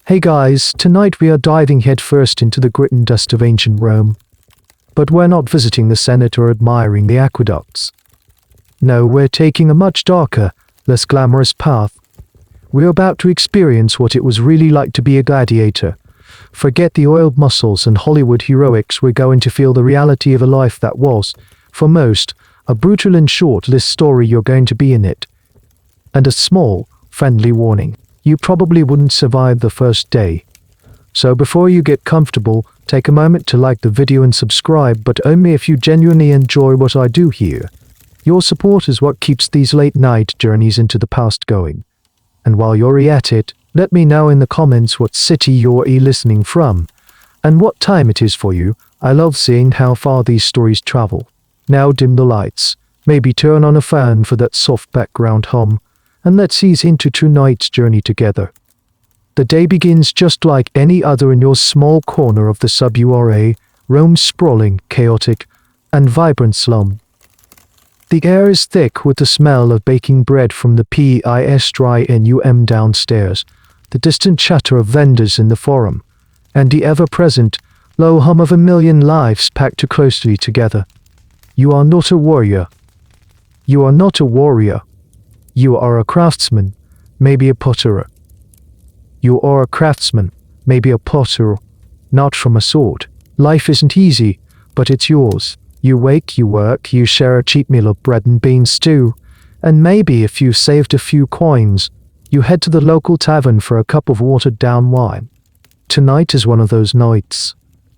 Hey guys, tonight we are diving headfirst into the grit and dust of ancient Rome. But we're not visiting the Senate or admiring the aqueducts. No, we're taking a much darker, less glamorous path. We're about to experience what it was really like to be a gladiator. Forget the oiled muscles and Hollywood heroics, we're going to feel the reality of a life that was, for most, a brutal and short-lived story. You're going to be in it. And a small, friendly warning. You probably wouldn't survive the first day. So before you get comfortable, take a moment to like the video and subscribe, but only if you genuinely enjoy what I do here. Your support is what keeps these late-night journeys into the past going. And while you're at it, let me know in the comments what city you're listening from, and what time it is for you. I love seeing how far these stories travel. Now dim the lights, maybe turn on a fan for that soft background hum, and let's ease into tonight's journey together. The day begins just like any other in your small corner of the sub-URA, Rome's sprawling, chaotic, and vibrant slum. The air is thick with the smell of baking bread from the PIS-dry-NUM downstairs, the distant chatter of vendors in the forum, and the ever-present, low hum of a million lives packed too closely together. You are not a warrior. You are not a warrior. You are a craftsman, maybe a potterer. You are a craftsman, maybe a potterer, not from a sword. Life isn't easy, but it's yours. You wake, you work, you share a cheap meal of bread and bean stew, and maybe if you've saved a few coins, you head to the local tavern for a cup of watered-down wine. Tonight is one of those nights.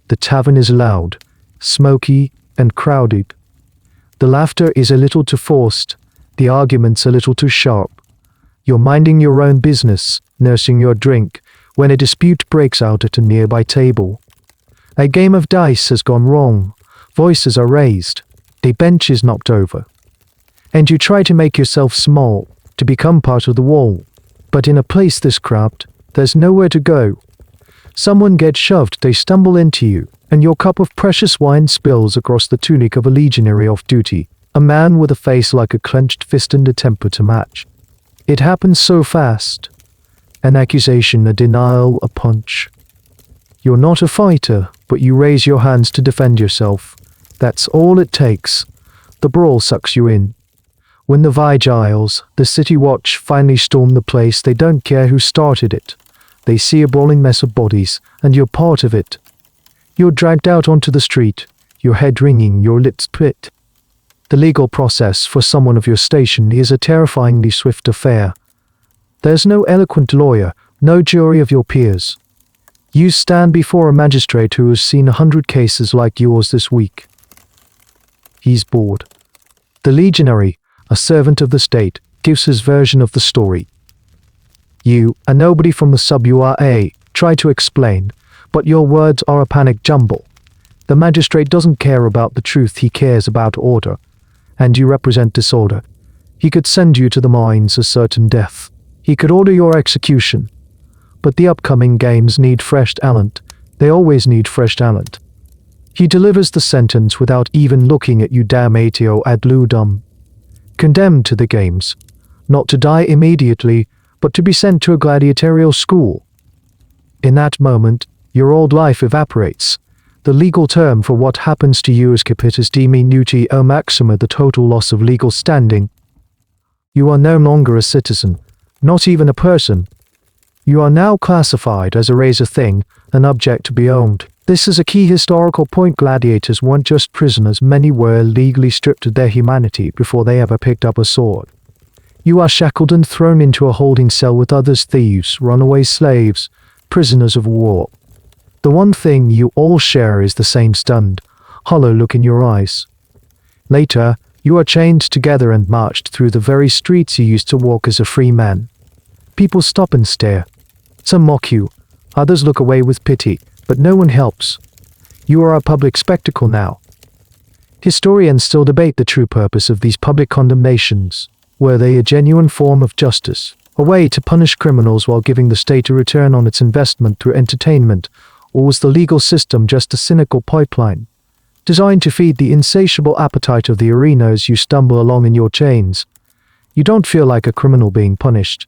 The tavern is loud, smoky, and crowded. The laughter is a little too forced, the arguments a little too sharp. You're minding your own business, nursing your drink, when a dispute breaks out at a nearby table. A game of dice has gone wrong. Voices are raised. A bench is knocked over. And you try to make yourself small, to become part of the wall. But in a place this cramped, there's nowhere to go. Someone gets shoved, they stumble into you, and your cup of precious wine spills across the tunic of a legionary off-duty, a man with a face like a clenched fist and a temper to match. It happens so fast. An accusation, a denial, a punch. You're not a fighter, but you raise your hands to defend yourself. That's all it takes. The brawl sucks you in. When the vigiles, the city watch, finally storm the place, they don't care who started it. They see a brawling mess of bodies, and you're part of it. You're dragged out onto the street, your head ringing, your lips split. The legal process for someone of your station is a terrifyingly swift affair. There's no eloquent lawyer, no jury of your peers. You stand before a magistrate who has seen 100 cases like yours this week. He's bored. The legionary, a servant of the state, gives his version of the story. You, a nobody from the sub-URA, try to explain, but your words are a panic jumble. The magistrate doesn't care about the truth, he cares about order. And you represent disorder. He could send you to the mines a certain death. He could order your execution. But the upcoming games need fresh talent. They always need fresh talent. He delivers the sentence without even looking at you, damnatio ad ludum. Condemned to the games. Not to die immediately, but to be sent to a gladiatorial school. In that moment, your old life evaporates. The legal term for what happens to you is capitis diminuti o maxima, the total loss of legal standing. You are no longer a citizen, not even a person. You are now classified as a razor thing, an object to be owned. This is a key historical point. Gladiators weren't just prisoners, many were legally stripped of their humanity before they ever picked up a sword. You are shackled and thrown into a holding cell with others, thieves, runaway slaves, prisoners of war. The one thing you all share is the same stunned, hollow look in your eyes. Later, you are chained together and marched through the very streets you used to walk as a free man. People stop and stare. Some mock you, others look away with pity, but no one helps. You are a public spectacle now. Historians still debate the true purpose of these public condemnations. Were they a genuine form of justice, a way to punish criminals while giving the state a return on its investment through entertainment? Or was the legal system just a cynical pipeline, designed to feed the insatiable appetite of the arena as you stumble along in your chains? You don't feel like a criminal being punished.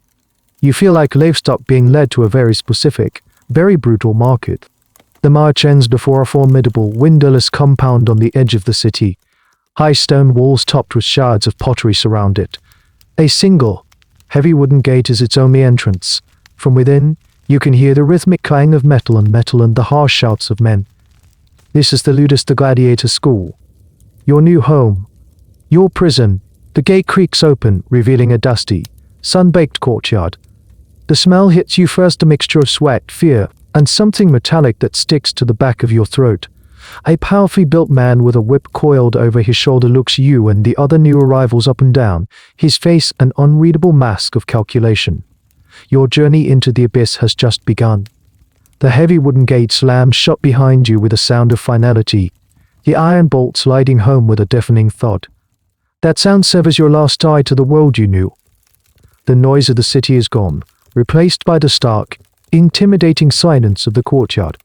You feel like livestock being led to a very specific, very brutal market. The march ends before a formidable, windowless compound on the edge of the city. High stone walls topped with shards of pottery surround it. A single, heavy wooden gate is its only entrance. From within, you can hear the rhythmic clang of metal and the harsh shouts of men. This is the Ludus, the Gladiator school. Your new home. Your prison. The gate creaks open, revealing a dusty, sun-baked courtyard. The smell hits you first, a mixture of sweat, fear, and something metallic that sticks to the back of your throat. A powerfully built man with a whip coiled over his shoulder looks you and the other new arrivals up and down, his face an unreadable mask of calculation. Your journey into the abyss has just begun. The heavy wooden gate slams shut behind you with a sound of finality, the iron bolt sliding home with a deafening thud. That sound severs your last tie to the world you knew. The noise of the city is gone, replaced by the stark, intimidating silence of the courtyard,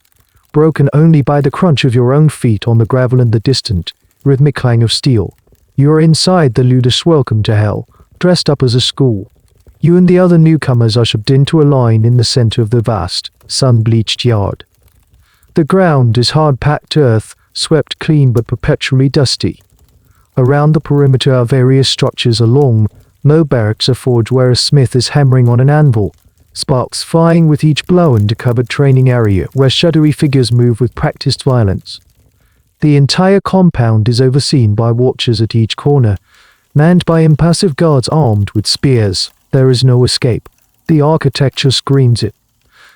broken only by the crunch of your own feet on the gravel and the distant, rhythmic clang of steel. You are inside the Ludus welcome to hell, dressed up as a school. You and the other newcomers ushered into a line in the center of the vast, sun-bleached yard. The ground is hard-packed earth, swept clean but perpetually dusty. Around the perimeter are various structures along, no barracks, a forge where a smith is hammering on an anvil, sparks flying with each blow, and a covered training area where shadowy figures move with practiced violence. The entire compound is overseen by watchers at each corner, manned by impassive guards armed with spears. There is no escape. The architecture screams it.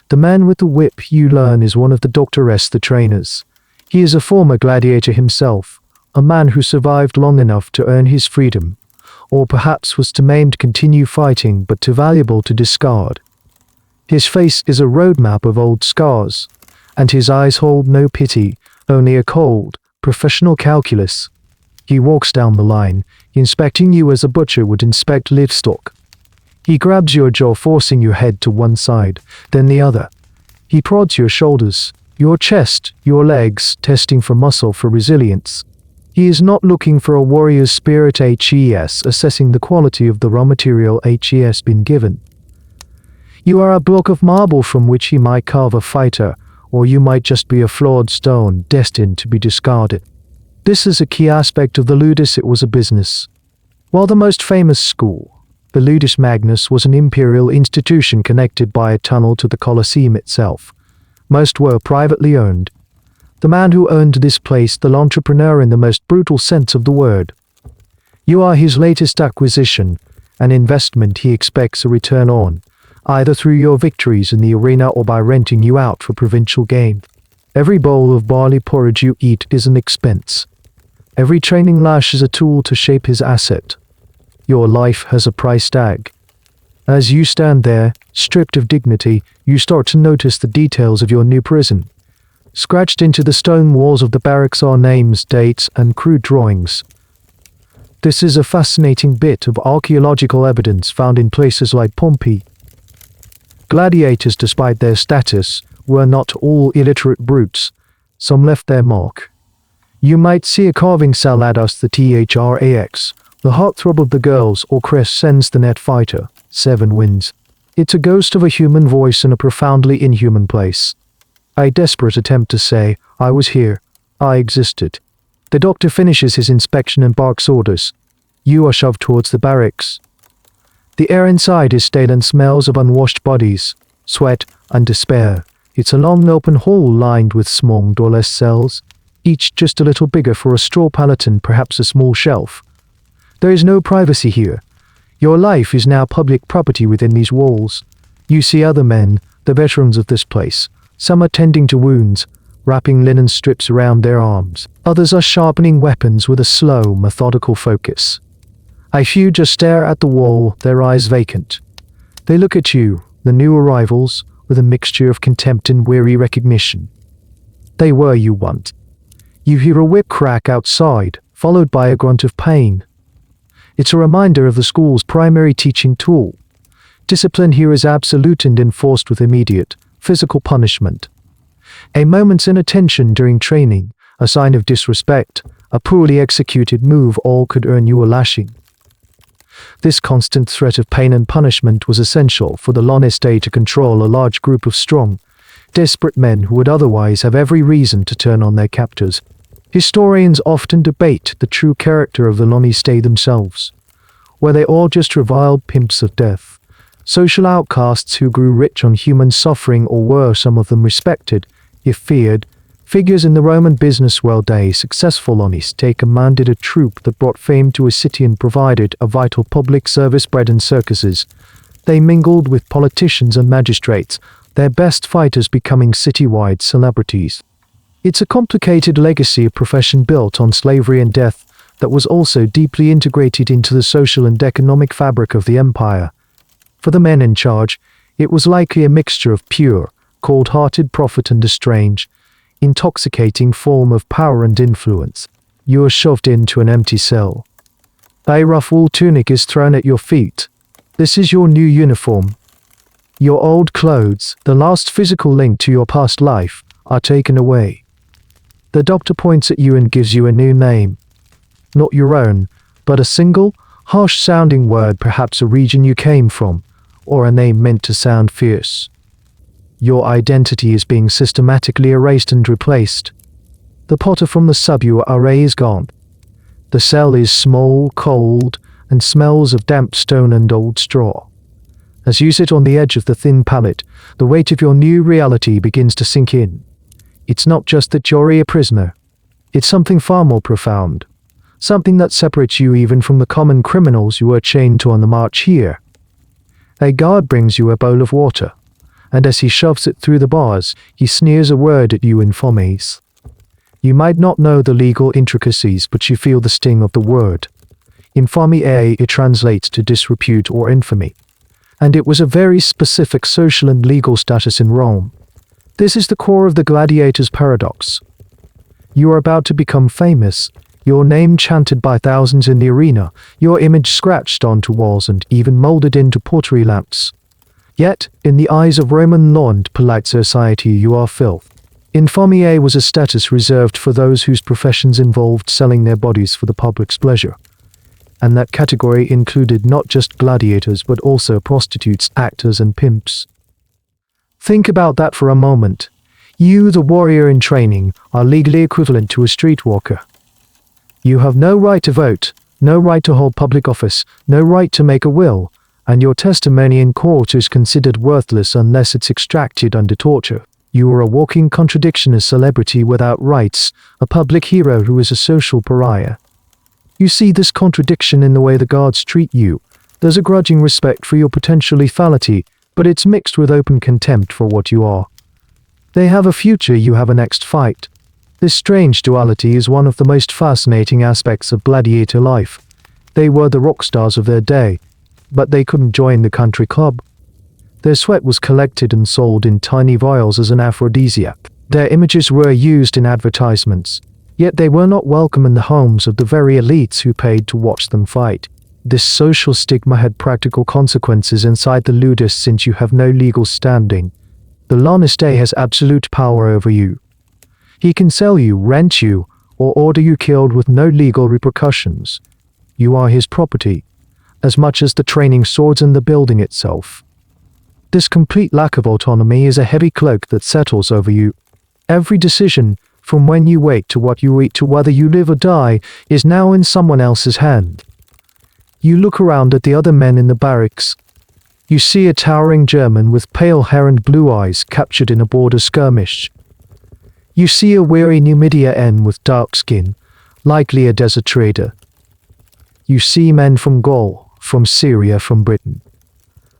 The man with the whip, you learn, is one of the doctoress, the trainers. He is a former gladiator himself, a man who survived long enough to earn his freedom, or perhaps was too maimed to continue fighting but too valuable to discard. His face is a roadmap of old scars, and his eyes hold no pity, only a cold, professional calculus. He walks down the line, inspecting you as a butcher would inspect livestock. He grabs your jaw, forcing your head to one side, then the other. He prods your shoulders, your chest, your legs, testing for muscle, for resilience. He is not looking for a warrior's spirit, HES, assessing the quality of the raw material HES been given. You are a block of marble from which he might carve a fighter, or you might just be a flawed stone destined to be discarded. This is a key aspect of the Ludus. It was a business. While the most famous school, the Ludus Magnus, was an imperial institution connected by a tunnel to the Colosseum itself, most were privately owned. The man who owned this place, the entrepreneur in the most brutal sense of the word. You are his latest acquisition, an investment he expects a return on, either through your victories in the arena or by renting you out for provincial gain. Every bowl of barley porridge you eat is an expense. Every training lash is a tool to shape his asset. Your life has a price tag. As you stand there, stripped of dignity, you start to notice the details of your new prison. Scratched into the stone walls of the barracks are names, dates, and crude drawings. This is a fascinating bit of archaeological evidence found in places like Pompeii. Gladiators, despite their status, were not all illiterate brutes. Some left their mark. You might see a carving Saladas, the THRAX, the heartthrob of the girls, or Crescens, the net fighter, 7 wins. It's a ghost of a human voice in a profoundly inhuman place. A desperate attempt to say, I was here, I existed. The doctor finishes his inspection and barks orders. You are shoved towards the barracks. The air inside is stale and smells of unwashed bodies, sweat, and despair. It's a long open hall lined with small doorless cells, each just a little bigger for a straw pallet and perhaps a small shelf. There is no privacy here. Your life is now public property within these walls. You see other men, the veterans of this place. Some are tending to wounds, wrapping linen strips around their arms. Others are sharpening weapons with a slow, methodical focus. A few just stare at the wall, their eyes vacant. They look at you, the new arrivals, with a mixture of contempt and weary recognition. They were you once. You hear a whip crack outside, followed by a grunt of pain. It's a reminder of the school's primary teaching tool. Discipline here is absolute and enforced with immediate, physical punishment. A moment's inattention during training, a sign of disrespect, a poorly executed move, all could earn you a lashing. This constant threat of pain and punishment was essential for the lanistae to control a large group of strong, desperate men who would otherwise have every reason to turn on their captors. Historians often debate the true character of the lanistae themselves. Were they all just reviled pimps of death, social outcasts who grew rich on human suffering, or were some of them respected, if feared, figures in the Roman business world? A successful lanistae commanded a troop that brought fame to a city and provided a vital public service, bread and circuses. They mingled with politicians and magistrates, their best fighters becoming citywide celebrities. It's a complicated legacy, a profession built on slavery and death that was also deeply integrated into the social and economic fabric of the empire. For the men in charge, it was likely a mixture of pure, cold-hearted profit and a strange, intoxicating form of power and influence. You are shoved into an empty cell. A rough wool tunic is thrown at your feet. This is your new uniform. Your old clothes, the last physical link to your past life, are taken away. The doctor points at you and gives you a new name. Not your own, but a single, harsh-sounding word, perhaps a region you came from, or a name meant to sound fierce. Your identity is being systematically erased and replaced. The potter from the subua array is gone. The cell is small, cold, and smells of damp stone and old straw. As you sit on the edge of the thin pallet, the weight of your new reality begins to sink in. It's not just that you're a prisoner. It's something far more profound. Something that separates you even from the common criminals you were chained to on the march here. A guard brings you a bowl of water, and as he shoves it through the bars, he sneers a word at you, infamis. You might not know the legal intricacies, but you feel the sting of the word. Infamy, it translates to disrepute or infamy, and it was a very specific social and legal status in Rome. This is the core of the Gladiators' paradox. You are about to become famous, your name chanted by thousands in the arena, your image scratched onto walls and even molded into pottery lamps. Yet, in the eyes of Roman law and polite society, you are filth. Infamy was a status reserved for those whose professions involved selling their bodies for the public's pleasure. And that category included not just gladiators but also prostitutes, actors and pimps. Think about that for a moment. You, the warrior in training, are legally equivalent to a streetwalker. You have no right to vote, no right to hold public office, no right to make a will, and your testimony in court is considered worthless unless it's extracted under torture. You are a walking contradiction, a celebrity without rights, a public hero who is a social pariah. You see this contradiction in the way the guards treat you. There's a grudging respect for your potential lethality, but it's mixed with open contempt for what you are. They have a future, you have a next fight. This strange duality is one of the most fascinating aspects of gladiator life. They were the rock stars of their day, but they couldn't join the country club. Their sweat was collected and sold in tiny vials as an aphrodisiac. Their images were used in advertisements, yet they were not welcome in the homes of the very elites who paid to watch them fight. This social stigma had practical consequences inside the ludus. Since you have no legal standing, the lanistae has absolute power over you. He can sell you, rent you, or order you killed with no legal repercussions. You are his property, as much as the training swords and the building itself. This complete lack of autonomy is a heavy cloak that settles over you. Every decision, from when you wake to what you eat to whether you live or die, is now in someone else's hand. You look around at the other men in the barracks. You see a towering German with pale hair and blue eyes captured in a border skirmish. You see a weary Numidian with dark skin, likely a desert trader. You see men from Gaul, from Syria, from Britain.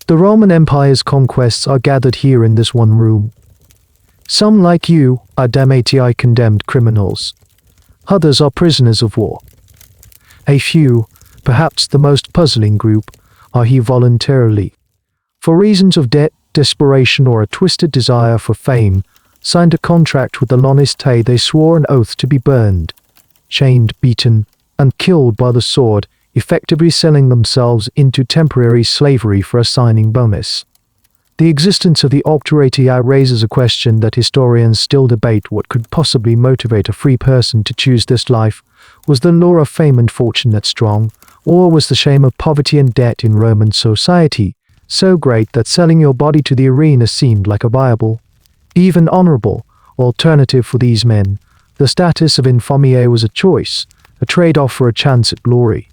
The Roman Empire's conquests are gathered here in this one room. Some, like you, are damnati condemned criminals. Others are prisoners of war. A few, perhaps the most puzzling group, are here voluntarily, for reasons of debt, desperation, or a twisted desire for fame, signed a contract with the lanistae. They swore an oath to be burned, chained, beaten, and killed by the sword, effectively selling themselves into temporary slavery for a signing bonus. The existence of the obturatii raises a question that historians still debate: what could possibly motivate a free person to choose this life? Was the lure of fame and fortune that strong, or was the shame of poverty and debt in Roman society so great that selling your body to the arena seemed like a viable, even honorable, alternative for these men. The status of infamia was a choice, a trade-off for a chance at glory.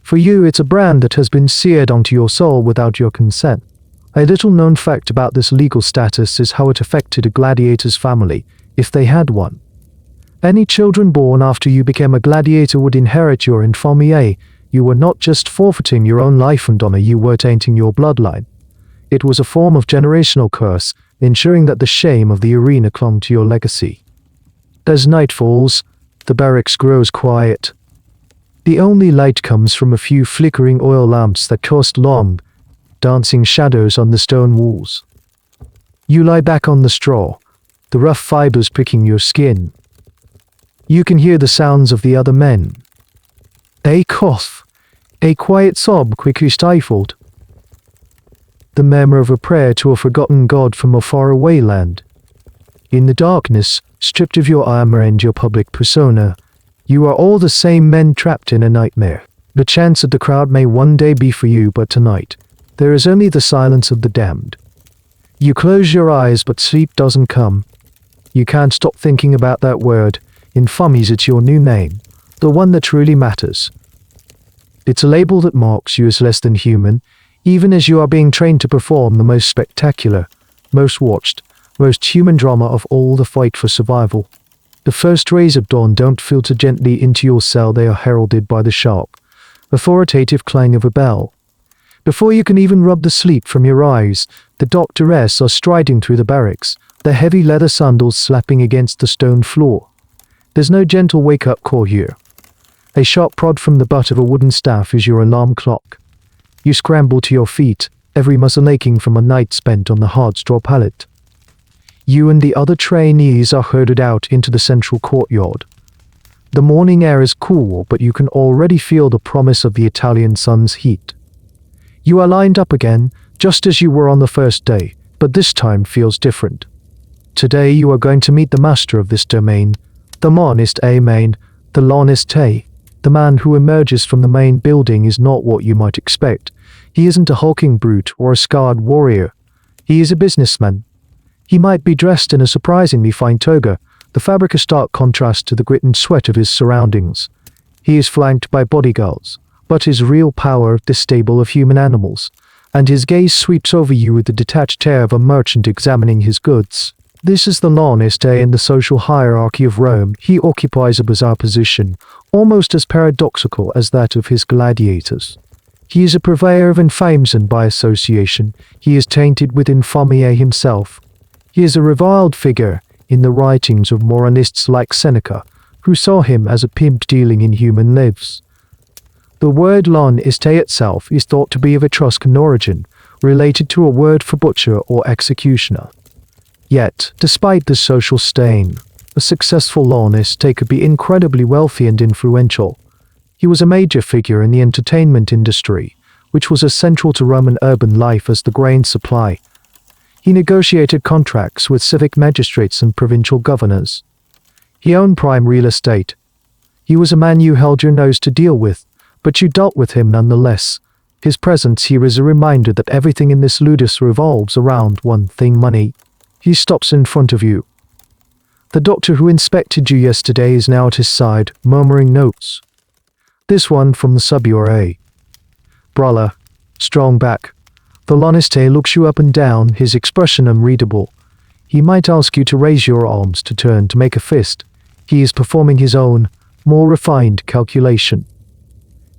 For you, it's a brand that has been seared onto your soul without your consent. A little-known fact about this legal status is how it affected a gladiator's family, if they had one. Any children born after you became a gladiator would inherit your infamia. You were not just forfeiting your own life and honor, you were tainting your bloodline. It was a form of generational curse, ensuring that the shame of the arena clung to your legacy. As night falls, the barracks grows quiet. The only light comes from a few flickering oil lamps that cast long, dancing shadows on the stone walls. You lie back on the straw, the rough fibers pricking your skin. You can hear the sounds of the other men. A cough, a quiet sob quickly stifled. The murmur of a prayer to a forgotten god from a faraway land. In the darkness, stripped of your armor and your public persona, you are all the same men trapped in a nightmare. The chance that the crowd may one day be for you, but tonight, there is only the silence of the damned. You close your eyes, but sleep doesn't come. You can't stop thinking about that word. Infamis, it's your new name, the one that truly matters. It's a label that marks you as less than human, even as you are being trained to perform the most spectacular, most watched, most human drama of all, the fight for survival. The first rays of dawn don't filter gently into your cell, they are heralded by the sharp, authoritative clang of a bell. Before you can even rub the sleep from your eyes, the doctoress are striding through the barracks, their heavy leather sandals slapping against the stone floor. There's no gentle wake-up call here. A sharp prod from the butt of a wooden staff is your alarm clock. You scramble to your feet, every muscle aching from a night spent on the hard straw pallet. You and the other trainees are herded out into the central courtyard. The morning air is cool, but you can already feel the promise of the Italian sun's heat. You are lined up again, just as you were on the first day, but this time feels different. Today you are going to meet the master of this domain, the lanistae, the lanistae. The man who emerges from the main building is not what you might expect. He isn't a hulking brute or a scarred warrior. He is a businessman. He might be dressed in a surprisingly fine toga, the fabric a stark contrast to the grit and sweat of his surroundings. He is flanked by bodyguards, but his real power the stable of human animals, and his gaze sweeps over you with the detached air of a merchant examining his goods. This is the lanistae in the social hierarchy of Rome. He occupies a bizarre position, almost as paradoxical as that of his gladiators. He is a purveyor of infames, and by association, he is tainted with infamia himself. He is a reviled figure in the writings of moralists like Seneca, who saw him as a pimp dealing in human lives. The word lanistae itself is thought to be of Etruscan origin, related to a word for butcher or executioner. Yet, despite this social stain, a successful lanistae could be incredibly wealthy and influential. He was a major figure in the entertainment industry, which was as central to Roman urban life as the grain supply. He negotiated contracts with civic magistrates and provincial governors. He owned prime real estate. He was a man you held your nose to deal with, but you dealt with him nonetheless. His presence here is a reminder that everything in this ludus revolves around one thing: money. He stops in front of you. The doctor who inspected you yesterday is now at his side, murmuring notes. This one from the sub-URA. Brala, strong back. The lanistae looks you up and down, his expression unreadable. He might ask you to raise your arms to turn to make a fist. He is performing his own, more refined calculation.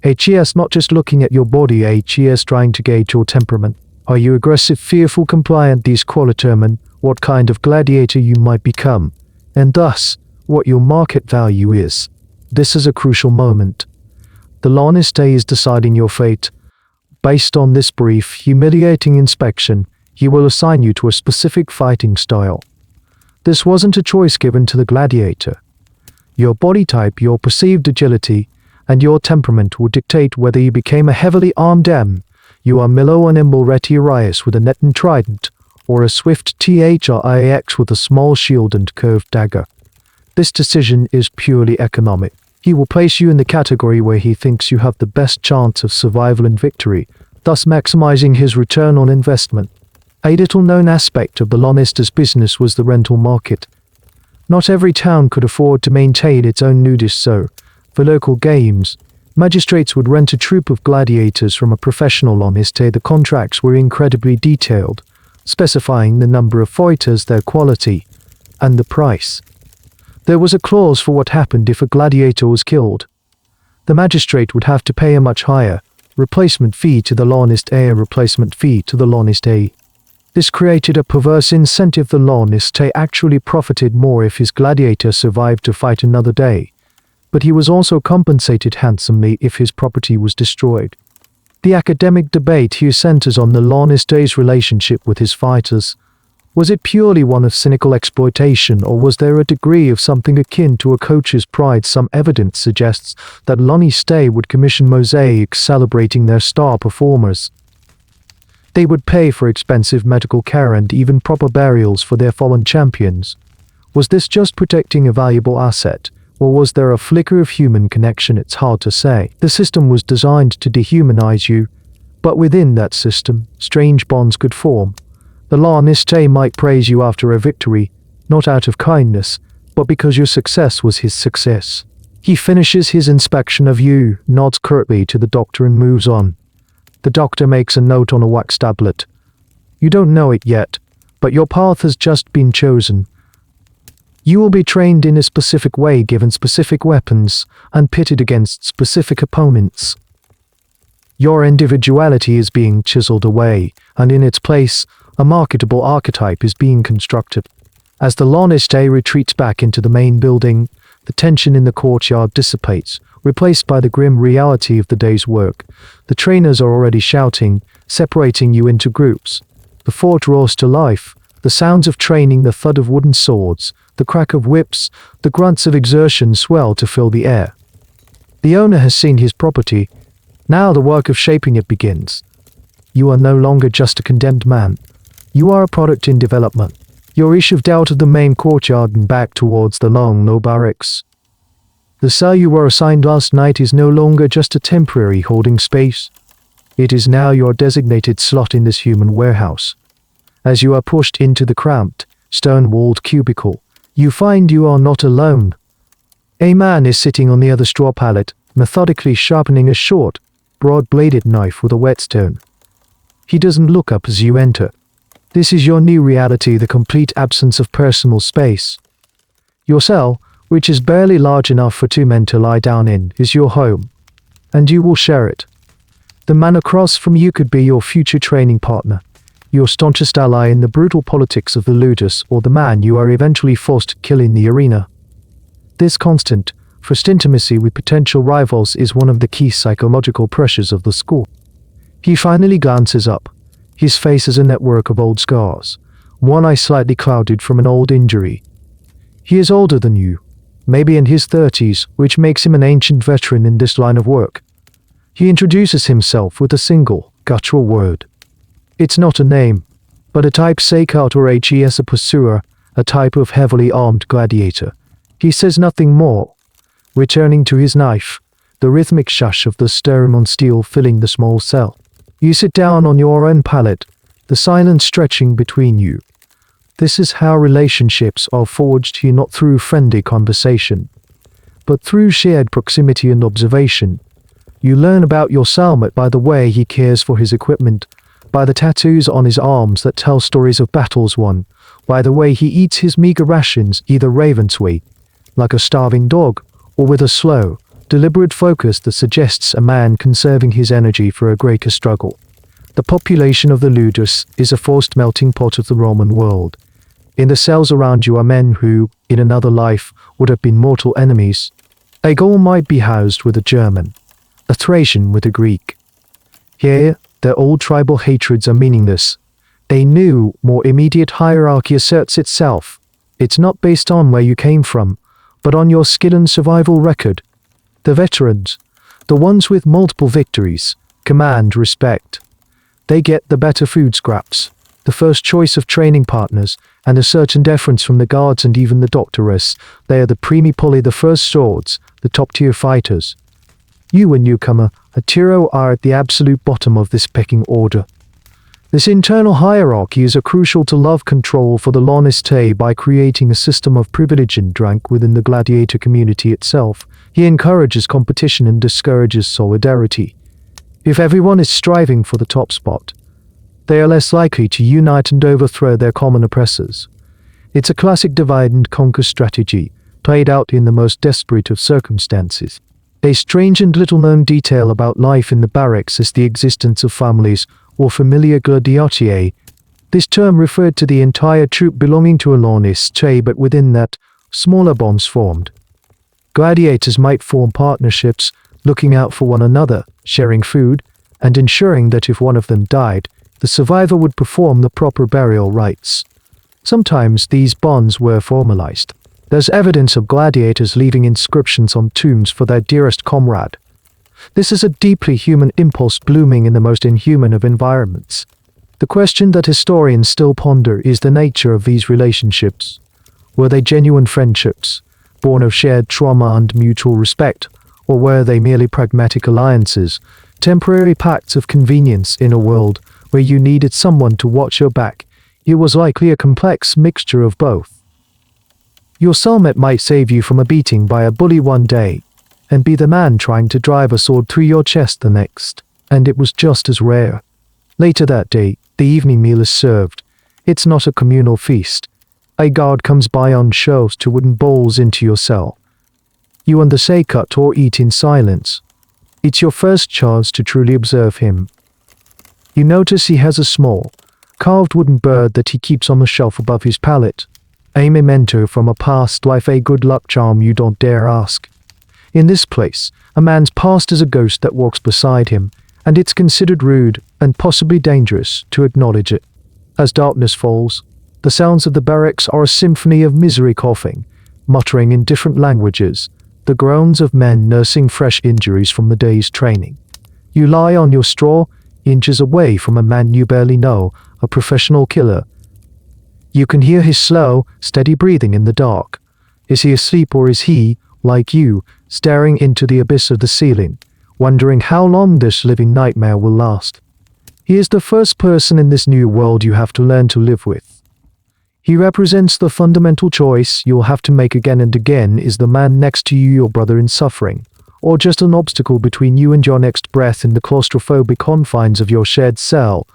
HES not just looking at your body, HES trying to gauge your temperament. Are you aggressive, fearful, compliant? These qualidetermine what kind of gladiator you might become, and thus, what your market value is. This is a crucial moment. The lanistae is deciding your fate. Based on this brief, humiliating inspection, he will assign you to a specific fighting style. This wasn't a choice given to the gladiator. Your body type, your perceived agility, and your temperament would dictate whether you became a heavily armed M. You are Milo, a nimble Retiarius with a net and trident, or a swift THRIX with a small shield and curved dagger. This decision is purely economic. He will place you in the category where he thinks you have the best chance of survival and victory, thus maximizing his return on investment. A little-known aspect of the lanistae's business was the rental market. Not every town could afford to maintain its own nudist, so, for local games, magistrates would rent a troupe of gladiators from a professional lanistae. The contracts were incredibly detailed, specifying the number of fighters, their quality, and the price. There was a clause for what happened if a gladiator was killed. The magistrate would have to pay a much higher replacement fee to the lanistae. This created a perverse incentive. The lanistae actually profited more if his gladiator survived to fight another day, but he was also compensated handsomely if his property was destroyed. The academic debate here centers on the lanistae's relationship with his fighters. Was it purely one of cynical exploitation, or was there a degree of something akin to a coach's pride? Some evidence suggests that lanistae would commission mosaics celebrating their star performers. They would pay for expensive medical care and even proper burials for their fallen champions. Was this just protecting a valuable asset, or was there a flicker of human connection? It's hard to say. The system was designed to dehumanize you, but within that system, strange bonds could form. The lanistae might praise you after a victory, not out of kindness, but because your success was his success. He finishes his inspection of you, nods curtly to the doctor and moves on. The doctor makes a note on a wax tablet. You don't know it yet, but your path has just been chosen. You will be trained in a specific way, given specific weapons, and pitted against specific opponents. Your individuality is being chiseled away, and in its place, a marketable archetype is being constructed. As the lanistae retreats back into the main building, the tension in the courtyard dissipates, replaced by the grim reality of the day's work. The trainers are already shouting, separating you into groups. The fort roars to life, the sounds of training, the thud of wooden swords, the crack of whips, the grunts of exertion swell to fill the air. The owner has seen his property. Now the work of shaping it begins. You are no longer just a condemned man. You are a product in development. You're issued out of the main courtyard and back towards the long, low barracks. The cell you were assigned last night is no longer just a temporary holding space. It is now your designated slot in this human warehouse. As you are pushed into the cramped, stone-walled cubicle, you find you are not alone. A man is sitting on the other straw pallet, methodically sharpening a short, broad-bladed knife with a whetstone. He doesn't look up as you enter. This is your new reality, the complete absence of personal space. Your cell, which is barely large enough for two men to lie down in, is your home, and you will share it. The man across from you could be your future training partner, your staunchest ally in the brutal politics of the ludus, or the man you are eventually forced to kill in the arena. This constant, forced intimacy with potential rivals is one of the key psychological pressures of the school. He finally glances up. His face is a network of old scars, one eye slightly clouded from an old injury. He is older than you, maybe in his 30s, which makes him an ancient veteran in this line of work. He introduces himself with a single, guttural word. It's not a name, but a type, say Cut or Hes, a pursuer, a type of heavily armed gladiator. He says nothing more, returning to his knife, the rhythmic shush of the stirring on steel filling the small cell. You sit down on your own pallet, the silence stretching between you. This is how relationships are forged here, not through friendly conversation, but through shared proximity and observation. You learn about your cellmate by the way he cares for his equipment, by the tattoos on his arms that tell stories of battles won, by the way he eats his meager rations, either ravensway, like a starving dog, or with a slow, deliberate focus that suggests a man conserving his energy for a greater struggle. The population of the ludus is a forced melting pot of the Roman world. In the cells around you are men who, in another life, would have been mortal enemies. A Gaul might be housed with a German, a Thracian with a Greek. Here, their old tribal hatreds are meaningless. A new, more immediate hierarchy asserts itself. It's not based on where you came from, but on your skill and survival record. The veterans, the ones with multiple victories, command respect. They get the better food scraps, the first choice of training partners, and a certain deference from the guards and even the doctors. They are the primi poli, the first swords, the top-tier fighters. You, a newcomer, a Tiro, are at the absolute bottom of this pecking order. This internal hierarchy is crucial to love control for the lanistae by creating a system of privilege and rank within the gladiator community itself. He encourages competition and discourages solidarity. If everyone is striving for the top spot, they are less likely to unite and overthrow their common oppressors. It's a classic divide and conquer strategy, played out in the most desperate of circumstances. A strange and little-known detail about life in the barracks is the existence of families, or familia gladiatiae. This term referred to the entire troop belonging to a lanistae, but within that, smaller bonds formed. Gladiators might form partnerships, looking out for one another, sharing food, and ensuring that if one of them died, the survivor would perform the proper burial rites. Sometimes these bonds were formalized. There's evidence of gladiators leaving inscriptions on tombs for their dearest comrade. This is a deeply human impulse blooming in the most inhuman of environments. The question that historians still ponder is the nature of these relationships. Were they genuine friendships, born of shared trauma and mutual respect, or were they merely pragmatic alliances, temporary pacts of convenience in a world where you needed someone to watch your back? It was likely a complex mixture of both. Your cellmate might save you from a beating by a bully one day, and be the man trying to drive a sword through your chest the next, and it was just as rare. Later that day, the evening meal is served. It's not a communal feast. A guard comes by on shelves to wooden bowls into your cell. You and the say cut or eat in silence. It's your first chance to truly observe him. You notice he has a small, carved wooden bird that he keeps on the shelf above his pallet. A memento from a past life, a good luck charm you don't dare ask. In this place, a man's past is a ghost that walks beside him, and it's considered rude and possibly dangerous to acknowledge it. As darkness falls, the sounds of the barracks are a symphony of misery, coughing, muttering in different languages, the groans of men nursing fresh injuries from the day's training. You lie on your straw, inches away from a man you barely know, a professional killer. You can hear his slow, steady breathing in the dark. Is he asleep, or is he, like you, staring into the abyss of the ceiling, wondering how long this living nightmare will last? He is the first person in this new world you have to learn to live with. He represents the fundamental choice you'll have to make again and again. Is the man next to you your brother in suffering, or just an obstacle between you and your next breath in the claustrophobic confines of your shared cell?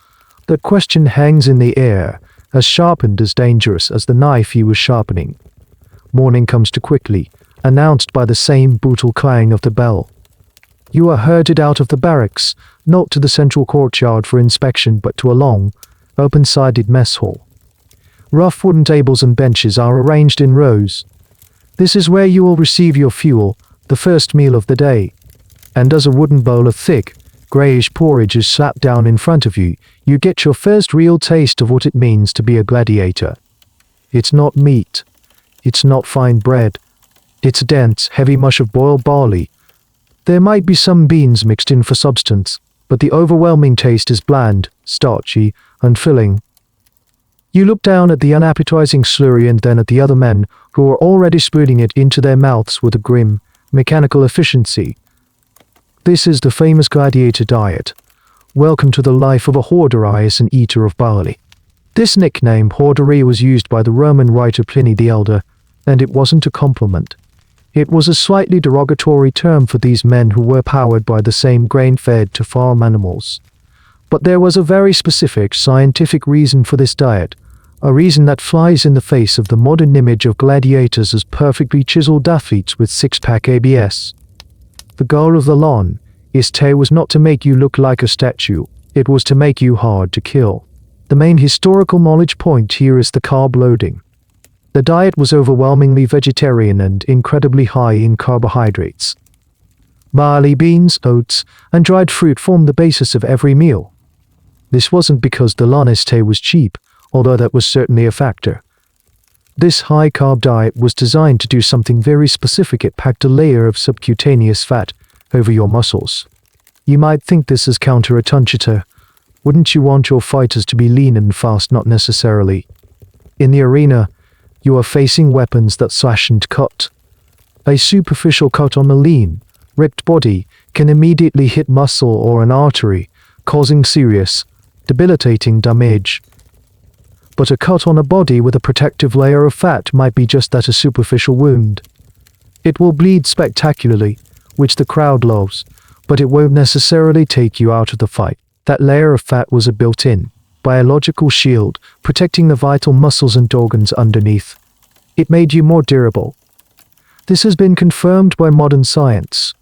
That question hangs in the air, as sharp and as dangerous as the knife he was sharpening. Morning comes too quickly, announced by the same brutal clang of the bell. You are herded out of the barracks, not to the central courtyard for inspection, but to a long, open-sided mess hall. Rough wooden tables and benches are arranged in rows. This is where you will receive your fuel, the first meal of the day. And as a wooden bowl of thick, greyish porridge is slapped down in front of you, you get your first real taste of what it means to be a gladiator. It's not meat. It's not fine bread. It's a dense, heavy mush of boiled barley. There might be some beans mixed in for substance, but the overwhelming taste is bland, starchy, and filling. You look down at the unappetizing slurry and then at the other men, who are already spooning it into their mouths with a grim, mechanical efficiency. This is the famous gladiator diet. Welcome to the life of a horderius, an eater of barley. This nickname, hordery, was used by the Roman writer Pliny the Elder, and it wasn't a compliment. It was a slightly derogatory term for these men who were powered by the same grain fed to farm animals. But there was a very specific scientific reason for this diet, a reason that flies in the face of the modern image of gladiators as perfectly chiseled athletes with six-pack abs. The goal of the lanistae was not to make you look like a statue, it was to make you hard to kill. The main historical knowledge point here is the carb loading. The diet was overwhelmingly vegetarian and incredibly high in carbohydrates. Barley, beans, oats, and dried fruit formed the basis of every meal. This wasn't because the lanistae was cheap, although that was certainly a factor. This high-carb diet was designed to do something very specific. It packed a layer of subcutaneous fat over your muscles. You might think this is counterintuitive. Wouldn't you want your fighters to be lean and fast? Not necessarily. In the arena, you are facing weapons that slash and cut. A superficial cut on a lean, ripped body can immediately hit muscle or an artery, causing serious, debilitating damage. But a cut on a body with a protective layer of fat might be just that, a superficial wound. It will bleed spectacularly, which the crowd loves, but it won't necessarily take you out of the fight. That layer of fat was a built-in, biological shield, protecting the vital muscles and organs underneath. It made you more durable. This has been confirmed by modern science.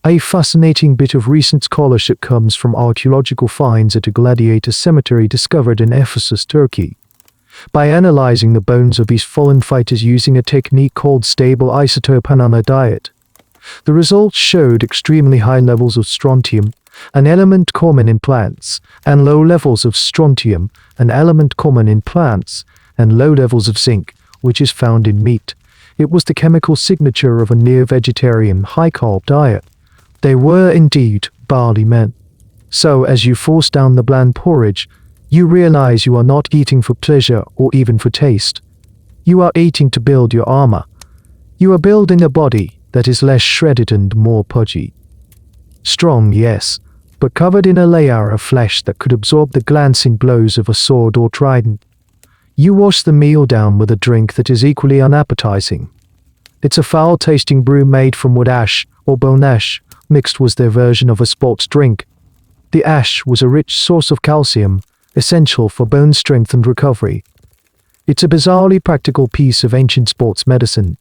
A fascinating bit of recent scholarship comes from archaeological finds at a gladiator cemetery discovered in Ephesus, Turkey. By analyzing the bones of these fallen fighters using a technique called stable isotope anemia diet, the results showed extremely high levels of strontium, an element common in plants, and low levels of strontium, an element common in plants, and low levels of zinc, which is found in meat. It was the chemical signature of a near-vegetarian, high-carb diet. They were indeed barley men. So as you force down the bland porridge, you realize you are not eating for pleasure or even for taste. You are eating to build your armor. You are building a body that is less shredded and more pudgy. Strong, yes, but covered in a layer of flesh that could absorb the glancing blows of a sword or trident. You wash the meal down with a drink that is equally unappetizing. It's a foul-tasting brew made from wood ash or bone ash, mixed with their version of a sports drink. The ash was a rich source of calcium, essential for bone strength and recovery. It's a bizarrely practical piece of ancient sports medicine.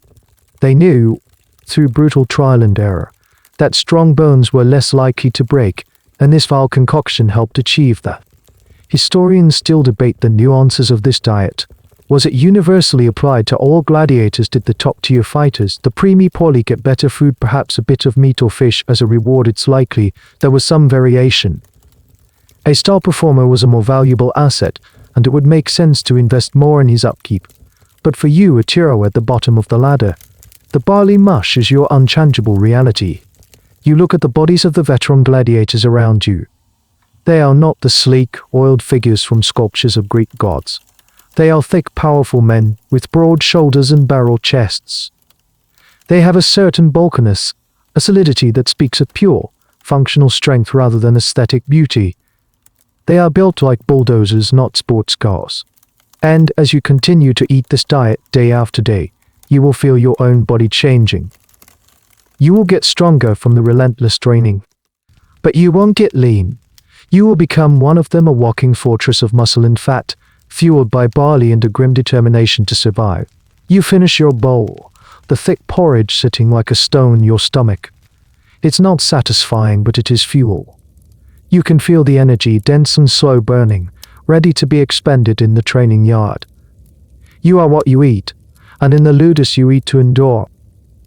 They knew, through brutal trial and error, that strong bones were less likely to break, and this foul concoction helped achieve that. Historians still debate the nuances of this diet. Was it universally applied to all gladiators? Did the top-tier fighters, the primi poorly, get better food, perhaps a bit of meat or fish as a reward? It's likely there was some variation. A star performer was a more valuable asset, and it would make sense to invest more in his upkeep. But for you, a tyro at the bottom of the ladder, the barley mush is your unchangeable reality. You look at the bodies of the veteran gladiators around you. They are not the sleek, oiled figures from sculptures of Greek gods. They are thick, powerful men with broad shoulders and barrel chests. They have a certain bulkiness, a solidity that speaks of pure, functional strength rather than aesthetic beauty. They are built like bulldozers, not sports cars. And as you continue to eat this diet day after day, you will feel your own body changing. You will get stronger from the relentless training. But you won't get lean. You will become one of them, a walking fortress of muscle and fat, fueled by barley and a grim determination to survive. You finish your bowl, the thick porridge sitting like a stone in your stomach. It's not satisfying, but it is fuel. You can feel the energy, dense and slow burning, ready to be expended in the training yard. You are what you eat, and in the ludus you eat to endure.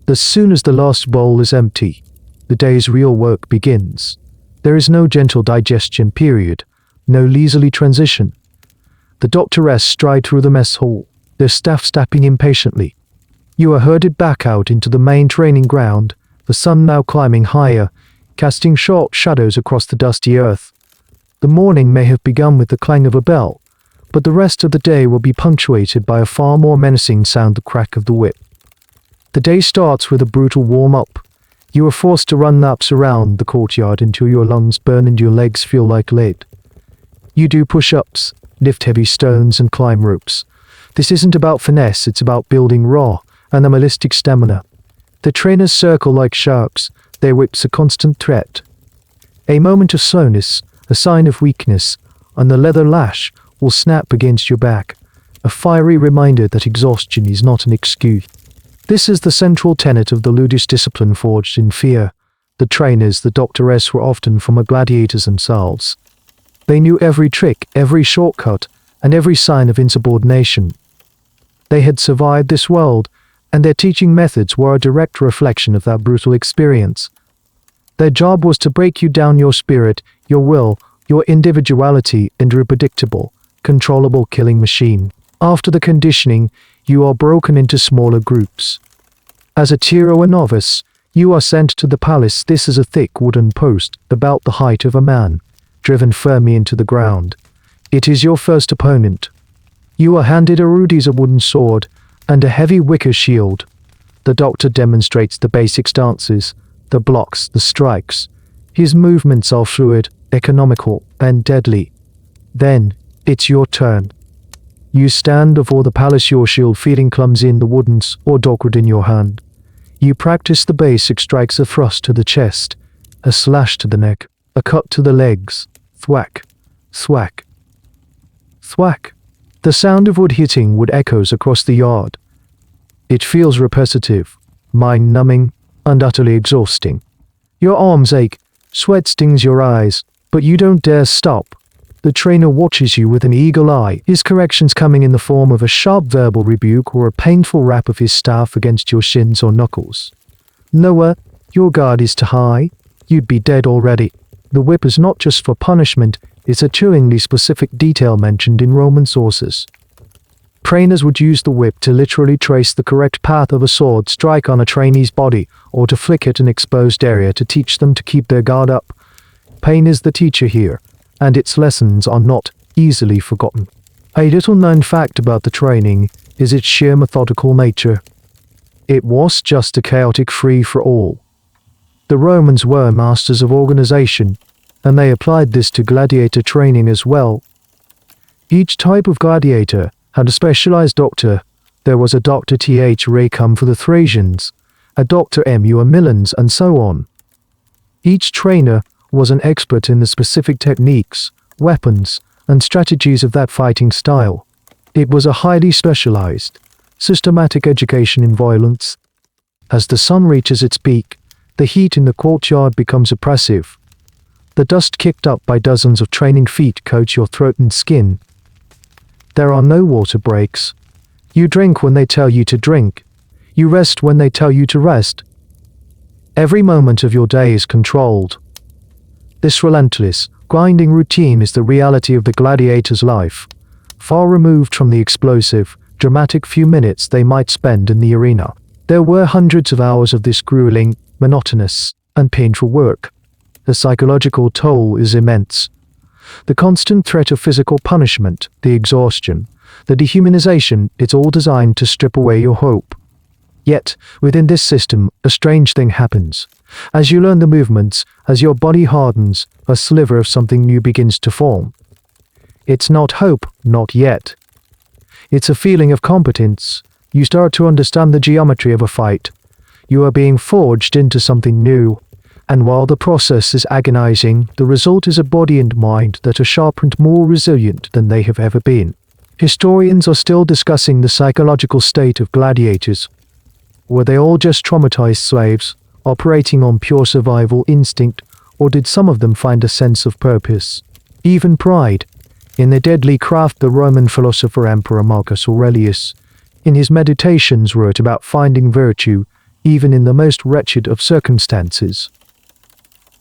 As soon as the last bowl is empty, the day's real work begins. There is no gentle digestion period, no leisurely transition. The doctoress stride through the mess hall, their staff stepping impatiently. You are herded back out into the main training ground, the sun now climbing higher, casting short shadows across the dusty earth. The morning may have begun with the clang of a bell, but the rest of the day will be punctuated by a far more menacing sound, the crack of the whip. The day starts with a brutal warm-up. You are forced to run laps around the courtyard until your lungs burn and your legs feel like lead. You do push-ups, lift heavy stones and climb ropes. This isn't about finesse, it's about building raw, animalistic stamina. The trainers circle like sharks, their whips a constant threat. A moment of slowness, a sign of weakness, and the leather lash will snap against your back, a fiery reminder that exhaustion is not an excuse. This is the central tenet of the ludus discipline forged in fear. The trainers, the doctoress, were often from gladiators themselves. They knew every trick, every shortcut, and every sign of insubordination. They had survived this world, and their teaching methods were a direct reflection of that brutal experience. Their job was to break you down, your spirit, your will, your individuality into a predictable, controllable killing machine. After the conditioning, you are broken into smaller groups. As a tyro or novice, you are sent to the palace. This is a thick wooden post, about the height of a man, driven firmly into the ground. It is your first opponent. You are handed a rudis, a wooden sword, and a heavy wicker shield. The doctor demonstrates the basic stances, the blocks, the strikes. His movements are fluid, economical, and deadly. Then, it's your turn. You stand before the palace, your shield feeling clumsy in the woodens or awkward in your hand. You practice the basic strikes: a thrust to the chest, a slash to the neck, a cut to the legs. Thwack, thwack, thwack. The sound of wood hitting wood echoes across the yard. It feels repetitive, mind-numbing, and utterly exhausting. Your arms ache, sweat stings your eyes, but you don't dare stop. The trainer watches you with an eagle eye, his corrections coming in the form of a sharp verbal rebuke or a painful rap of his staff against your shins or knuckles. Lower, your guard is too high, you'd be dead already. The whip is not just for punishment, it's a chillingly specific detail mentioned in Roman sources. Trainers would use the whip to literally trace the correct path of a sword strike on a trainee's body, or to flick at an exposed area to teach them to keep their guard up. Pain is the teacher here, and its lessons are not easily forgotten. A little-known fact about the training is its sheer methodical nature. It was just a chaotic free-for-all. The Romans were masters of organization, and they applied this to gladiator training as well. Each type of gladiator had a specialized doctor. There was a Dr. Th. Racum for the Thracians, a Dr. M.U. Millans, and so on. Each trainer was an expert in the specific techniques, weapons, and strategies of that fighting style. It was a highly specialized, systematic education in violence. As the sun reaches its peak, the heat in the courtyard becomes oppressive. The dust kicked up by dozens of training feet coats your throat and skin. There are no water breaks. You drink when they tell you to drink. You rest when they tell you to rest. Every moment of your day is controlled. This relentless, grinding routine is the reality of the gladiator's life, far removed from the explosive, dramatic few minutes they might spend in the arena. There were hundreds of hours of this grueling, monotonous, and painful work. The psychological toll is immense. The constant threat of physical punishment, the exhaustion, the dehumanization, it's all designed to strip away your hope. Yet, within this system, a strange thing happens. As you learn the movements, as your body hardens, a sliver of something new begins to form. It's not hope, not yet. It's a feeling of competence. You start to understand the geometry of a fight. You are being forged into something new. And while the process is agonizing, the result is a body and mind that are sharpened, more resilient than they have ever been. Historians are still discussing the psychological state of gladiators. Were they all just traumatized slaves, operating on pure survival instinct, or did some of them find a sense of purpose, even pride, in their deadly craft? The Roman philosopher Emperor Marcus Aurelius, in his Meditations, wrote about finding virtue, even in the most wretched of circumstances.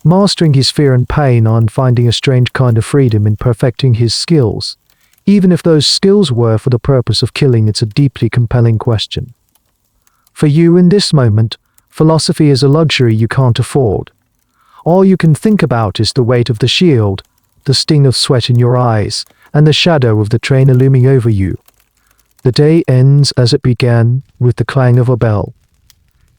Mastering his fear and pain, and finding a strange kind of freedom in perfecting his skills, even if those skills were for the purpose of killing. It's a deeply compelling question. For you in this moment, philosophy is a luxury you can't afford. All you can think about is the weight of the shield, the sting of sweat in your eyes, and the shadow of the trainer looming over you. The day ends as it began, with the clang of a bell.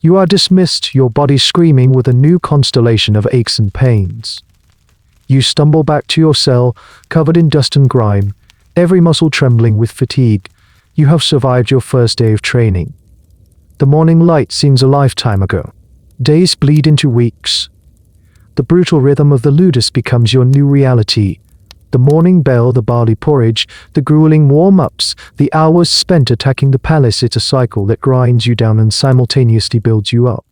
You are dismissed, your body screaming with a new constellation of aches and pains. You stumble back to your cell, covered in dust and grime, every muscle trembling with fatigue. You have survived your first day of training. The morning light seems a lifetime ago. Days bleed into weeks. The brutal rhythm of the ludus becomes your new reality. The morning bell, the barley porridge, the grueling warm-ups, the hours spent attacking the palace. It's a cycle that grinds you down and simultaneously builds you up.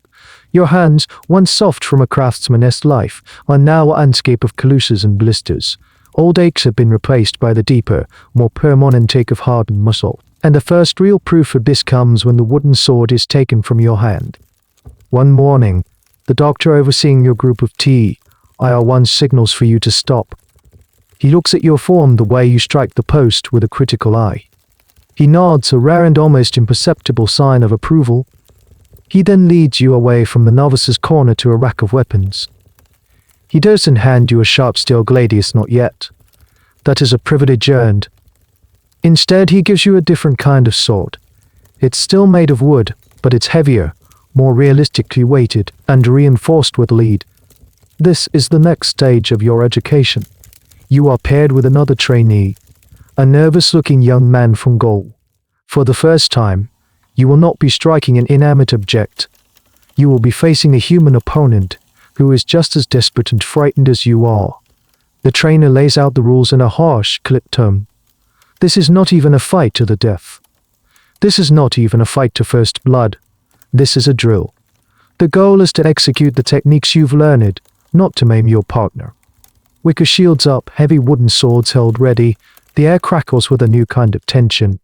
Your hands, once soft from a craftsman's life, are now a landscape of calluses and blisters. Old aches have been replaced by the deeper, more permanent take of hardened muscle. And the first real proof of this comes when the wooden sword is taken from your hand. One morning, the doctor overseeing your group of TIR1 signals for you to stop. He looks at your form, the way you strike the post, with a critical eye. He nods, a rare and almost imperceptible sign of approval. He then leads you away from the novice's corner to a rack of weapons. He doesn't hand you a sharp steel gladius, not yet. That is a privilege earned. Instead, he gives you a different kind of sword. It's still made of wood, but it's heavier, more realistically weighted, and reinforced with lead. This is the next stage of your education. You are paired with another trainee, a nervous-looking young man from Gaul. For the first time, you will not be striking an inanimate object. You will be facing a human opponent who is just as desperate and frightened as you are. The trainer lays out the rules in a harsh, clipped tone. This is not even a fight to the death. This is not even a fight to first blood. This is a drill. The goal is to execute the techniques you've learned, not to maim your partner. Wicker shields up, heavy wooden swords held ready, the air crackles with a new kind of tension.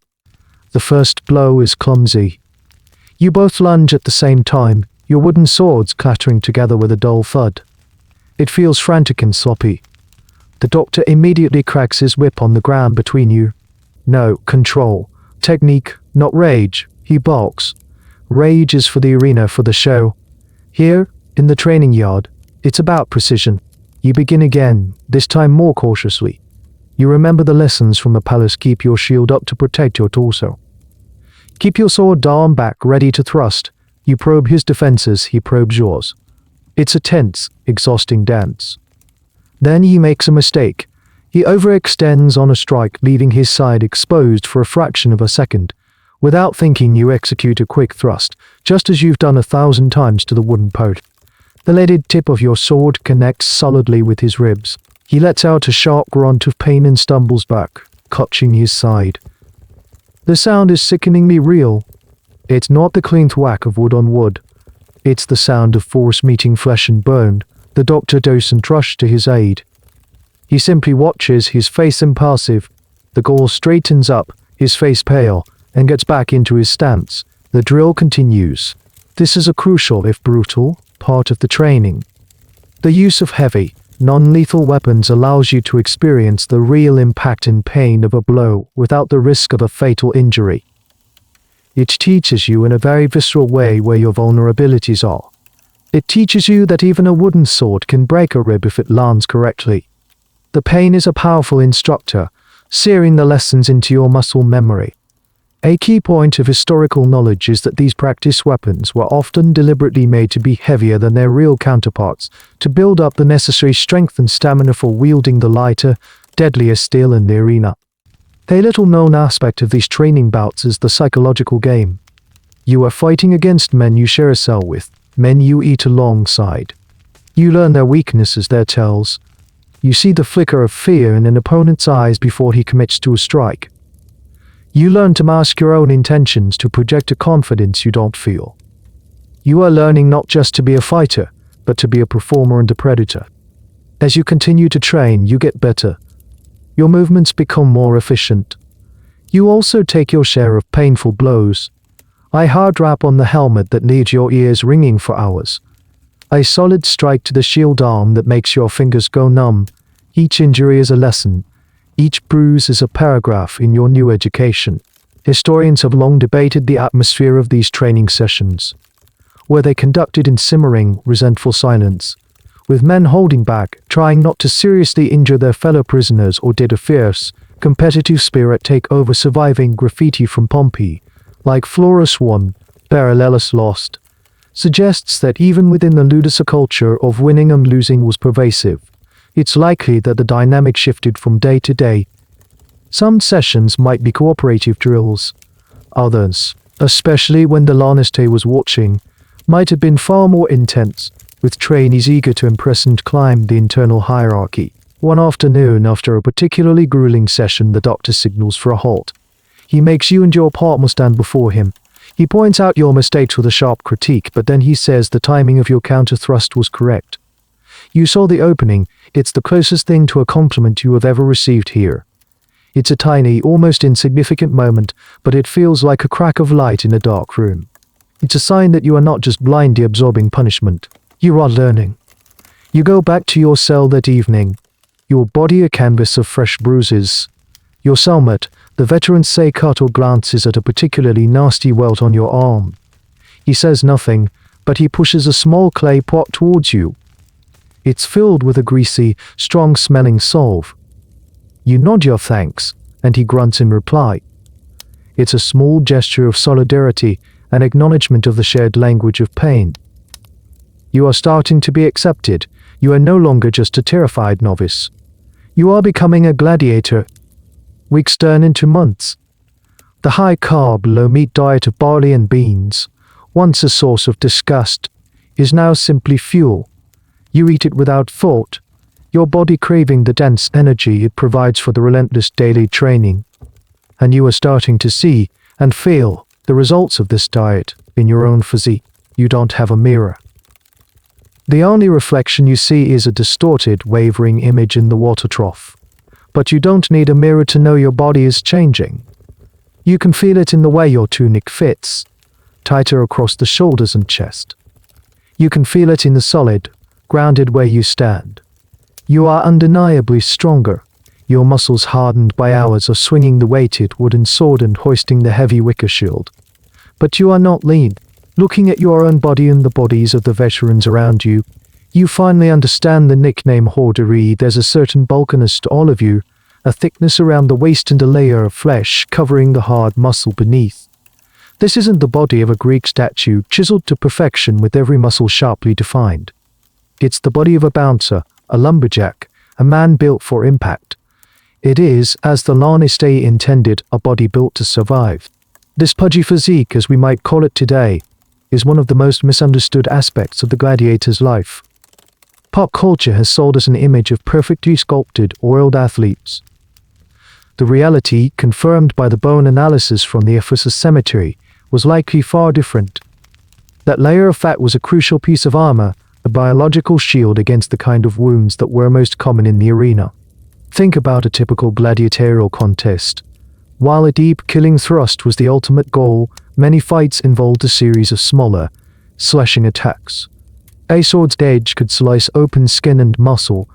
The first blow is clumsy. You both lunge at the same time, your wooden swords clattering together with a dull thud. It feels frantic and sloppy. The doctor immediately cracks his whip on the ground between you. No, control. Technique, not rage. He balks. Rage is for the arena, for the show. Here, in the training yard, it's about precision. You begin again, this time more cautiously. You remember the lessons from the palace. Keep your shield up to protect your torso. Keep your sword arm back, ready to thrust. You probe his defenses, he probes yours. It's a tense, exhausting dance. Then he makes a mistake. He overextends on a strike, leaving his side exposed for a fraction of a second. Without thinking, you execute a quick thrust, just as you've done 1,000 times to the wooden post. The leaded tip of your sword connects solidly with his ribs. He lets out a sharp grunt of pain and stumbles back, clutching his side. The sound is sickeningly real. It's not the clean thwack of wood on wood. It's the sound of force meeting flesh and bone. The doctor doesn't rush to his aid. He simply watches, his face impassive. The Gaul straightens up, his face pale, and gets back into his stance. The drill continues. This is a crucial, if brutal, part of the training. The use of heavy, non-lethal weapons allows you to experience the real impact and pain of a blow without the risk of a fatal injury. It teaches you in a very visceral way where your vulnerabilities are. It teaches you that even a wooden sword can break a rib if it lands correctly. The pain is a powerful instructor, searing the lessons into your muscle memory. A key point of historical knowledge is that these practice weapons were often deliberately made to be heavier than their real counterparts, to build up the necessary strength and stamina for wielding the lighter, deadlier steel in the arena. A little-known aspect of these training bouts is the psychological game. You are fighting against men you share a cell with, men you eat alongside. You learn their weaknesses, their tells. You see the flicker of fear in an opponent's eyes before he commits to a strike. You learn to mask your own intentions, to project a confidence you don't feel. You are learning not just to be a fighter, but to be a performer and a predator. As you continue to train, you get better. Your movements become more efficient. You also take your share of painful blows. A hard rap on the helmet that leaves your ears ringing for hours. A solid strike to the shield arm that makes your fingers go numb. Each injury is a lesson. Each bruise is a paragraph in your new education. Historians have long debated the atmosphere of these training sessions. Were they conducted in simmering, resentful silence, with men holding back, trying not to seriously injure their fellow prisoners, or did a fierce, competitive spirit take over, surviving graffiti from Pompeii, like Florus I, Parallelus Lost, suggests that even within the ludus culture of winning and losing was pervasive. It's likely that the dynamic shifted from day to day. Some sessions might be cooperative drills. Others, especially when the lanistae was watching, might have been far more intense, with trainees eager to impress and climb the internal hierarchy. One afternoon, after a particularly grueling session, the doctor signals for a halt. He makes you and your partner stand before him. He points out your mistakes with a sharp critique, but then he says the timing of your counter thrust was correct. You saw the opening. It's the closest thing to a compliment you have ever received here. It's a tiny, almost insignificant moment, but it feels like a crack of light in a dark room. It's a sign that you are not just blindly absorbing punishment. You are learning. You go back to your cell that evening, your body a canvas of fresh bruises. Your cellmate, the veteran Seikato, glances at a particularly nasty welt on your arm. He says nothing, but he pushes a small clay pot towards you. It's filled with a greasy, strong-smelling salve. You nod your thanks, and he grunts in reply. It's a small gesture of solidarity, an acknowledgement of the shared language of pain. You are starting to be accepted. You are no longer just a terrified novice. You are becoming a gladiator. Weeks turn into months. The high-carb, low-meat diet of barley and beans, once a source of disgust, is now simply fuel. You eat it without thought, your body craving the dense energy it provides for the relentless daily training. And you are starting to see and feel the results of this diet in your own physique. You don't have a mirror. The only reflection you see is a distorted, wavering image in the water trough. But you don't need a mirror to know your body is changing. You can feel it in the way your tunic fits, tighter across the shoulders and chest. You can feel it in the solid, grounded way you stand. You are undeniably stronger, your muscles hardened by hours of swinging the weighted wooden sword and hoisting the heavy wicker shield. But you are not lean. Looking at your own body and the bodies of the veterans around you, you finally understand the nickname hoardery. There's a certain bulkiness to all of you, a thickness around the waist and a layer of flesh covering the hard muscle beneath. This isn't the body of a Greek statue chiseled to perfection with every muscle sharply defined. It's the body of a bouncer, a lumberjack, a man built for impact. It is, as the lanistae intended, a body built to survive. This pudgy physique, as we might call it today, is one of the most misunderstood aspects of the gladiator's life. Pop culture has sold us an image of perfectly sculpted, oiled athletes. The reality, confirmed by the bone analysis from the Ephesus cemetery, was likely far different. That layer of fat was a crucial piece of armor, a biological shield against the kind of wounds that were most common in the arena. Think about a typical gladiatorial contest. While a deep killing thrust was the ultimate goal, many fights involved a series of smaller, slashing attacks. A sword's edge could slice open skin and muscle.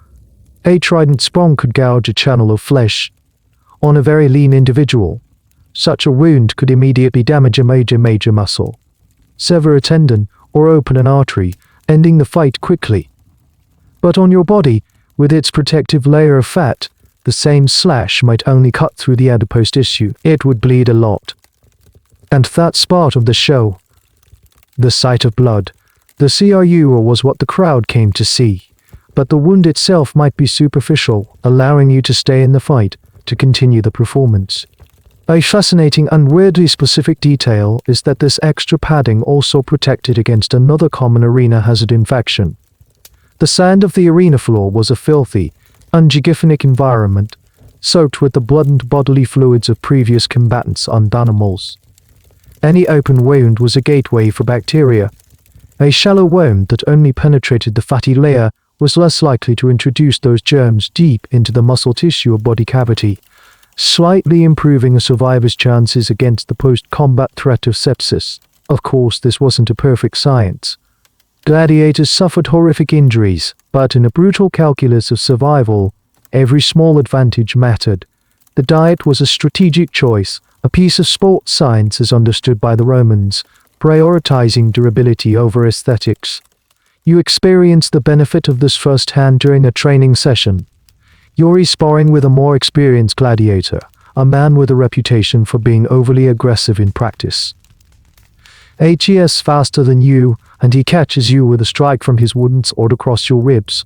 A trident's sprung could gouge a channel of flesh. On a very lean individual, such a wound could immediately damage a major muscle, sever a tendon, or open an artery, ending the fight quickly. But on your body, with its protective layer of fat, the same slash might only cut through the adipose tissue. It would bleed a lot. And that's part of the show. The sight of blood. The CRU was what the crowd came to see. But the wound itself might be superficial, allowing you to stay in the fight, to continue the performance. A fascinating and weirdly specific detail is that this extra padding also protected against another common arena hazard infection. The sand of the arena floor was a filthy, unhygienic environment, soaked with the blood and bodily fluids of previous combatants and animals. Any open wound was a gateway for bacteria. A shallow wound that only penetrated the fatty layer was less likely to introduce those germs deep into the muscle tissue or body cavity, slightly improving a survivor's chances against the post-combat threat of sepsis. Of course, this wasn't a perfect science. Gladiators suffered horrific injuries, but in a brutal calculus of survival, every small advantage mattered. The diet was a strategic choice, a piece of sports science as understood by the Romans, prioritizing durability over aesthetics. You experience the benefit of this firsthand during a training session. You're sparring with a more experienced gladiator, a man with a reputation for being overly aggressive in practice. He is faster than you, and he catches you with a strike from his wooden sword across your ribs.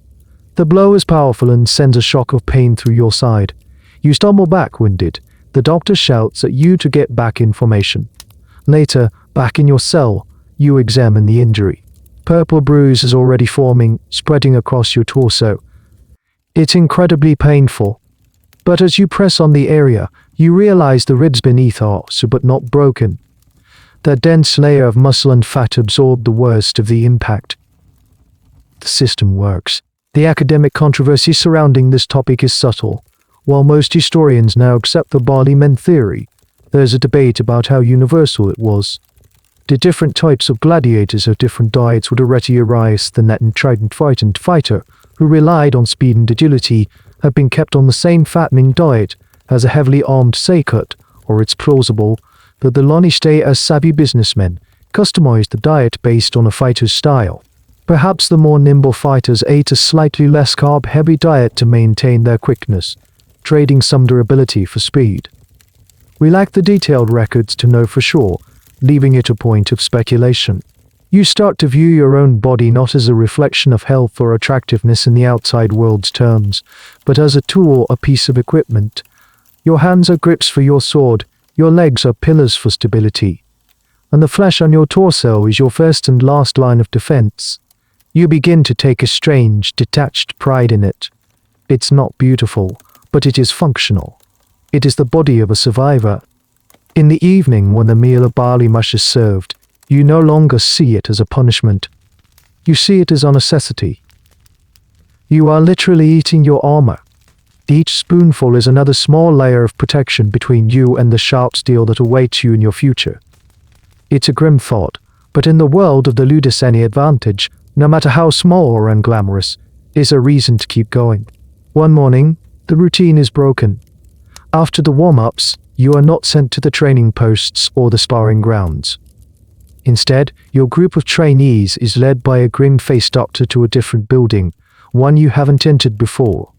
The blow is powerful and sends a shock of pain through your side. You stumble back winded. The doctor shouts at you to get back in formation. Later, back in your cell, you examine the injury. Purple bruise is already forming, spreading across your torso. It's incredibly painful. But as you press on the area, you realize the ribs beneath are so but not broken. That dense layer of muscle and fat absorbed the worst of the impact. The system works. The academic controversy surrounding this topic is subtle. While most historians now accept the barley men theory, there's a debate about how universal it was. The different types of gladiators have different diets. Would a retiarius, the net and trident fighter, who relied on speed and agility, have been kept on the same fattening diet as a heavily armed Sakut, or it's plausible that the lanistae, as savvy businessmen, customized the diet based on a fighter's style. Perhaps the more nimble fighters ate a slightly less carb-heavy diet to maintain their quickness, trading some durability for speed. We lack the detailed records to know for sure, leaving it a point of speculation. You start to view your own body not as a reflection of health or attractiveness in the outside world's terms, but as a tool, a piece of equipment. Your hands are grips for your sword, your legs are pillars for stability, and the flesh on your torso is your first and last line of defense. You begin to take a strange, detached pride in it. It's not beautiful, but it is functional. It is the body of a survivor. In the evening, when the meal of barley mush is served, you no longer see it as a punishment. You see it as a necessity. You are literally eating your armor. Each spoonful is another small layer of protection between you and the sharp steel that awaits you in your future. It's a grim thought, but in the world of the ludus, any advantage, no matter how small or unglamorous, is a reason to keep going. One morning, the routine is broken. After the warm-ups, you are not sent to the training posts or the sparring grounds. Instead, your group of trainees is led by a grim-faced doctor to a different building, one you haven't entered before.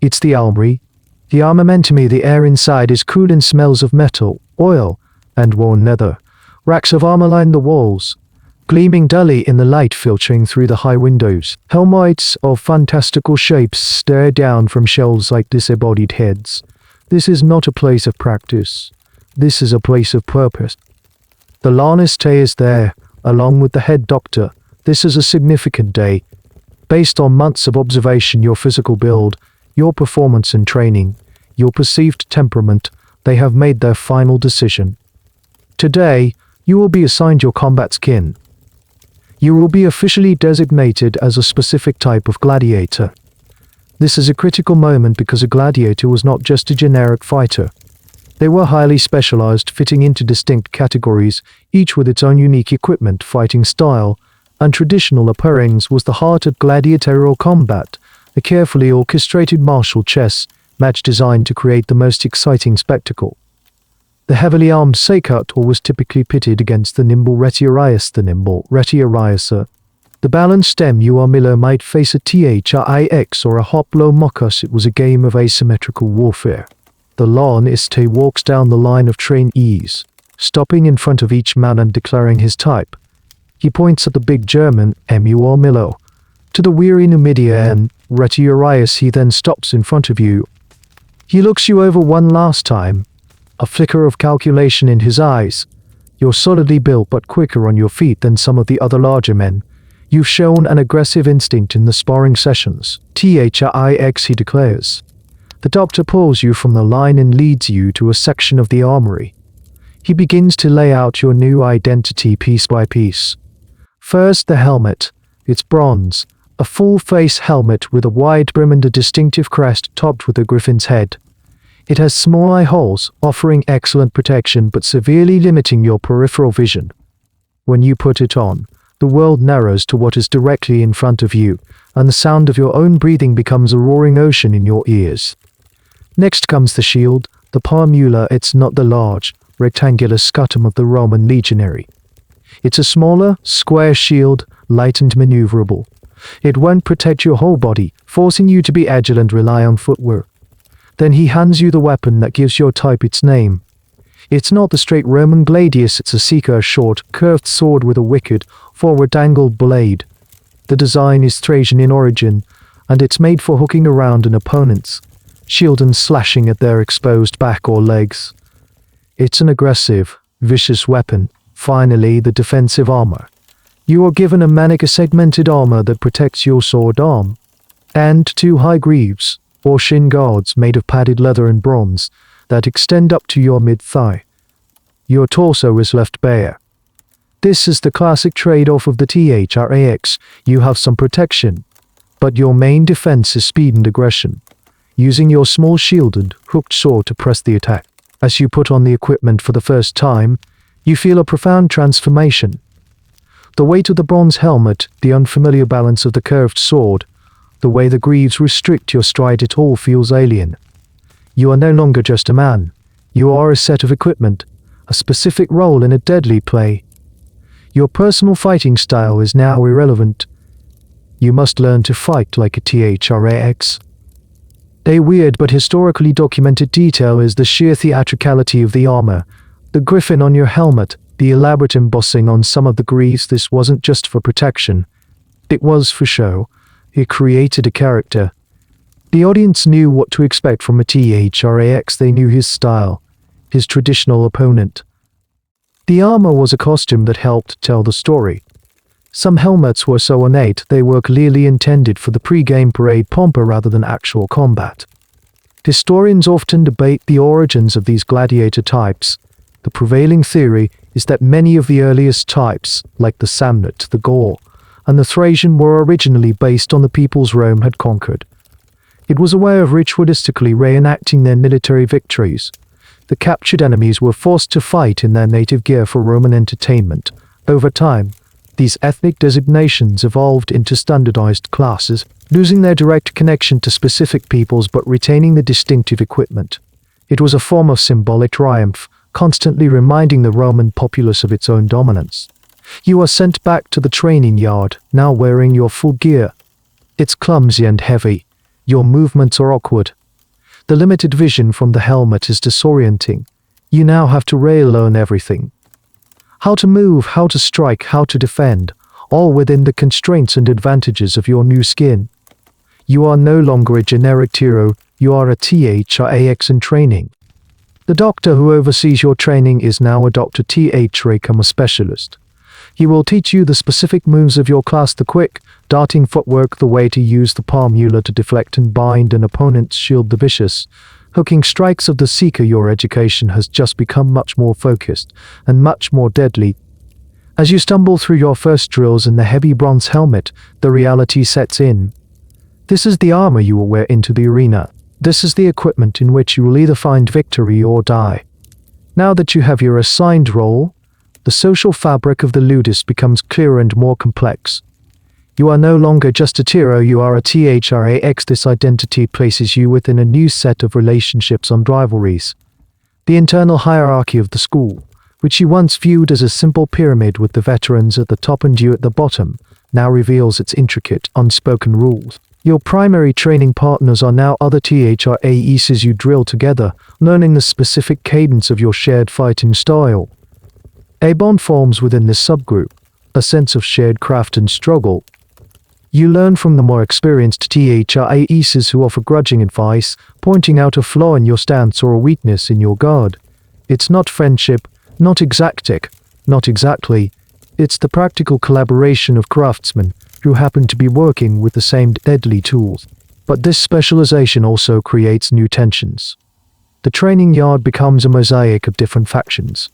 It's the armory. The armamentum, the air inside is cool and smells of metal, oil, and worn leather. Racks of armor line the walls, gleaming dully in the light filtering through the high windows. Helmets of fantastical shapes stare down from shelves like disembodied heads. This is not a place of practice. This is a place of purpose. The lanistae is there, along with the head doctor. This is a significant day. Based on months of observation, your physical build, your performance and training, your perceived temperament, they have made their final decision. Today, you will be assigned your combat skin. You will be officially designated as a specific type of gladiator. This is a critical moment because a gladiator was not just a generic fighter. They were highly specialized, fitting into distinct categories, each with its own unique equipment, fighting style, and traditional appearance was the heart of gladiatorial combat, a carefully orchestrated martial chess match designed to create the most exciting spectacle. The heavily armed seikator was typically pitted against the nimble retiarius. The balanced stem Milo might face a Thrix or a hoplo mokos. It was a game of asymmetrical warfare. The lanistae walks down the line of trainees, stopping in front of each man and declaring his type. He points at the big German, Milo. To the weary Numidian, retiarius, he then stops in front of you. He looks you over one last time, a flicker of calculation in his eyes. You're solidly built but quicker on your feet than some of the other larger men. You've shown an aggressive instinct in the sparring sessions. Thrix, he declares. The doctor pulls you from the line and leads you to a section of the armory. He begins to lay out your new identity piece by piece. First, the helmet. It's bronze, a full-face helmet with a wide brim and a distinctive crest topped with a griffin's head. It has small eye holes, offering excellent protection but severely limiting your peripheral vision. When you put it on, the world narrows to what is directly in front of you, and the sound of your own breathing becomes a roaring ocean in your ears. Next comes the shield, the palmula. It's not the large, rectangular scutum of the Roman legionary. It's a smaller, square shield, light and maneuverable. It won't protect your whole body, forcing you to be agile and rely on footwork. Then he hands you the weapon that gives your type its name. It's not the straight Roman gladius, it's a seeker, a short, curved sword with a wicked, forward-angled blade. The design is Thracian in origin, and it's made for hooking around an opponent's shield and slashing at their exposed back or legs. It's an aggressive, vicious weapon. Finally, the defensive armor. You are given a manica segmented armor that protects your sword arm, and two high greaves, or shin guards made of padded leather and bronze, that extend up to your mid-thigh. Your torso is left bare. This is the classic trade-off of the Thrix. You have some protection, but your main defense is speed and aggression, using your small shield and hooked sword to press the attack. As you put on the equipment for the first time, you feel a profound transformation. The weight of the bronze helmet, the unfamiliar balance of the curved sword, the way the greaves restrict your stride, it all feels alien. You are no longer just a man. You are a set of equipment, a specific role in a deadly play. Your personal fighting style is now irrelevant. You must learn to fight like a Thrix. A weird but historically documented detail is the sheer theatricality of the armor. The griffin on your helmet, The elaborate embossing on some of the greaves, this wasn't just for protection. It was for show. It created a character. The audience knew what to expect from a THRAX. They knew his style, his traditional opponent. The armor was a costume that helped tell the story. Some helmets were so ornate they were clearly intended for the pre-game parade pomp rather than actual combat. Historians often debate the origins of these gladiator types. The prevailing theory is that many of the earliest types, like the Samnite, the Gaul, and the Thracian, were originally based on the peoples Rome had conquered. It was a way of ritualistically reenacting their military victories. The captured enemies were forced to fight in their native gear for Roman entertainment. Over time, these ethnic designations evolved into standardized classes, losing their direct connection to specific peoples but retaining the distinctive equipment. It was a form of symbolic triumph, constantly reminding the Roman populace of its own dominance. You are sent back to the training yard, now wearing your full gear. It's clumsy and heavy. Your movements are awkward. The limited vision from the helmet is disorienting. You now have to relearn everything. How to move, how to strike, how to defend, all within the constraints and advantages of your new skin. You are no longer a generic hero, you are a THRAX in training. The doctor who oversees your training is now a Dr. THRAX, a specialist. He will teach you the specific moves of your class, the quick, darting footwork, the way to use the palmula to deflect and bind an opponent's shield, the vicious, hooking strikes of the seeker. Your education has just become much more focused and much more deadly. As you stumble through your first drills in the heavy bronze helmet, the reality sets in. This is the armor you will wear into the arena. This is the equipment in which you will either find victory or die. Now that you have your assigned role, the social fabric of the ludus becomes clearer and more complex. You are no longer just a hero, you are a THRAX. This identity places you within a new set of relationships and rivalries. The internal hierarchy of the school, which you once viewed as a simple pyramid with the veterans at the top and you at the bottom, now reveals its intricate, unspoken rules. Your primary training partners are now other THRAXs you drill together, learning the specific cadence of your shared fighting style. A bond forms within this subgroup, a sense of shared craft and struggle. You learn from the more experienced THRAXs who offer grudging advice, pointing out a flaw in your stance or a weakness in your guard. It's not friendship, not exactly. It's the practical collaboration of craftsmen who happen to be working with the same deadly tools. But this specialization also creates new tensions. The training yard becomes a mosaic of different factions.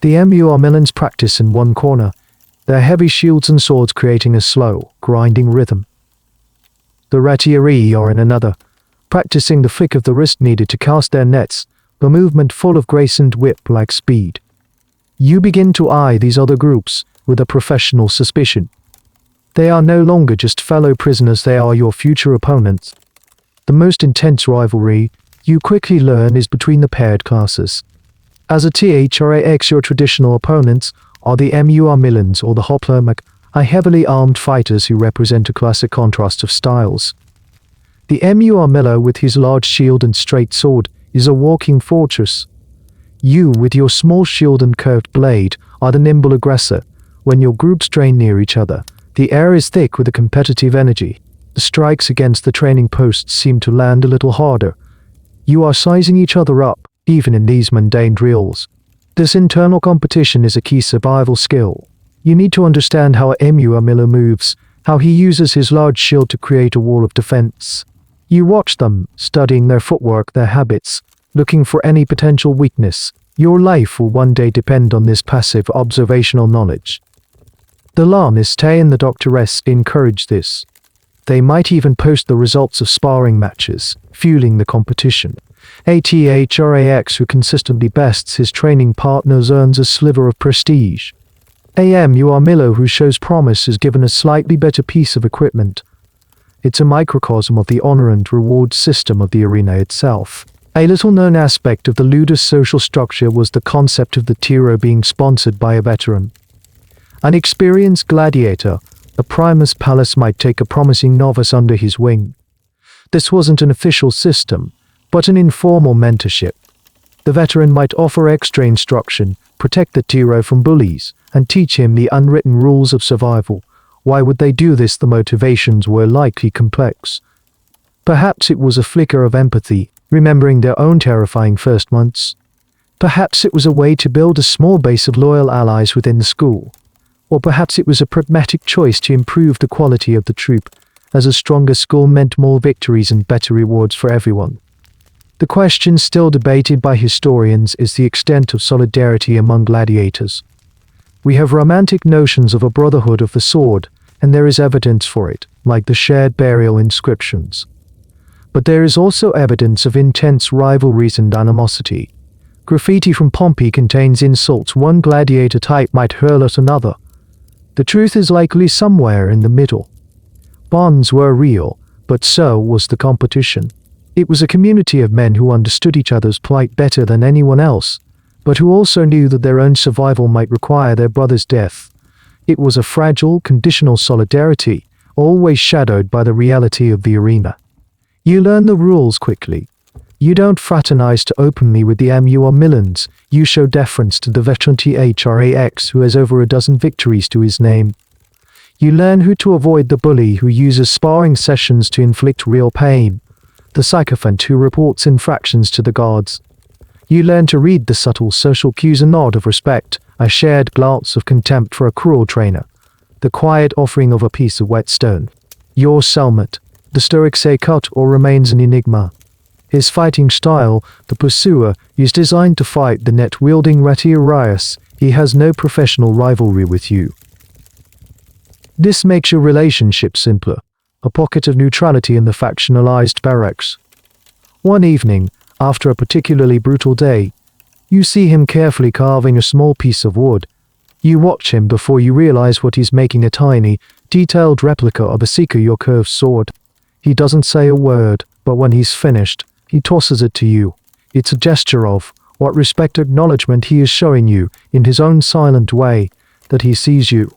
The MUR practice in one corner, their heavy shields and swords creating a slow, grinding rhythm. The Retiarii are in another, practicing the flick of the wrist needed to cast their nets, a movement full of grace and whip-like speed. You begin to eye these other groups with a professional suspicion. They are no longer just fellow prisoners, they are your future opponents. The most intense rivalry, you quickly learn, is between the paired classes. As a THRAX, your traditional opponents are the MUR Millans or the Hoplomach, are heavily armed fighters who represent a classic contrast of styles. The MUR Miller, with his large shield and straight sword, is a walking fortress. You, with your small shield and curved blade, are the nimble aggressor. When your groups train near each other, the air is thick with a competitive energy. The strikes against the training posts seem to land a little harder. You are sizing each other up, even in these mundane drills. This internal competition is a key survival skill. You need to understand how a MUR Miller moves, how he uses his large shield to create a wall of defense. You watch them, studying their footwork, their habits, looking for any potential weakness. Your life will one day depend on this passive observational knowledge. The lanistae and the doctoress encourage this. They might even post the results of sparring matches, fueling the competition. A THRAX who consistently bests his training partners earns a sliver of prestige. A MUR Miller who shows promise is given a slightly better piece of equipment. It's a microcosm of the honor and reward system of the arena itself. A little-known aspect of the ludus social structure was the concept of the hero being sponsored by a veteran. An experienced gladiator, a primus palus, might take a promising novice under his wing. This wasn't an official system, but an informal mentorship. The veteran might offer extra instruction, protect the hero from bullies, and teach him the unwritten rules of survival. Why would they do this? The motivations were likely complex. Perhaps it was a flicker of empathy, remembering their own terrifying first months. Perhaps it was a way to build a small base of loyal allies within the school. Or perhaps it was a pragmatic choice to improve the quality of the troop, as a stronger school meant more victories and better rewards for everyone. The question still debated by historians is the extent of solidarity among gladiators. We have romantic notions of a brotherhood of the sword, and there is evidence for it, like the shared burial inscriptions. But there is also evidence of intense rivalries and animosity. Graffiti from Pompeii contains insults one gladiator type might hurl at another. The truth is likely somewhere in the middle. Bonds were real, but so was the competition. It was a community of men who understood each other's plight better than anyone else, but who also knew that their own survival might require their brother's death. It was a fragile, conditional solidarity, always shadowed by the reality of the arena. You learn the rules quickly. You don't fraternize to openly with the MUR-Millans, you show deference to the veteran THRAX who has over a dozen victories to his name. You learn who to avoid: the bully who uses sparring sessions to inflict real pain, the sycophant who reports infractions to the guards. You learn to read the subtle social cues: a nod of respect, a shared glance of contempt for a cruel trainer, the quiet offering of a piece of whetstone. Your cellmate, the stoic, say cut or remains an enigma. His fighting style, the pursuer, is designed to fight the net-wielding Retiarius. He has no professional rivalry with you. This makes your relationship simpler, a pocket of neutrality in the factionalized barracks. One evening, after a particularly brutal day, you see him carefully carving a small piece of wood. You watch him before you realize what he's making: a tiny, detailed replica of a seeker, your curved sword. He doesn't say a word, but when he's finished, he tosses it to you. It's a gesture of what respect, acknowledgement. He is showing you, in his own silent way, that he sees you.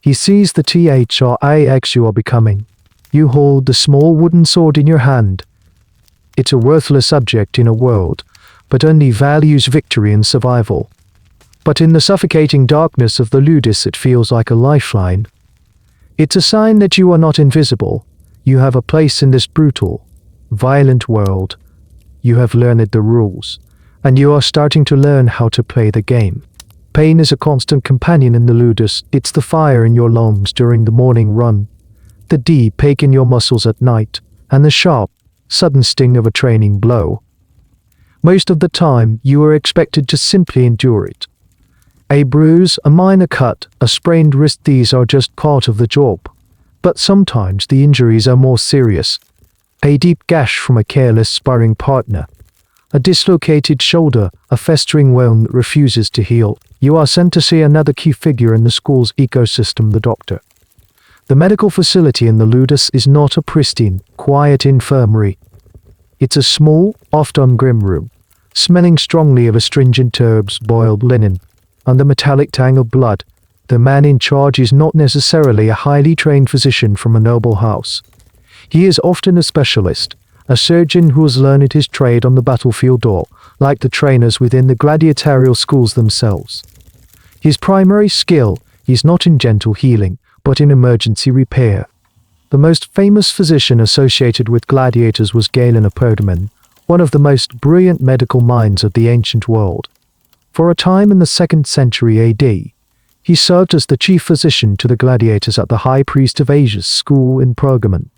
He sees the THRAX you are becoming. You hold the small wooden sword in your hand. It's a worthless object in a world, but only values victory and survival. But in the suffocating darkness of the ludus it feels like a lifeline. It's a sign that you are not invisible. You have a place in this brutal, violent world. You have learned the rules, and you are starting to learn how to play the game. Pain is a constant companion in the ludus. It's the fire in your lungs during the morning run, the deep ache in your muscles at night, and the sharp, sudden sting of a training blow. Most of the time, you are expected to simply endure it. A bruise, a minor cut, a sprained wrist, these are just part of the job. But sometimes the injuries are more serious. A deep gash from a careless sparring partner, a dislocated shoulder, a festering wound that refuses to heal. You are sent to see another key figure in the school's ecosystem: the doctor. The medical facility in the ludus is not a pristine, quiet infirmary. It's a small, often grim room, smelling strongly of astringent herbs, boiled linen, and the metallic tang of blood. The man in charge is not necessarily a highly trained physician from a noble house. He is often a specialist, a surgeon who has learned his trade on the battlefield or, like the trainers within the gladiatorial schools themselves. His primary skill is not in gentle healing, but in emergency repair. The most famous physician associated with gladiators was Galen of Pergamon, one of the most brilliant medical minds of the ancient world. For a time in the 2nd century AD, he served as the chief physician to the gladiators at the high priest of Asia's school in Pergamon.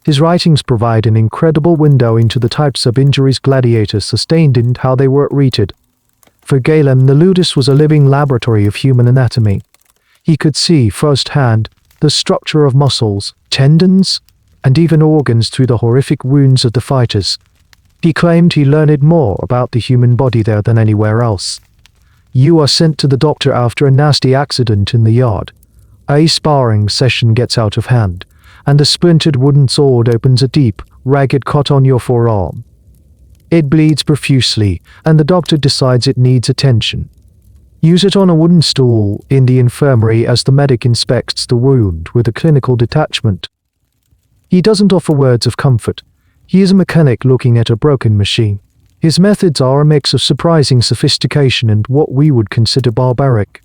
His writings provide an incredible window into the types of injuries gladiators sustained and how they were treated. For Galen, the ludus was a living laboratory of human anatomy. He could see firsthand the structure of muscles, tendons, and even organs through the horrific wounds of the fighters. He claimed he learned more about the human body there than anywhere else. You are sent to the doctor after a nasty accident in the yard. A sparring session gets out of hand, and a splintered wooden sword opens a deep, ragged cut on your forearm. It bleeds profusely, and the doctor decides it needs attention. Use it on a wooden stool in the infirmary as the medic inspects the wound with a clinical detachment. He doesn't offer words of comfort. He is a mechanic looking at a broken machine. His methods are a mix of surprising sophistication and what we would consider barbaric.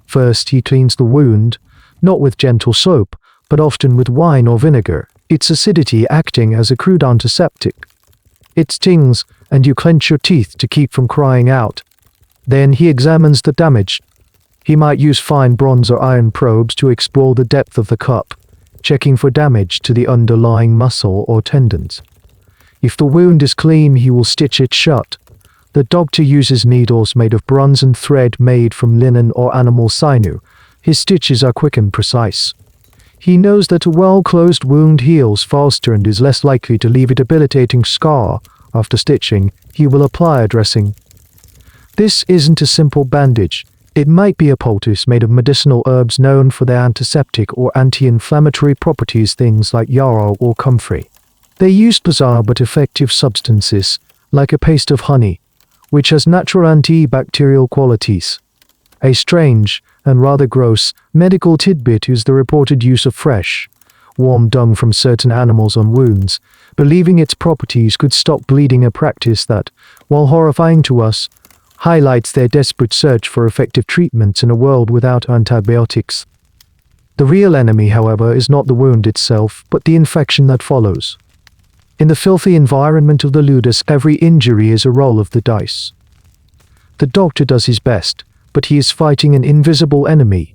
First, he cleans the wound, not with gentle soap, but often with wine or vinegar, its acidity acting as a crude antiseptic. It stings, and you clench your teeth to keep from crying out. Then he examines the damage. He might use fine bronze or iron probes to explore the depth of the cut, checking for damage to the underlying muscle or tendons. If the wound is clean, he will stitch it shut. The doctor uses needles made of bronze and thread made from linen or animal sinew. His stitches are quick and precise. He knows that a well-closed wound heals faster and is less likely to leave a debilitating scar. After stitching, he will apply a dressing. This isn't a simple bandage. It might be a poultice made of medicinal herbs known for their antiseptic or anti-inflammatory properties, things like yarrow or comfrey. They use bizarre but effective substances, like a paste of honey, which has natural antibacterial qualities. A strange, and rather gross, medical tidbit is the reported use of fresh, warm dung from certain animals on wounds, believing its properties could stop bleeding, a practice that, while horrifying to us, highlights their desperate search for effective treatments in a world without antibiotics. The real enemy, however, is not the wound itself, but the infection that follows. In the filthy environment of the ludus, every injury is a roll of the dice. The doctor does his best, but he is fighting an invisible enemy.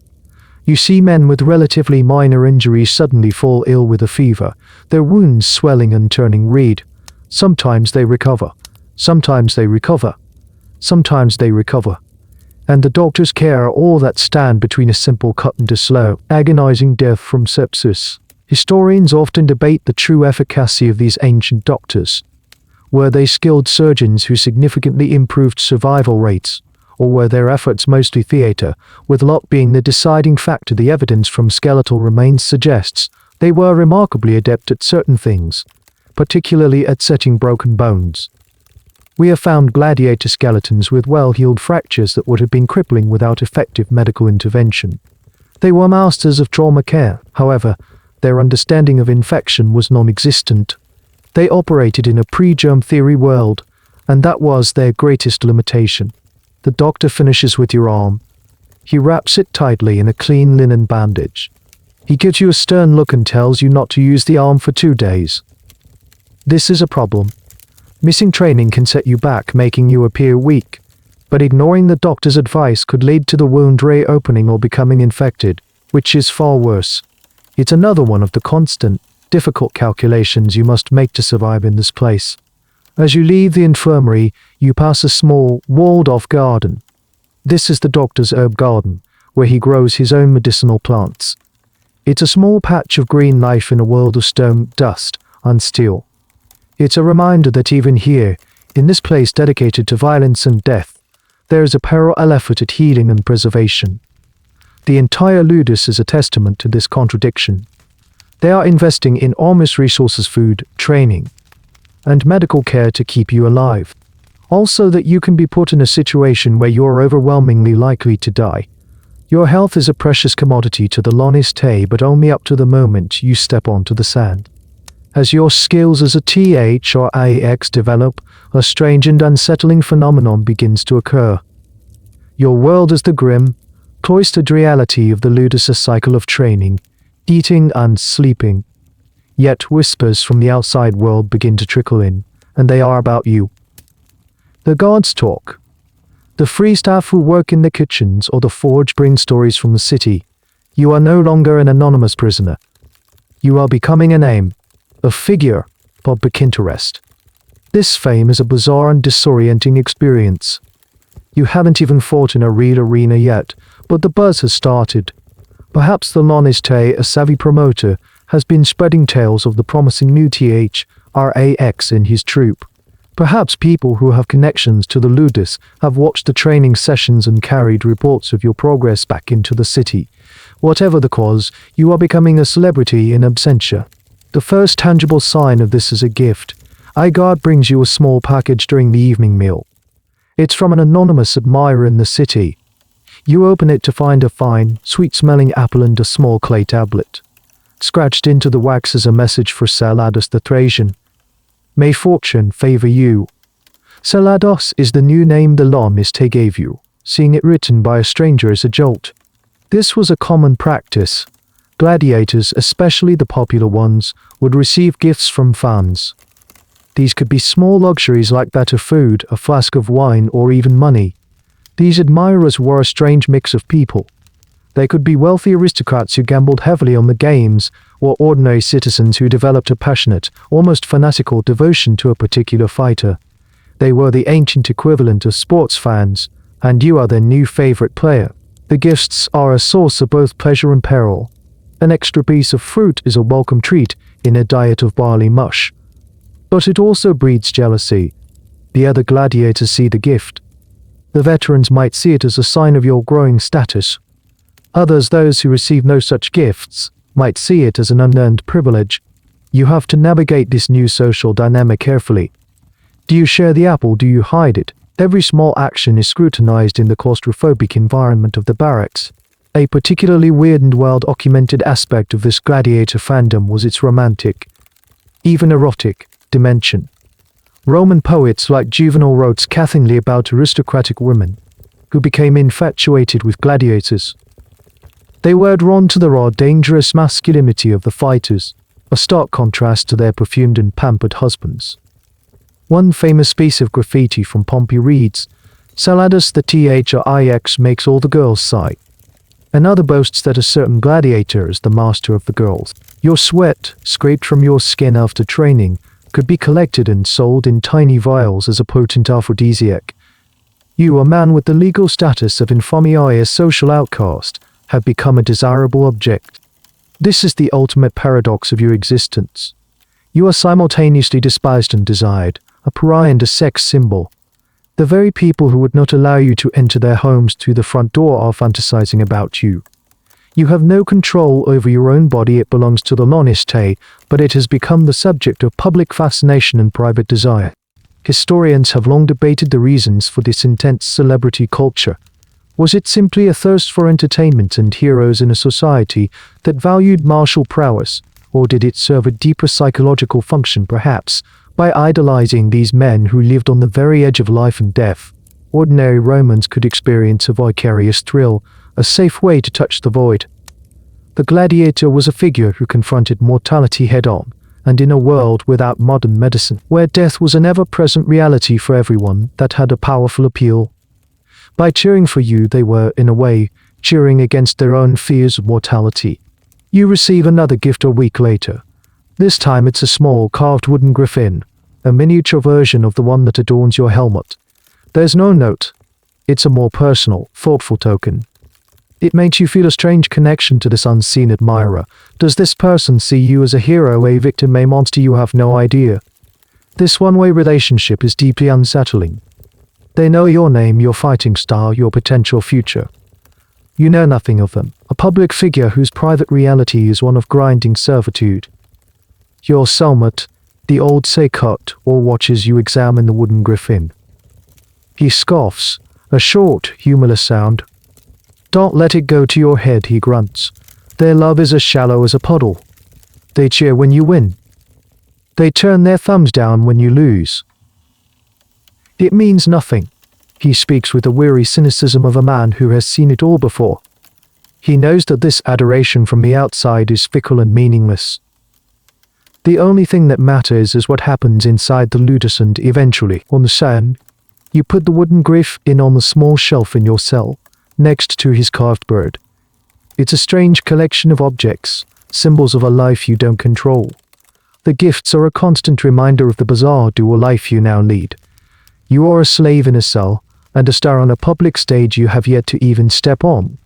You see men with relatively minor injuries suddenly fall ill with a fever, their wounds swelling and turning red. Sometimes they recover. Sometimes they recover. Sometimes they recover. And the doctor's care are all that stand between a simple cut and a slow, agonizing death from sepsis. Historians often debate the true efficacy of these ancient doctors. Were they skilled surgeons who significantly improved survival rates, or were their efforts mostly theater, with luck being the deciding factor? The evidence from skeletal remains suggests they were remarkably adept at certain things, particularly at setting broken bones. We have found gladiator skeletons with well-healed fractures that would have been crippling without effective medical intervention. They were masters of trauma care, however. Their understanding of infection was non-existent. They operated in a pre-germ theory world, and that was their greatest limitation. The doctor finishes with your arm. He wraps it tightly in a clean linen bandage. He gives you a stern look and tells you not to use the arm for 2 days. This is a problem. Missing training can set you back, making you appear weak, but ignoring the doctor's advice could lead to the wound reopening or becoming infected, which is far worse. It's another one of the constant, difficult calculations you must make to survive in this place. As you leave the infirmary, you pass a small, walled-off garden. This is the doctor's herb garden, where he grows his own medicinal plants. It's a small patch of green life in a world of stone, dust, and steel. It's a reminder that even here, in this place dedicated to violence and death, there is a parallel effort at healing and preservation. The entire ludus is a testament to this contradiction. They are investing in enormous resources, food, training, and medical care to keep you alive. Also that you can be put in a situation where you're overwhelmingly likely to die. Your health is a precious commodity to the lanistae, but only up to the moment you step onto the sand. As your skills as a THRIX develop, a strange and unsettling phenomenon begins to occur. Your world is the grim, cloistered reality of the ludus, a cycle of training, eating and sleeping. Yet whispers from the outside world begin to trickle in, and they are about you. The guards talk. The free staff who work in the kitchens or the forge bring stories from the city. You are no longer an anonymous prisoner. You are becoming a name, a figure, public interest. This fame is a bizarre and disorienting experience. You haven't even fought in a real arena yet, but the buzz has started. Perhaps the lanistae, a savvy promoter, has been spreading tales of the promising new THRIX in his troupe. Perhaps people who have connections to the ludus have watched the training sessions and carried reports of your progress back into the city. Whatever the cause, you are becoming a celebrity in absentia. The first tangible sign of this is a gift. A guard brings you a small package during the evening meal. It's from an anonymous admirer in the city. You open it to find a fine, sweet-smelling apple and a small clay tablet. Scratched into the wax is a message for Ludus the Thracian. May fortune favor you. Salados is the new name the lanistae gave you. Seeing it written by a stranger is a jolt. This was a common practice. Gladiators, especially the popular ones, would receive gifts from fans. These could be small luxuries like better food, a flask of wine, or even money. These admirers were a strange mix of people. They could be wealthy aristocrats who gambled heavily on the games, or ordinary citizens who developed a passionate, almost fanatical devotion to a particular fighter. They were the ancient equivalent of sports fans, and you are their new favorite player. The gifts are a source of both pleasure and peril. An extra piece of fruit is a welcome treat in a diet of barley mush. But it also breeds jealousy. The other gladiators see the gift. The veterans might see it as a sign of your growing status. Others, those who receive no such gifts, might see it as an unearned privilege. You have to navigate this new social dynamic carefully. Do you share the apple? Do you hide it? Every small action is scrutinized in the claustrophobic environment of the barracks. A particularly weird and well-documented aspect of this gladiator fandom was its romantic, even erotic, dimension. Roman poets like Juvenal wrote scathingly about aristocratic women who became infatuated with gladiators. They were drawn to the raw, dangerous masculinity of the fighters, a stark contrast to their perfumed and pampered husbands. One famous piece of graffiti from Pompey reads, "Saladas the Thrix makes all the girls sigh." Another boasts that a certain gladiator is the master of the girls. Your sweat, scraped from your skin after training, could be collected and sold in tiny vials as a potent aphrodisiac. You, a man with the legal status of infamy, a social outcast, have become a desirable object. This is the ultimate paradox of your existence. You are simultaneously despised and desired, a pariah and a sex symbol. The very people who would not allow you to enter their homes through the front door are fantasizing about you. You have no control over your own body, it belongs to the lanistae, but it has become the subject of public fascination and private desire. Historians have long debated the reasons for this intense celebrity culture. Was it simply a thirst for entertainment and heroes in a society that valued martial prowess, or did it serve a deeper psychological function perhaps? By idolizing these men who lived on the very edge of life and death, ordinary Romans could experience a vicarious thrill, a safe way to touch the void. The gladiator was a figure who confronted mortality head-on, and in a world without modern medicine, where death was an ever-present reality for everyone, that had a powerful appeal. By cheering for you, they were, in a way, cheering against their own fears of mortality. You receive another gift a week later. This time it's a small, carved wooden griffin, a miniature version of the one that adorns your helmet. There's no note. It's a more personal, thoughtful token. It makes you feel a strange connection to this unseen admirer. Does this person see you as a hero, a victim, a monster? You have no idea. This one-way relationship is deeply unsettling. They know your name, your fighting style, your potential future. You know nothing of them, a public figure whose private reality is one of grinding servitude. Your cellmate, the old Seikut, or watches you examine the wooden griffin. He scoffs, a short, humorless sound. "Don't let it go to your head," he grunts. "Their love is as shallow as a puddle. They cheer when you win. They turn their thumbs down when you lose. It means nothing." He speaks with the weary cynicism of a man who has seen it all before. He knows that this adoration from the outside is fickle and meaningless. The only thing that matters is what happens inside the ludus, and eventually, on the sand, you put the wooden griffin on the small shelf in your cell, next to his carved bird. It's a strange collection of objects, symbols of a life you don't control. The gifts are a constant reminder of the bizarre dual life you now lead. You are a slave in a cell, and a star on a public stage you have yet to even step on.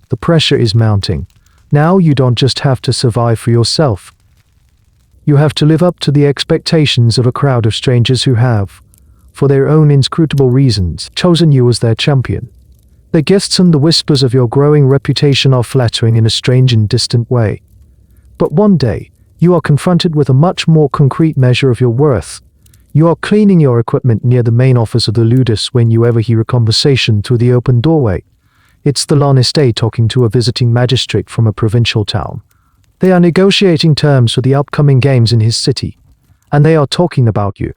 The pressure is mounting. Now you don't just have to survive for yourself. You have to live up to the expectations of a crowd of strangers who have, for their own inscrutable reasons, chosen you as their champion. The gifts and the whispers of your growing reputation are flattering in a strange and distant way. But one day, you are confronted with a much more concrete measure of your worth. You are cleaning your equipment near the main office of the ludus when you overhear a conversation through the open doorway. It's the lanistae talking to a visiting magistrate from a provincial town. They are negotiating terms for the upcoming games in his city, and they are talking about you.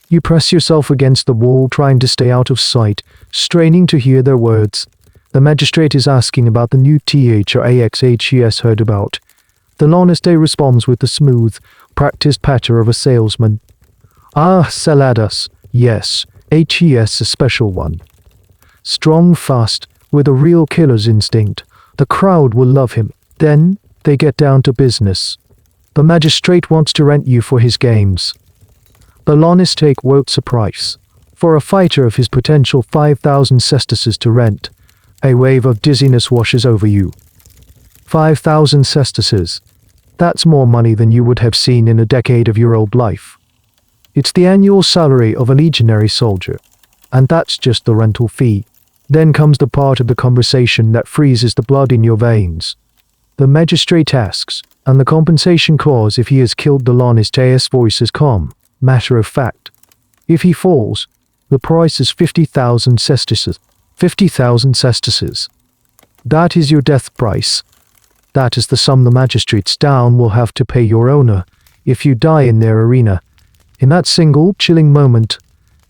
You press yourself against the wall, trying to stay out of sight, straining to hear their words. The magistrate is asking about the new THRAXH he has heard about. The lanistae responds with the smooth, practiced patter of a salesman. Ah, saladas, yes, HES a special one. Strong, fast, with a real killer's instinct. The crowd will love him. Then, they get down to business. The magistrate wants to rent you for his games. The lanistae quotes a price. For a fighter of his potential 5,000 sesterces to rent. A wave of dizziness washes over you. 5,000 sesterces. That's more money than you would have seen in a decade of your old life. It's the annual salary of a legionary soldier. And that's just the rental fee. Then comes the part of the conversation that freezes the blood in your veins. The magistrate asks, and the compensation clause if he has killed the lanistae's voice is calm, matter of fact. If he falls, the price is 50,000 sesterces. 50,000 sesterces. That is your death price. That is the sum the magistrates down will have to pay your owner if you die in their arena. In that single, chilling moment,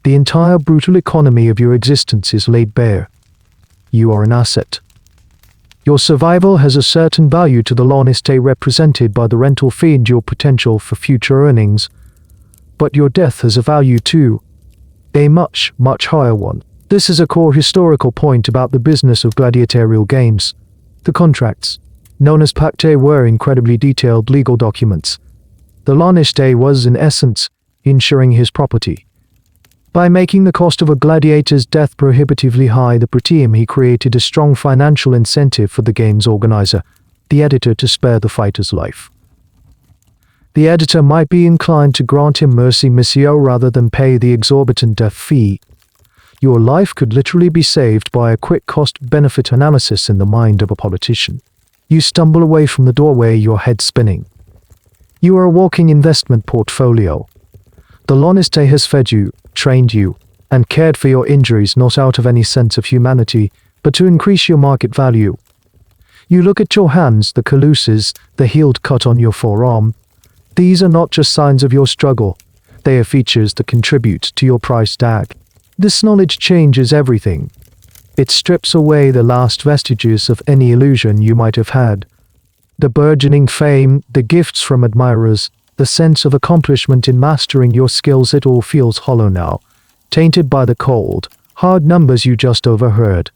the entire brutal economy of your existence is laid bare. You are an asset. Your survival has a certain value to the lanistae represented by the rental fee and your potential for future earnings. But your death has a value too. A much, much higher one. This is a core historical point about the business of gladiatorial games. The contracts, known as pactae, were incredibly detailed legal documents. The lanistae was, in essence, insuring his property. By making the cost of a gladiator's death prohibitively high, the team he created a strong financial incentive for the game's organizer, the editor, to spare the fighter's life. The editor might be inclined to grant him mercy missio rather than pay the exorbitant death fee. Your life could literally be saved by a quick cost-benefit analysis in the mind of a politician. You stumble away from the doorway, your head spinning. You are a walking investment portfolio. The lanistae has fed you, trained you, and cared for your injuries not out of any sense of humanity, but to increase your market value. You look at your hands, the calluses, the healed cut on your forearm. These are not just signs of your struggle. They are features that contribute to your price tag. This knowledge changes everything. It strips away the last vestiges of any illusion you might have had. The burgeoning fame, the gifts from admirers, the sense of accomplishment in mastering your skills, it all feels hollow now, tainted by the cold, hard numbers you just overheard.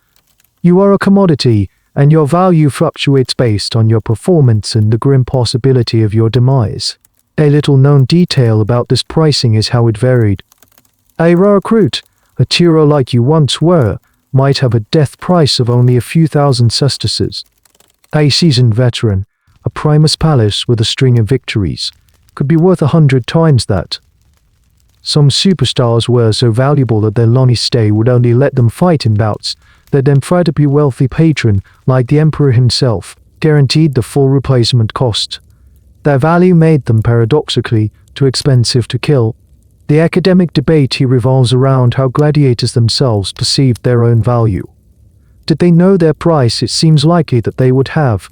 You are a commodity, and your value fluctuates based on your performance and the grim possibility of your demise. A little-known detail about this pricing is how it varied. A raw recruit, a hero like you once were, might have a death price of only a few thousand sesterces. A seasoned veteran, a primus palace with a string of victories, could be worth 100 times that. Some superstars were so valuable that their lanistae would only let them fight in bouts that an incredibly wealthy patron, like the emperor himself, guaranteed the full replacement cost. Their value made them paradoxically too expensive to kill. The academic debate here revolves around how gladiators themselves perceived their own value. Did they know their price? It seems likely that they would have.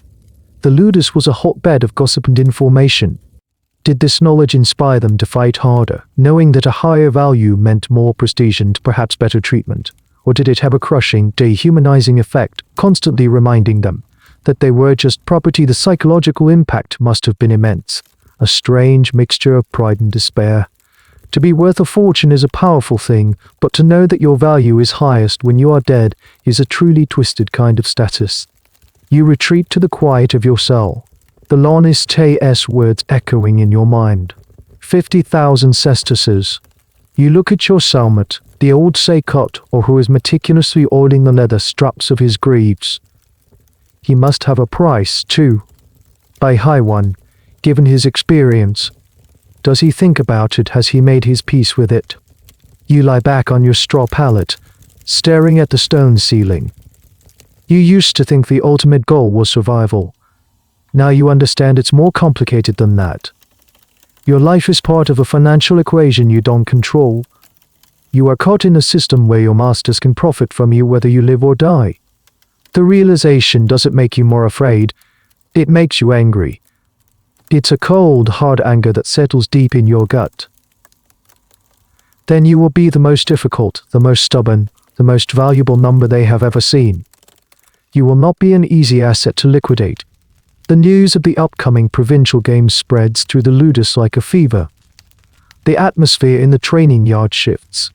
The ludus was a hotbed of gossip and information. Did this knowledge inspire them to fight harder, knowing that a higher value meant more prestige and perhaps better treatment? Or did it have a crushing, dehumanizing effect, constantly reminding them that they were just property? The psychological impact must have been immense, a strange mixture of pride and despair. To be worth a fortune is a powerful thing, but to know that your value is highest when you are dead is a truly twisted kind of status. You retreat to the quiet of your cell, the lanistae's words echoing in your mind. 50,000 sesterces. You look at your cellmate, the old Seikot, or who is meticulously oiling the leather straps of his greaves. He must have a price, too. A high one, given his experience. Does he think about it? Has he made his peace with it? You lie back on your straw pallet, staring at the stone ceiling. You used to think the ultimate goal was survival. Now you understand it's more complicated than that. Your life is part of a financial equation you don't control. You are caught in a system where your masters can profit from you whether you live or die. The realization doesn't make you more afraid. It makes you angry. It's a cold, hard anger that settles deep in your gut. Then you will be the most difficult, the most stubborn, the most valuable number they have ever seen. You will not be an easy asset to liquidate. The news of the upcoming provincial games spreads through the ludus like a fever. The atmosphere in the training yard shifts.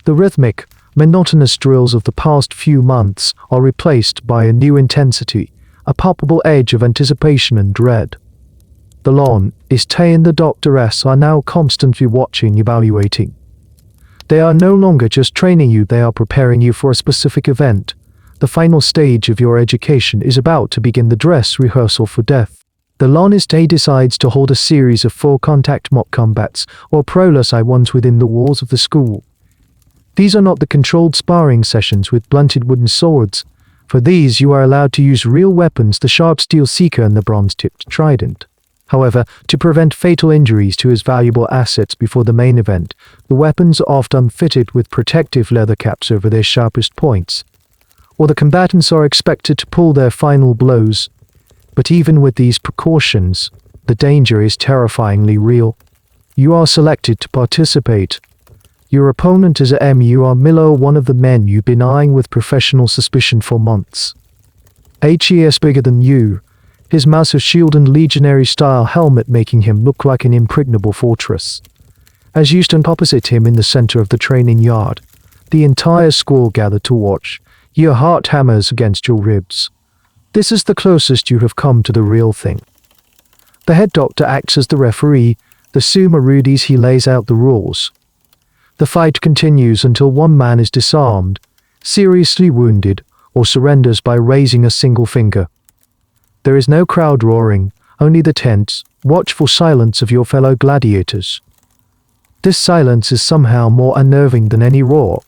The rhythmic, monotonous drills of the past few months are replaced by a new intensity, a palpable edge of anticipation and dread. The lanistae and the doctoress are now constantly watching, evaluating. They are no longer just training you, they are preparing you for a specific event. The final stage of your education is about to begin, the dress rehearsal for death. The lanistae decides to hold a series of full-contact mock combats, or prolasi ones, within the walls of the school. These are not the controlled sparring sessions with blunted wooden swords. For these you are allowed to use real weapons, the sharp steel seeker and the bronze-tipped trident. However, to prevent fatal injuries to his valuable assets before the main event, the weapons are often fitted with protective leather caps over their sharpest points, or the combatants are expected to pull their final blows. But even with these precautions, the danger is terrifyingly real. You are selected to participate. Your opponent is Milo, one of the men you've been eyeing with professional suspicion for months. He is bigger than you, his massive shield and legionary-style helmet making him look like an impregnable fortress. As you stand opposite him in the center of the training yard, the entire school gathered to watch. Your heart hammers against your ribs. This is the closest you have come to the real thing. The head doctor acts as the referee, the summa rudis, he lays out the rules. The fight continues until one man is disarmed, seriously wounded, or surrenders by raising a single finger. There is no crowd roaring, only the tense, watchful silence of your fellow gladiators. This silence is somehow more unnerving than any roar.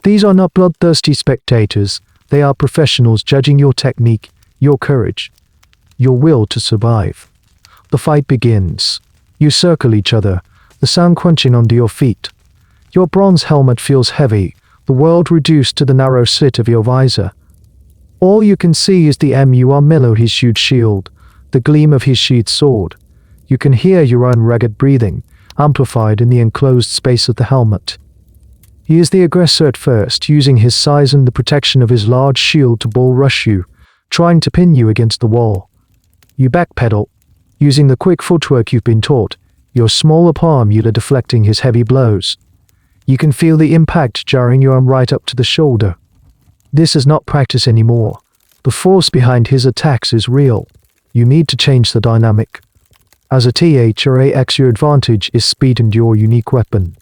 These are not bloodthirsty spectators, they are professionals judging your technique, your courage, your will to survive. The fight begins. You circle each other, the sound crunching under your feet. Your bronze helmet feels heavy, the world reduced to the narrow slit of your visor. All you can see is the Milo, his huge shield, the gleam of his sheathed sword. You can hear your own ragged breathing, amplified in the enclosed space of the helmet. He is the aggressor at first, using his size and the protection of his large shield to bull rush you, trying to pin you against the wall. You backpedal, using the quick footwork you've been taught, your smaller palm unit deflecting his heavy blows. You can feel the impact jarring your arm right up to the shoulder. This is not practice anymore. The force behind his attacks is real. You need to change the dynamic. As a THRAX, your advantage is speed and your unique weapon.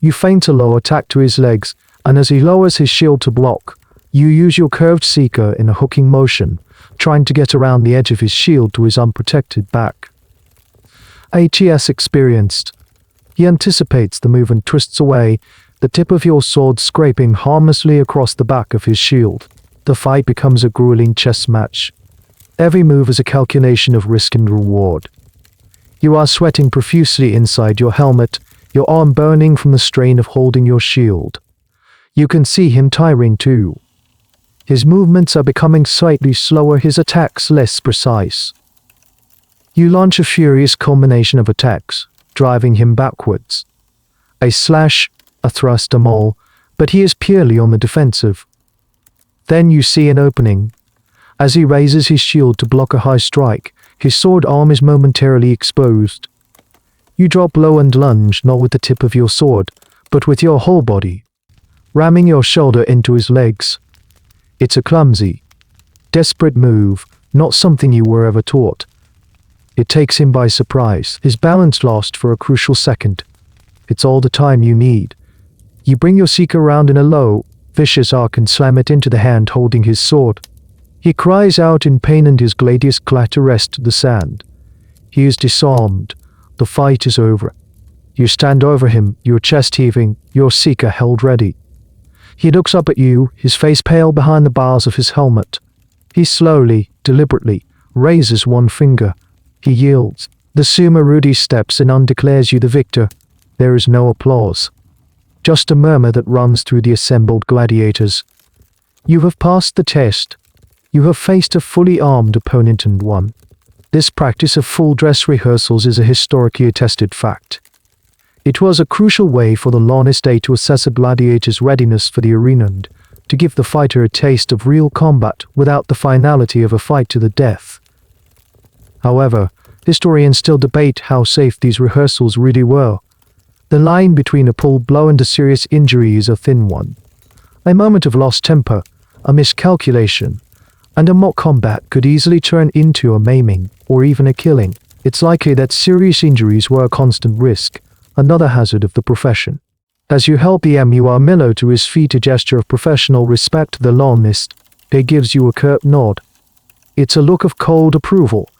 You feint a low attack to his legs, and as he lowers his shield to block, you use your curved seeker in a hooking motion, trying to get around the edge of his shield to his unprotected back. HES experienced. He anticipates the move and twists away, the tip of your sword scraping harmlessly across the back of his shield. The fight becomes a grueling chess match. Every move is a calculation of risk and reward. You are sweating profusely inside your helmet, your arm burning from the strain of holding your shield. You can see him tiring too. His movements are becoming slightly slower, his attacks less precise. You launch a furious culmination of attacks, driving him backwards. A slash, a thrust, a maul, but he is purely on the defensive. Then you see an opening. As he raises his shield to block a high strike, his sword arm is momentarily exposed. You drop low and lunge not with the tip of your sword, but with your whole body, ramming your shoulder into his legs. It's a clumsy, desperate move, not something you were ever taught. It takes him by surprise, his balance lost for a crucial second. It's all the time you need. You bring your seeker round in a low, vicious arc and slam it into the hand holding his sword. He cries out in pain and his gladius clatter rests to the sand. He is disarmed. The fight is over. You stand over him, your chest heaving, your seeker held ready. He looks up at you, his face pale behind the bars of his helmet. He slowly, deliberately, raises one finger. He yields. The Summa Rudi steps in and declares you the victor. There is no applause. Just a murmur that runs through the assembled gladiators. You have passed the test. You have faced a fully armed opponent and won. This practice of full dress rehearsals is a historically attested fact. It was a crucial way for the lanistae to assess a gladiator's readiness for the arena and to give the fighter a taste of real combat without the finality of a fight to the death. However, historians still debate how safe these rehearsals really were. The line between a pull blow and a serious injury is a thin one. A moment of lost temper, a miscalculation, and a mock combat could easily turn into a maiming or even a killing. It's likely that serious injuries were a constant risk, another hazard of the profession. As you help the Emperor Milo to his feet, a gesture of professional respect to the lanistae, he gives you a curt nod. It's a look of cold approval.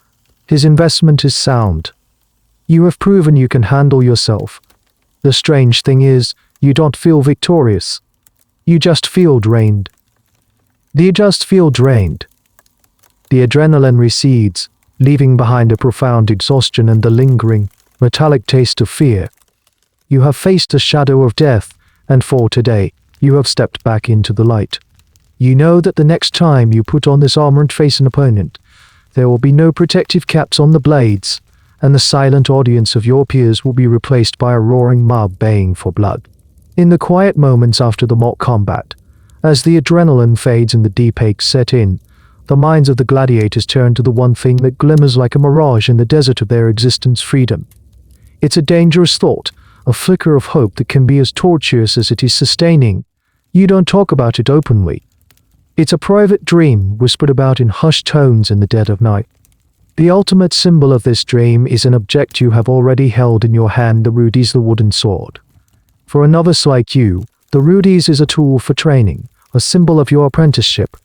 His investment is sound. You have proven you can handle yourself. The strange thing is, you don't feel victorious. You just feel drained. The adrenaline recedes, leaving behind a profound exhaustion and the lingering, metallic taste of fear. You have faced the shadow of death, and for today, you have stepped back into the light. You know that the next time you put on this armor and face an opponent, there will be no protective caps on the blades, and the silent audience of your peers will be replaced by a roaring mob baying for blood. In the quiet moments after the mock combat, as the adrenaline fades and the deep aches set in, the minds of the gladiators turn to the one thing that glimmers like a mirage in the desert of their existence: freedom. It's a dangerous thought, a flicker of hope that can be as tortuous as it is sustaining. You don't talk about it openly. It's a private dream whispered about in hushed tones in the dead of night. The ultimate symbol of this dream is an object you have already held in your hand, the rudis, the wooden sword. For a novice like you, the rudis is a tool for training, a symbol of your apprenticeship.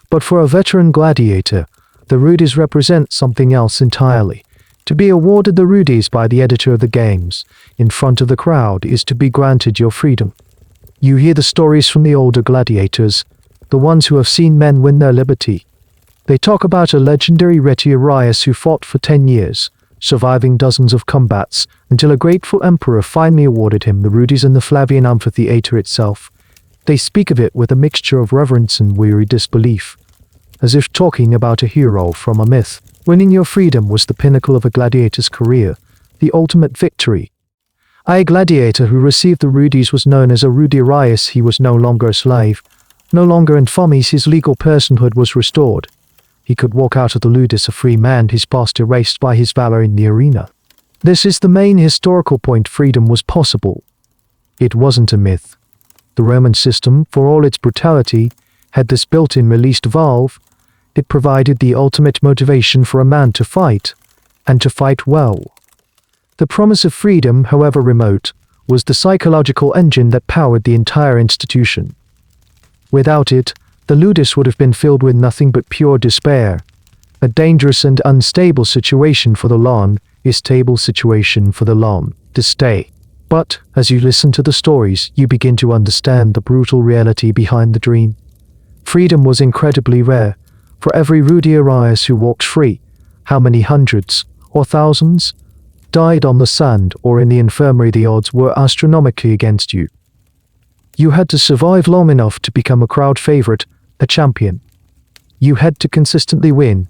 But for a veteran gladiator, the rudis represent something else entirely. To be awarded the rudis by the editor of the games, in front of the crowd, is to be granted your freedom. You hear the stories from the older gladiators, the ones who have seen men win their liberty. They talk about a legendary retiarius who fought for 10 years, surviving dozens of combats, until a grateful emperor finally awarded him the rudis in the Flavian amphitheater itself. They speak of it with a mixture of reverence and weary disbelief, as if talking about a hero from a myth. Winning your freedom was the pinnacle of a gladiator's career, the ultimate victory. A gladiator who received the rudis was known as a rutiarius. He was no longer a slave, no longer infamis. His legal personhood was restored. He could walk out of the ludus a free man, his past erased by his valor in the arena. This is the main historical point: freedom was possible. It wasn't a myth. The Roman system, for all its brutality, had this built-in released valve. It provided the ultimate motivation for a man to fight, and to fight well. The promise of freedom, however remote, was the psychological engine that powered the entire institution. Without it, the ludus would have been filled with nothing but pure despair. A dangerous and unstable situation for the lawn, a stable situation for the lanistae. But, as you listen to the stories, you begin to understand the brutal reality behind the dream. Freedom was incredibly rare. For every rutiarius who walked free, how many hundreds, or thousands, died on the sand or in the infirmary? The odds were astronomically against you. You had to survive long enough to become a crowd favorite, a champion. You had to consistently win,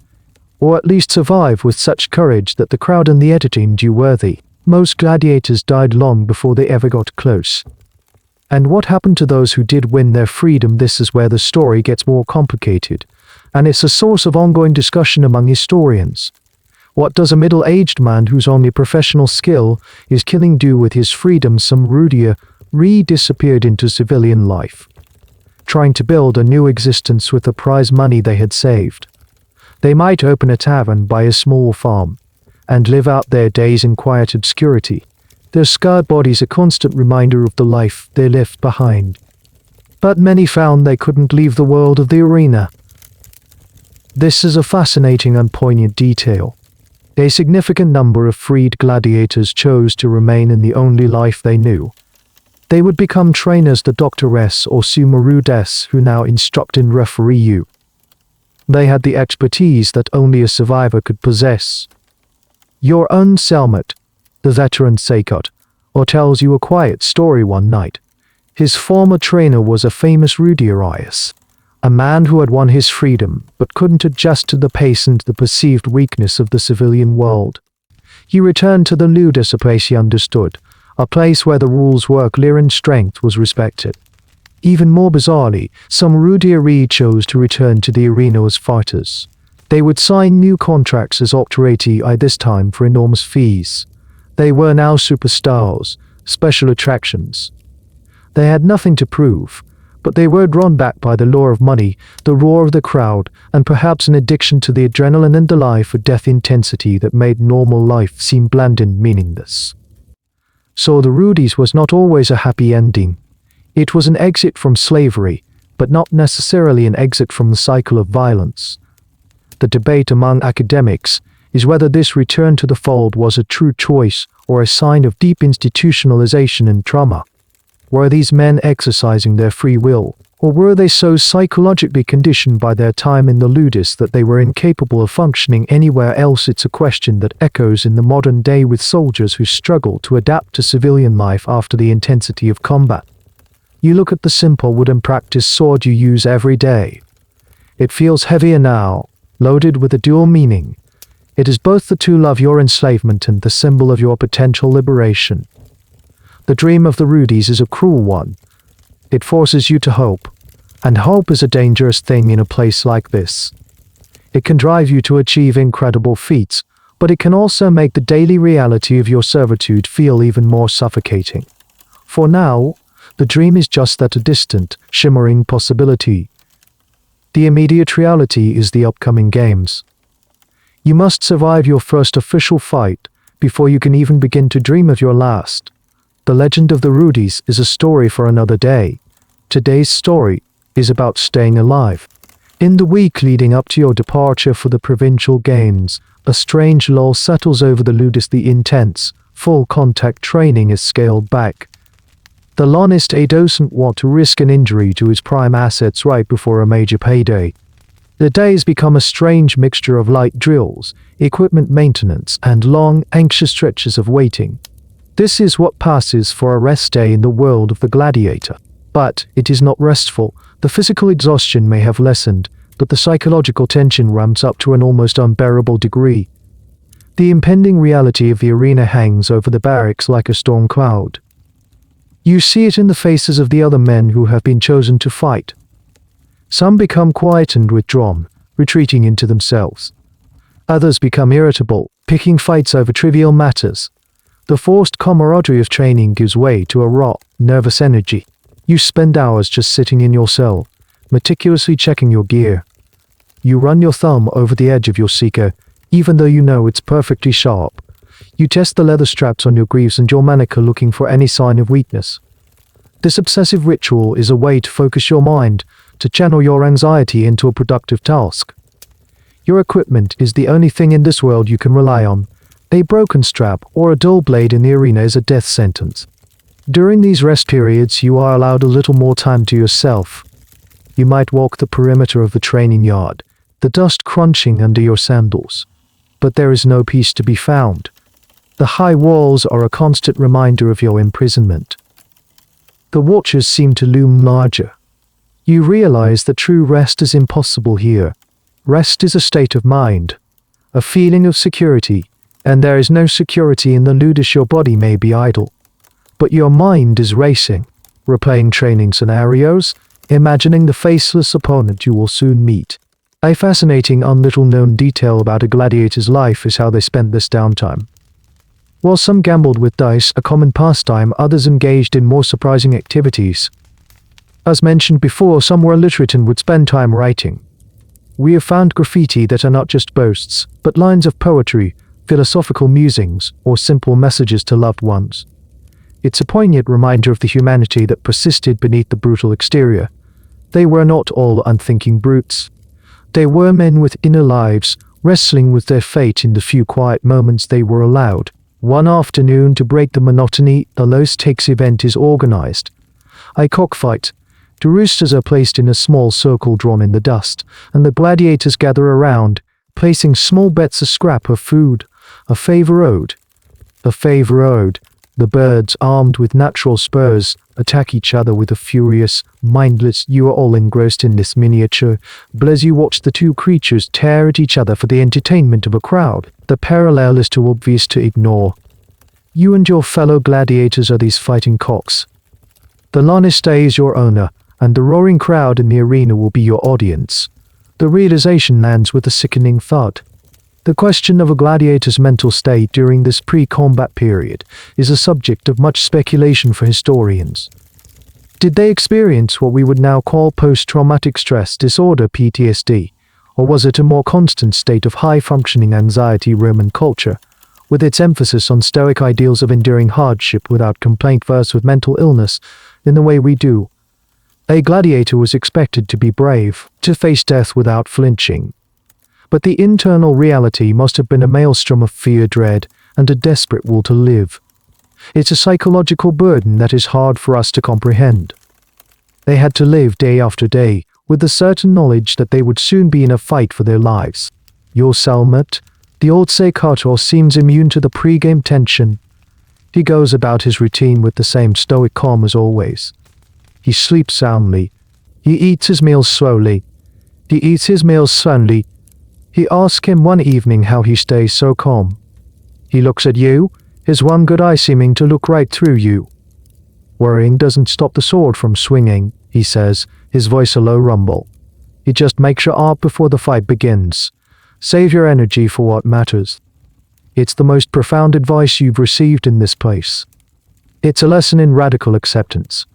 or at least survive with such courage that the crowd and the editor deemed you worthy. Most gladiators died long before they ever got close. And what happened to those who did win their freedom? This is where the story gets more complicated, and it's a source of ongoing discussion among historians. What does a middle-aged man whose only professional skill is killing do with his freedom? Some rudia disappeared into civilian life, trying to build a new existence with the prize money they had saved. They might open a tavern, buy a small farm, and live out their days in quiet obscurity, their scarred bodies a constant reminder of the life they left behind. But many found they couldn't leave the world of the arena. This is a fascinating and poignant detail. A significant number of freed gladiators chose to remain in the only life they knew. They would become trainers, the doctoress or sumarudes, who now instruct and referee you. They had the expertise that only a survivor could possess. Your own Selmet, the veteran Sakot, or tells you a quiet story one night. His former trainer was a famous rutiarius, a man who had won his freedom but couldn't adjust to the pace and the perceived weakness of the civilian world. He returned to the ludus, a place he understood, a place where the rules were clear and strength was respected. Even more bizarrely, some Rudiri chose to return to the arena as fighters. They would sign new contracts as Octorati this time for enormous fees. They were now superstars, special attractions. They had nothing to prove, but they were drawn back by the lure of money, the roar of the crowd, and perhaps an addiction to the adrenaline and the life or death intensity that made normal life seem bland and meaningless. So the Rudies was not always a happy ending. It was an exit from slavery, but not necessarily an exit from the cycle of violence. The debate among academics is whether this return to the fold was a true choice or a sign of deep institutionalization and trauma. Were these men exercising their free will, or were they so psychologically conditioned by their time in the ludus that they were incapable of functioning anywhere else? It's a question that echoes in the modern day with soldiers who struggle to adapt to civilian life after the intensity of combat. You look at the simple wooden practice sword you use every day. It feels heavier now, loaded with a dual meaning. It is both the tool of your enslavement and the symbol of your potential liberation. The dream of the Rudies is a cruel one. It forces you to hope, and hope is a dangerous thing in a place like this. It can drive you to achieve incredible feats, but it can also make the daily reality of your servitude feel even more suffocating. For now, the dream is just that, a distant, shimmering possibility. The immediate reality is the upcoming games. You must survive your first official fight before you can even begin to dream of your last. The legend of the Rudies is a story for another day. Today's story is about staying alive. In the week leading up to your departure for the provincial games, a strange lull settles over the ludus. The intense, full-contact training is scaled back. The lanistae doesn't want to risk an injury to his prime assets right before a major payday. The days become a strange mixture of light drills, equipment maintenance, and long, anxious stretches of waiting. This is what passes for a rest day in the world of the Gladiator. But it is not restful. The physical exhaustion may have lessened, but the psychological tension ramps up to an almost unbearable degree. The impending reality of the arena hangs over the barracks like a storm cloud. You see it in the faces of the other men who have been chosen to fight. Some become quiet and withdrawn, retreating into themselves. Others become irritable, picking fights over trivial matters. The forced camaraderie of training gives way to a raw, nervous energy. You spend hours just sitting in your cell, meticulously checking your gear. You run your thumb over the edge of your seeker, even though you know it's perfectly sharp. You test the leather straps on your greaves and your manicure, looking for any sign of weakness. This obsessive ritual is a way to focus your mind, to channel your anxiety into a productive task. Your equipment is the only thing in this world you can rely on. A broken strap or a dull blade in the arena is a death sentence. During these rest periods, you are allowed a little more time to yourself. You might walk the perimeter of the training yard, the dust crunching under your sandals. But there is no peace to be found. The high walls are a constant reminder of your imprisonment. The watchers seem to loom larger. You realize that true rest is impossible here. Rest is a state of mind, a feeling of security. And there is no security in the ludus. Your body may be idle, but your mind is racing, replaying training scenarios, imagining the faceless opponent you will soon meet. A fascinating little-known detail about a gladiator's life is how they spent this downtime. While some gambled with dice, a common pastime, others engaged in more surprising activities. As mentioned before, some were literate and would spend time writing. We have found graffiti that are not just boasts, but lines of poetry, philosophical musings, or simple messages to loved ones. It's a poignant reminder of the humanity that persisted beneath the brutal exterior. They were not all unthinking brutes. They were men with inner lives, wrestling with their fate in the few quiet moments they were allowed. One afternoon, to break the monotony, a low-stakes event is organized. A cockfight. The roosters are placed in a small circle drawn in the dust, and the gladiators gather around, placing small bets of scrap of food. A favor owed. The birds, armed with natural spurs, attack each other with a furious, mindless. You are all engrossed in this miniature. As you watch the two creatures tear at each other for the entertainment of a crowd, the parallel is too obvious to ignore. You and your fellow gladiators are these fighting cocks. The lanistae is your owner, and the roaring crowd in the arena will be your audience. The realization lands with a sickening thud. The question of a gladiator's mental state during this pre-combat period is a subject of much speculation for historians. Did they experience what we would now call post-traumatic stress disorder (PTSD), or was it a more constant state of high-functioning anxiety Roman culture, with its emphasis on stoic ideals of enduring hardship without complaint versus with mental illness in the way we do? A gladiator was expected to be brave, to face death without flinching. But the internal reality must have been a maelstrom of fear, dread, and a desperate will to live. It's a psychological burden that is hard for us to comprehend. They had to live day after day with the certain knowledge that they would soon be in a fight for their lives. Your cellmate, the old secator, seems immune to the pre-game tension. He goes about his routine with the same stoic calm as always. He sleeps soundly. He eats his meals slowly. He asks him one evening how he stays so calm. He looks at you, his one good eye seeming to look right through you. Worrying doesn't stop the sword from swinging, he says, his voice a low rumble. It just makes you up before the fight begins. Save your energy for what matters. It's the most profound advice you've received in this place. It's a lesson in radical acceptance.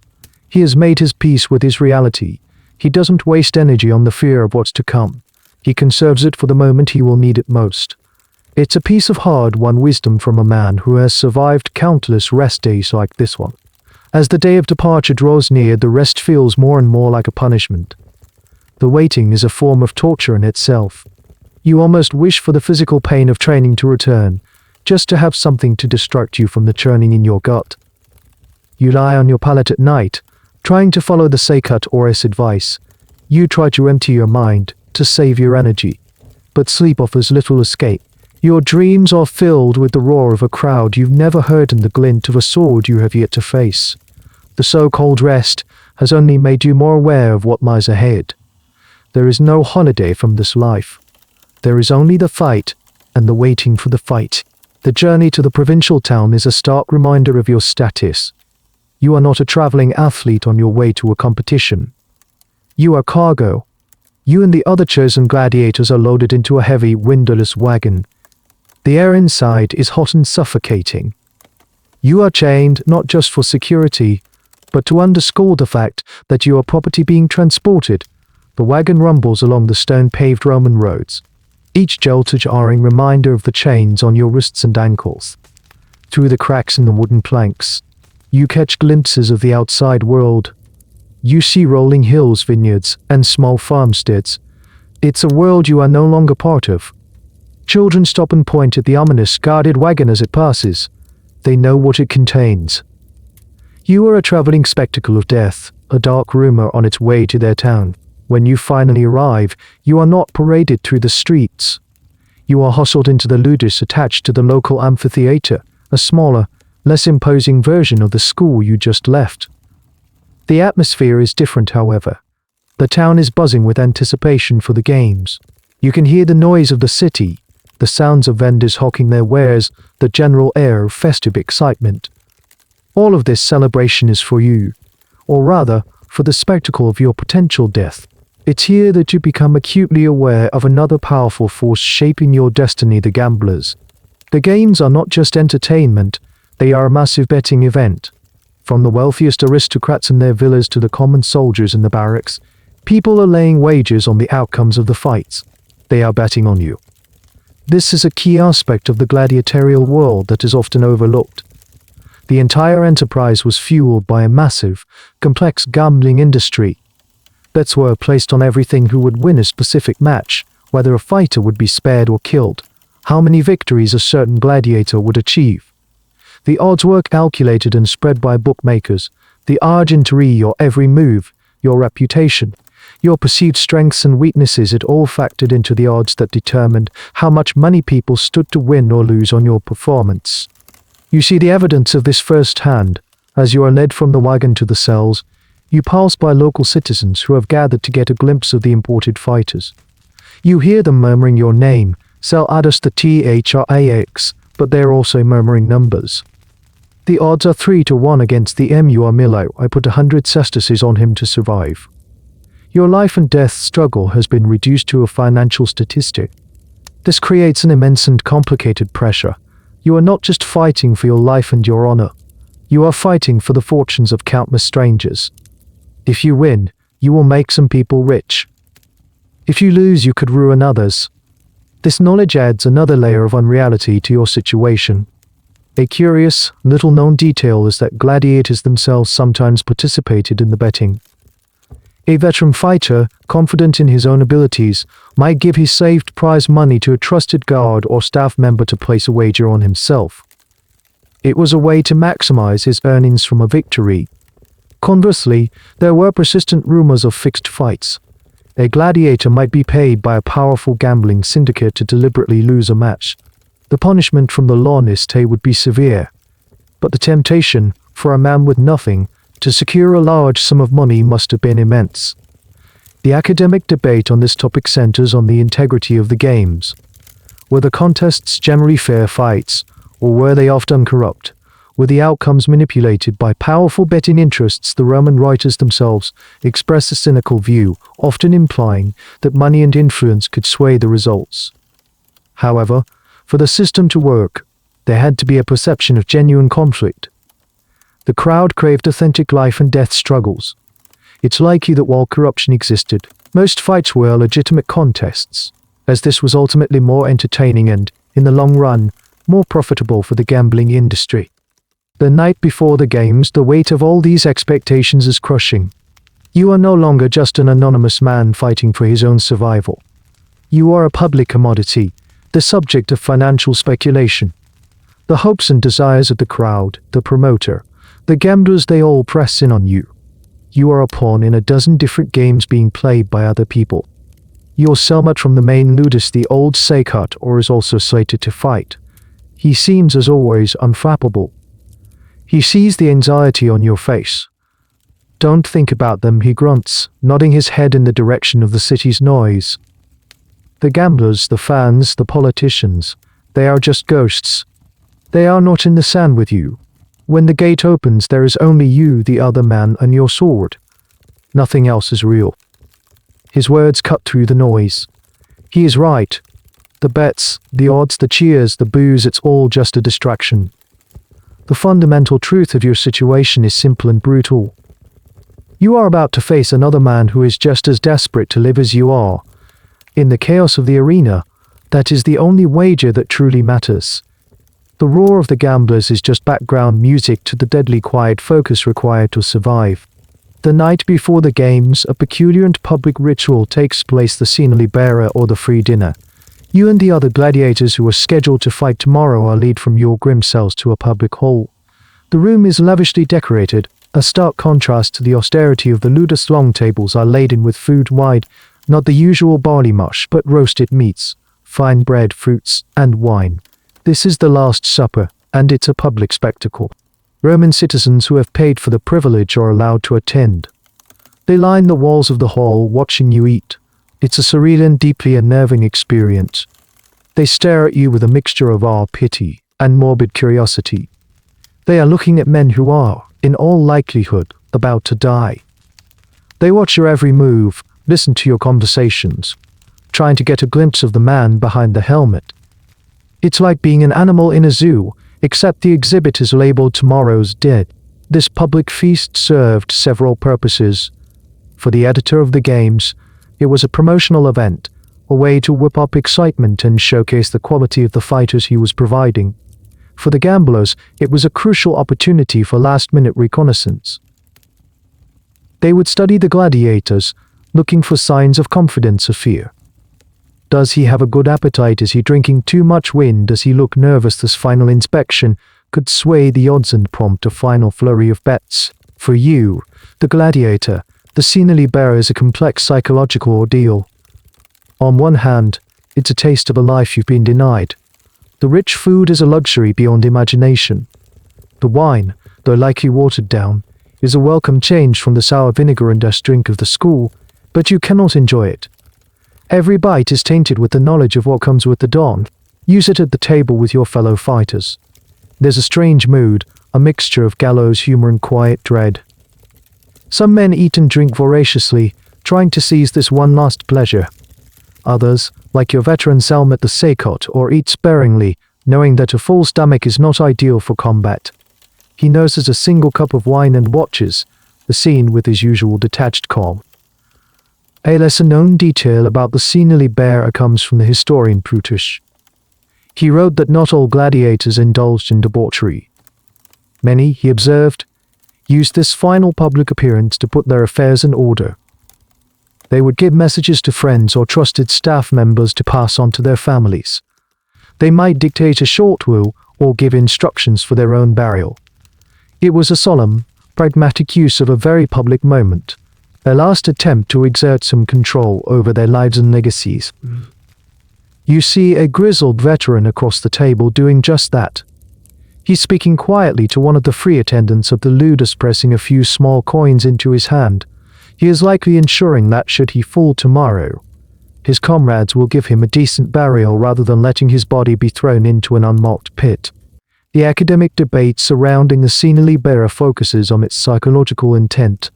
He has made his peace with his reality. He doesn't waste energy on the fear of what's to come. He conserves it for the moment he will need it most. It's a piece of hard-won wisdom from a man who has survived countless rest days like this one. As the day of departure draws near, the rest feels more and more like a punishment. The waiting is a form of torture in itself. You almost wish for the physical pain of training to return, just to have something to distract you from the churning in your gut. You lie on your pallet at night, trying to follow the secator's advice. You try to empty your mind, to save your energy. But sleep offers little escape. Your dreams are filled with the roar of a crowd you've never heard and the glint of a sword you have yet to face. The so-called rest has only made you more aware of what lies ahead. There is no holiday from this life. There is only the fight, and the waiting for the fight. The journey to the provincial town is a stark reminder of your status. You are not a traveling athlete on your way to a competition. You are cargo. You and the other chosen gladiators are loaded into a heavy, windowless wagon. The air inside is hot and suffocating. You are chained not just for security, but to underscore the fact that you are property being transported. The wagon rumbles along the stone-paved Roman roads, each jolt a jarring reminder of the chains on your wrists and ankles. Through the cracks in the wooden planks, you catch glimpses of the outside world. You see rolling hills, vineyards, and small farmsteads. It's a world you are no longer part of. Children stop and point at the ominous guarded wagon as it passes. They know what it contains. You are a traveling spectacle of death, a dark rumor on its way to their town. When you finally arrive, you are not paraded through the streets. You are hustled into the ludus attached to the local amphitheater, a smaller, less imposing version of the school you just left. The atmosphere is different, however. The town is buzzing with anticipation for the games. You can hear the noise of the city, the sounds of vendors hawking their wares, the general air of festive excitement. All of this celebration is for you, or rather, for the spectacle of your potential death. It's here that you become acutely aware of another powerful force shaping your destiny: the gamblers. The games are not just entertainment, they are a massive betting event. From the wealthiest aristocrats in their villas to the common soldiers in the barracks, people are laying wagers on the outcomes of the fights. They are betting on you. This is a key aspect of the gladiatorial world that is often overlooked. The entire enterprise was fueled by a massive, complex gambling industry. Bets were placed on everything: who would win a specific match, whether a fighter would be spared or killed, how many victories a certain gladiator would achieve. The odds were calculated and spread by bookmakers. The argentry, your every move, your reputation, your perceived strengths and weaknesses, it all factored into the odds that determined how much money people stood to win or lose on your performance. You see the evidence of this firsthand. As you are led from the wagon to the cells, you pass by local citizens who have gathered to get a glimpse of the imported fighters. You hear them murmuring your name, Cell Adus the THRAX, but they're also murmuring numbers. The odds are 3-1 against the Milo. I put 100 sesterces on him to survive. Your life and death struggle has been reduced to a financial statistic. This creates an immense and complicated pressure. You are not just fighting for your life and your honor. You are fighting for the fortunes of countless strangers. If you win, you will make some people rich. If you lose, you could ruin others. This knowledge adds another layer of unreality to your situation. A curious, little-known detail is that gladiators themselves sometimes participated in the betting. A veteran fighter, confident in his own abilities, might give his saved prize money to a trusted guard or staff member to place a wager on himself. It was a way to maximize his earnings from a victory. Conversely, there were persistent rumors of fixed fights. A gladiator might be paid by a powerful gambling syndicate to deliberately lose a match. The punishment from the lanistae would be severe, but the temptation, for a man with nothing, to secure a large sum of money must have been immense. The academic debate on this topic centers on the integrity of the games. Were the contests generally fair fights, or were they often corrupt? Were the outcomes manipulated by powerful betting interests? The Roman writers themselves express a cynical view, often implying that money and influence could sway the results. However, for the system to work, there had to be a perception of genuine conflict. The crowd craved authentic life and death struggles. It's likely that while corruption existed, most fights were legitimate contests, as this was ultimately more entertaining and, in the long run, more profitable for the gambling industry. The night before the games, the weight of all these expectations is crushing. You are no longer just an anonymous man fighting for his own survival. You are a public commodity, the subject of financial speculation. The hopes and desires of the crowd, the promoter, the gamblers, they all press in on you. You are a pawn in a dozen different games being played by other people. Your cellmate from the main ludus, the old Sacut, or is also slated to fight. He seems, as always, unflappable. He sees the anxiety on your face. Don't think about them, he grunts, nodding his head in the direction of the city's noise. The gamblers, the fans, the politicians, they are just ghosts. They are not in the sand with you. When the gate opens, there is only you, the other man, and your sword. Nothing else is real. His words cut through the noise. He is right. The bets, the odds, the cheers, the boos, it's all just a distraction. The fundamental truth of your situation is simple and brutal. You are about to face another man who is just as desperate to live as you are. In the chaos of the arena, that is the only wager that truly matters. The roar of the gamblers is just background music to the deadly quiet focus required to survive. The night before the games, a peculiar and public ritual takes place, the scenery bearer or the free dinner. You and the other gladiators who are scheduled to fight tomorrow are led from your grim cells to a public hall. The room is lavishly decorated, a stark contrast to the austerity of the ludus. Long tables are laden with food, wide, not the usual barley mush, but roasted meats, fine bread, fruits, and wine. This is the Last Supper, and it's a public spectacle. Roman citizens who have paid for the privilege are allowed to attend. They line the walls of the hall watching you eat. It's a surreal and deeply unnerving experience. They stare at you with a mixture of awe, pity, and morbid curiosity. They are looking at men who are, in all likelihood, about to die. They watch your every move, listen to your conversations, trying to get a glimpse of the man behind the helmet. It's like being an animal in a zoo, except the exhibit is labeled "Tomorrow's Dead." This public feast served several purposes. For the editor of the games, it was a promotional event, a way to whip up excitement and showcase the quality of the fighters he was providing. For the gamblers, it was a crucial opportunity for last-minute reconnaissance. They would study the gladiators, looking for signs of confidence or fear. Does he have a good appetite? Is he drinking too much wine? Does he look nervous? This final inspection could sway the odds and prompt a final flurry of bets. For you, the gladiator, the scenery bearer is a complex psychological ordeal. On one hand, it's a taste of a life you've been denied. The rich food is a luxury beyond imagination. The wine, though likely watered down, is a welcome change from the sour vinegar and dust drink of the school, but you cannot enjoy it. Every bite is tainted with the knowledge of what comes with the dawn. Use it at the table with your fellow fighters. There's a strange mood, a mixture of gallows humor and quiet dread. Some men eat and drink voraciously, trying to seize this one last pleasure. Others, like your veteran Selmet the Seikot, or eat sparingly, knowing that a full stomach is not ideal for combat. He nurses a single cup of wine and watches the scene with his usual detached calm. A lesser-known detail about the scenery bear comes from the historian Brutus. He wrote that not all gladiators indulged in debauchery. Many, he observed, used this final public appearance to put their affairs in order. They would give messages to friends or trusted staff members to pass on to their families. They might dictate a short will or give instructions for their own burial. It was a solemn, pragmatic use of a very public moment, a last attempt to exert some control over their lives and legacies. You see a grizzled veteran across the table doing just that. He's speaking quietly to one of the free attendants of the ludus, pressing a few small coins into his hand. He is likely ensuring that should he fall tomorrow, his comrades will give him a decent burial rather than letting his body be thrown into an unmarked pit. The academic debate surrounding the scenery bearer focuses on its psychological intent.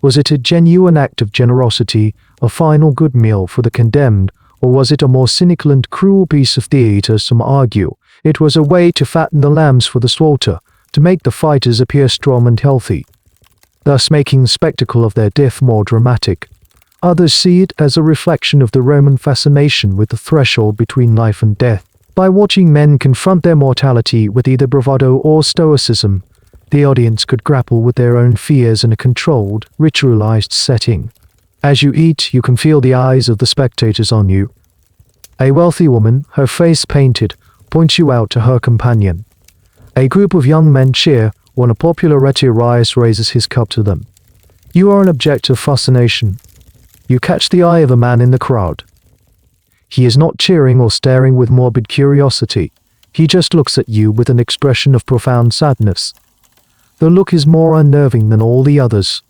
Was it a genuine act of generosity, a final good meal for the condemned, or was it a more cynical and cruel piece of theater? Some argue it was a way to fatten the lambs for the slaughter, to make the fighters appear strong and healthy, thus making the spectacle of their death more dramatic. Others see it as a reflection of the Roman fascination with the threshold between life and death. By watching men confront their mortality with either bravado or stoicism, the audience could grapple with their own fears in a controlled, ritualized setting. As you eat, you can feel the eyes of the spectators on you. A wealthy woman, her face painted, points you out to her companion. A group of young men cheer when a popular retiarius raises his cup to them. You are an object of fascination. You catch the eye of a man in the crowd. He is not cheering or staring with morbid curiosity. He just looks at you with an expression of profound sadness. The look is more unnerving than all the others.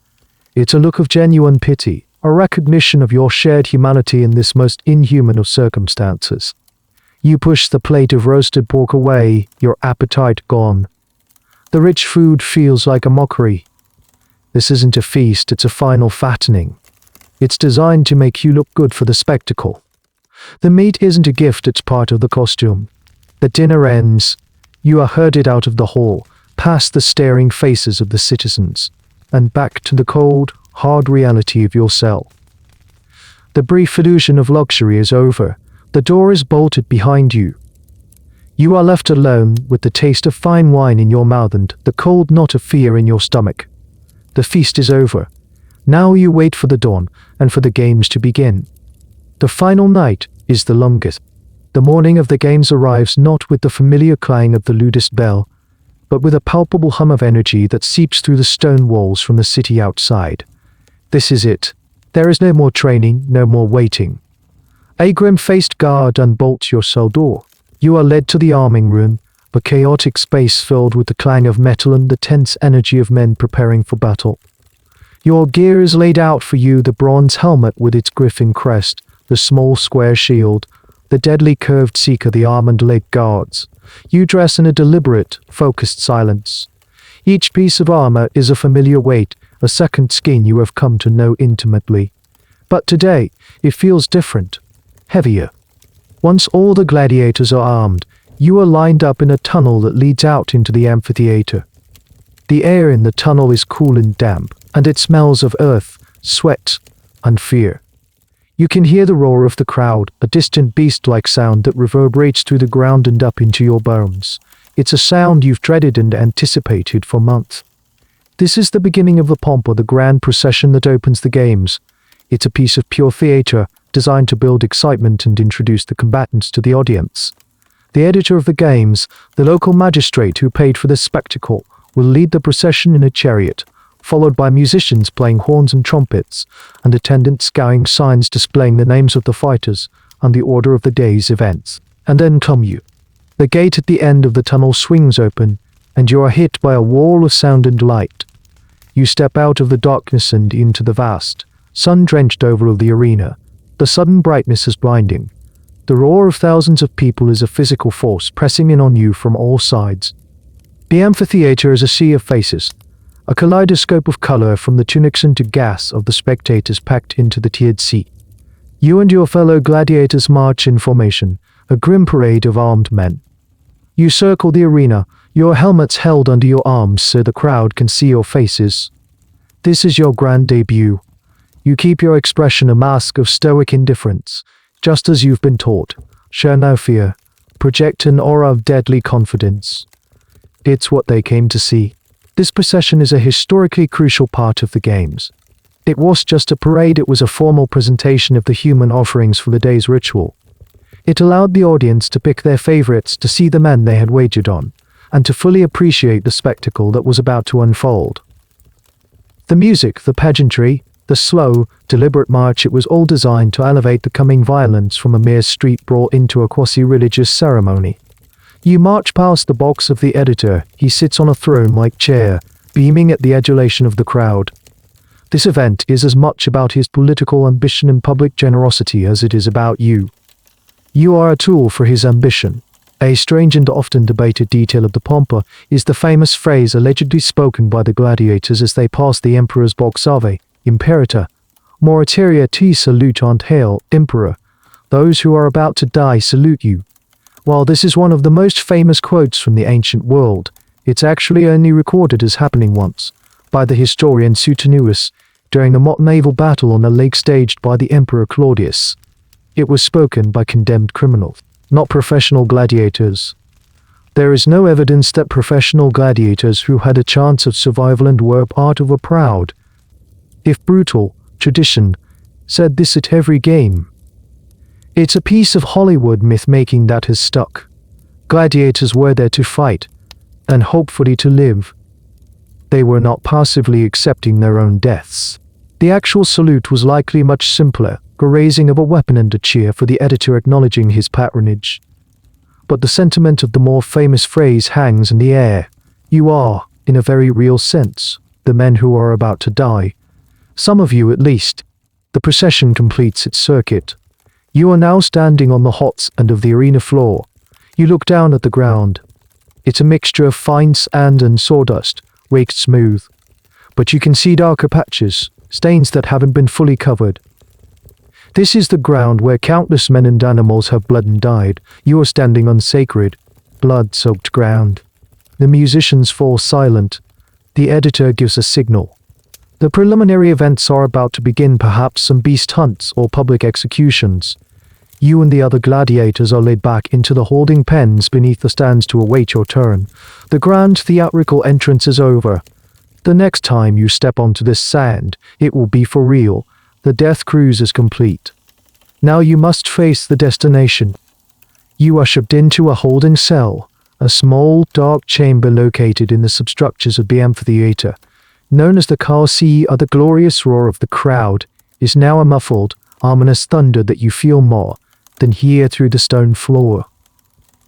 It's a look of genuine pity, a recognition of your shared humanity in this most inhuman of circumstances. You push the plate of roasted pork away, your appetite gone. The rich food feels like a mockery. This isn't a feast, it's a final fattening. It's designed to make you look good for the spectacle. The meat isn't a gift, it's part of the costume. The dinner ends. You are herded out of the hall, past the staring faces of the citizens, and back to the cold, hard reality of your cell. The brief illusion of luxury is over. The door is bolted behind you. You are left alone with the taste of fine wine in your mouth and the cold knot of fear in your stomach. The feast is over. Now you wait for the dawn and for the games to begin. The final night is the longest. The morning of the games arrives not with the familiar clang of the ludus bell, but with a palpable hum of energy that seeps through the stone walls from the city outside. This is it. There is no more training, no more waiting. A grim-faced guard unbolts your cell door. You are led to the arming room, a chaotic space filled with the clang of metal and the tense energy of men preparing for battle. Your gear is laid out for you: the bronze helmet with its griffin crest, the small square shield, the deadly curved seeker, the armored leg guards. You dress in a deliberate, focused silence. Each piece of armor is a familiar weight, a second skin you have come to know intimately. But today, it feels different, heavier. Once all the gladiators are armed, you are lined up in a tunnel that leads out into the amphitheater. The air in the tunnel is cool and damp, and it smells of earth, sweat, and fear. You can hear the roar of the crowd, a distant beast-like sound that reverberates through the ground and up into your bones. It's a sound you've dreaded and anticipated for months. This is the beginning of the pomp, or the grand procession that opens the games. It's a piece of pure theater, designed to build excitement and introduce the combatants to the audience. The editor of the games, the local magistrate who paid for this spectacle, will lead the procession in a chariot, followed by musicians playing horns and trumpets, and attendants carrying signs displaying the names of the fighters and the order of the day's events. And then come you. The gate at the end of the tunnel swings open, and you are hit by a wall of sound and light. You step out of the darkness and into the vast, sun-drenched oval of the arena. The sudden brightness is blinding. The roar of thousands of people is a physical force pressing in on you from all sides. The amphitheater is a sea of faces, a kaleidoscope of color from the tunics into gas of the spectators packed into the tiered seat. You and your fellow gladiators march in formation, a grim parade of armed men. You circle the arena, your helmets held under your arms so the crowd can see your faces. This is your grand debut. You keep your expression a mask of stoic indifference, just as you've been taught. Show no fear. Project an aura of deadly confidence. It's what they came to see. This procession is a historically crucial part of the games. It was just a parade, it was a formal presentation of the human offerings for the day's ritual. It allowed the audience to pick their favorites, to see the men they had wagered on, and to fully appreciate the spectacle that was about to unfold. The music, the pageantry, the slow, deliberate march, it was all designed to elevate the coming violence from a mere street brawl into a quasi-religious ceremony. You march past the box of the editor. He sits on a throne-like chair, beaming at the adulation of the crowd. This event is as much about his political ambition and public generosity as it is about you. You are a tool for his ambition. A strange and often debated detail of the pompa is the famous phrase allegedly spoken by the gladiators as they pass the emperor's box: Ave, Imperator, Moritaria te salutant, hail, Emperor. Those who are about to die salute you. While this is one of the most famous quotes from the ancient world, it's actually only recorded as happening once, by the historian Suetonius, during the mock naval battle on a lake staged by the Emperor Claudius. It was spoken by condemned criminals, not professional gladiators. There is no evidence that professional gladiators who had a chance of survival and were part of a proud, if brutal, tradition, said this at every game. It's a piece of Hollywood myth-making that has stuck. Gladiators were there to fight, and hopefully to live. They were not passively accepting their own deaths. The actual salute was likely much simpler, a raising of a weapon and a cheer for the editor acknowledging his patronage. But the sentiment of the more famous phrase hangs in the air. You are, in a very real sense, the men who are about to die. Some of you at least. The procession completes its circuit. You are now standing on the hot sand of the arena floor. You look down at the ground. It's a mixture of fine sand and sawdust, raked smooth. But you can see darker patches, stains that haven't been fully covered. This is the ground where countless men and animals have bled and died. You are standing on sacred, blood-soaked ground. The musicians fall silent. The editor gives a signal. The preliminary events are about to begin, perhaps some beast hunts or public executions. You and the other gladiators are led back into the holding pens beneath the stands to await your turn. The grand theatrical entrance is over. The next time you step onto this sand, it will be for real. The death cruise is complete. Now you must face the destination. You are shoved into a holding cell, a small, dark chamber located in the substructures of the amphitheater, known as the Colossi. The glorious roar of the crowd is now a muffled, ominous thunder that you feel more than hear through the stone floor.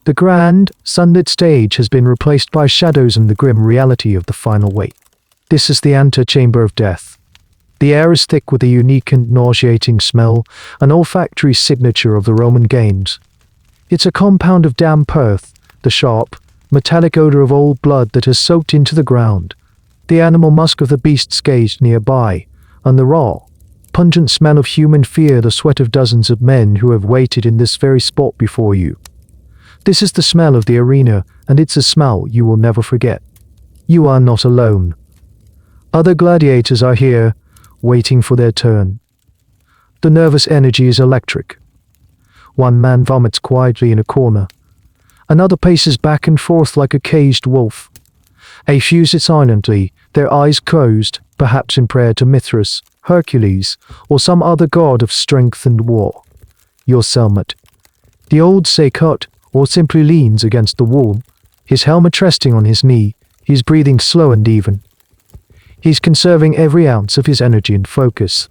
The grand, sunlit stage has been replaced by shadows and the grim reality of the final wait. This is the antechamber of death. The air is thick with a unique and nauseating smell, an olfactory signature of the Roman games. It's a compound of damp earth, the sharp, metallic odor of old blood that has soaked into the ground, the animal musk of the beasts caged nearby, and the raw, pungent smell of human fear, the sweat of dozens of men who have waited in this very spot before you. This is the smell of the arena, and it's a smell you will never forget. You are not alone. Other gladiators are here, waiting for their turn. The nervous energy is electric. One man vomits quietly in a corner. Another paces back and forth like a caged wolf. A few sit silently, their eyes closed, perhaps in prayer to Mithras, Hercules, or some other god of strength and war. Your cellmate. The old Seikut, or simply leans against the wall, his helmet resting on his knee, his breathing slow and even. He's conserving every ounce of his energy and focus.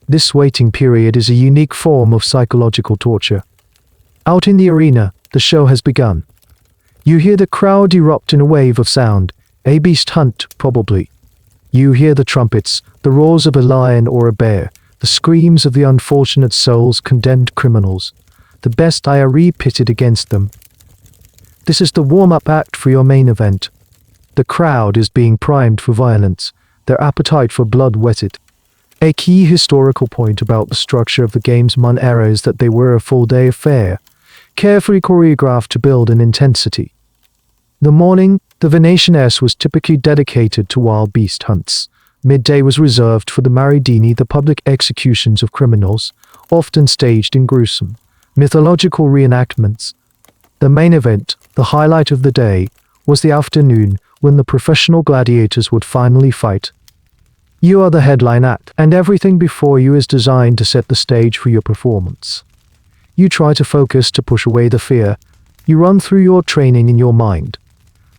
This waiting period is a unique form of psychological torture. Out in the arena, the show has begun. You hear the crowd erupt in a wave of sound, a beast hunt, probably. You hear the trumpets, the roars of a lion or a bear, the screams of the unfortunate souls, condemned criminals. The best IRE pitted against them. This is the warm-up act for your main event. The crowd is being primed for violence, their appetite for blood whetted. A key historical point about the structure of the game's Mun era is that they were a full-day affair, carefully choreographed to build in intensity. The morning, the Venetian S was typically dedicated to wild beast hunts. Midday was reserved for the Maridini, the public executions of criminals, often staged in gruesome, mythological reenactments. The main event, the highlight of the day, was the afternoon when the professional gladiators would finally fight. You are the headline act, and everything before you is designed to set the stage for your performance. You try to focus to push away the fear. You run through your training in your mind.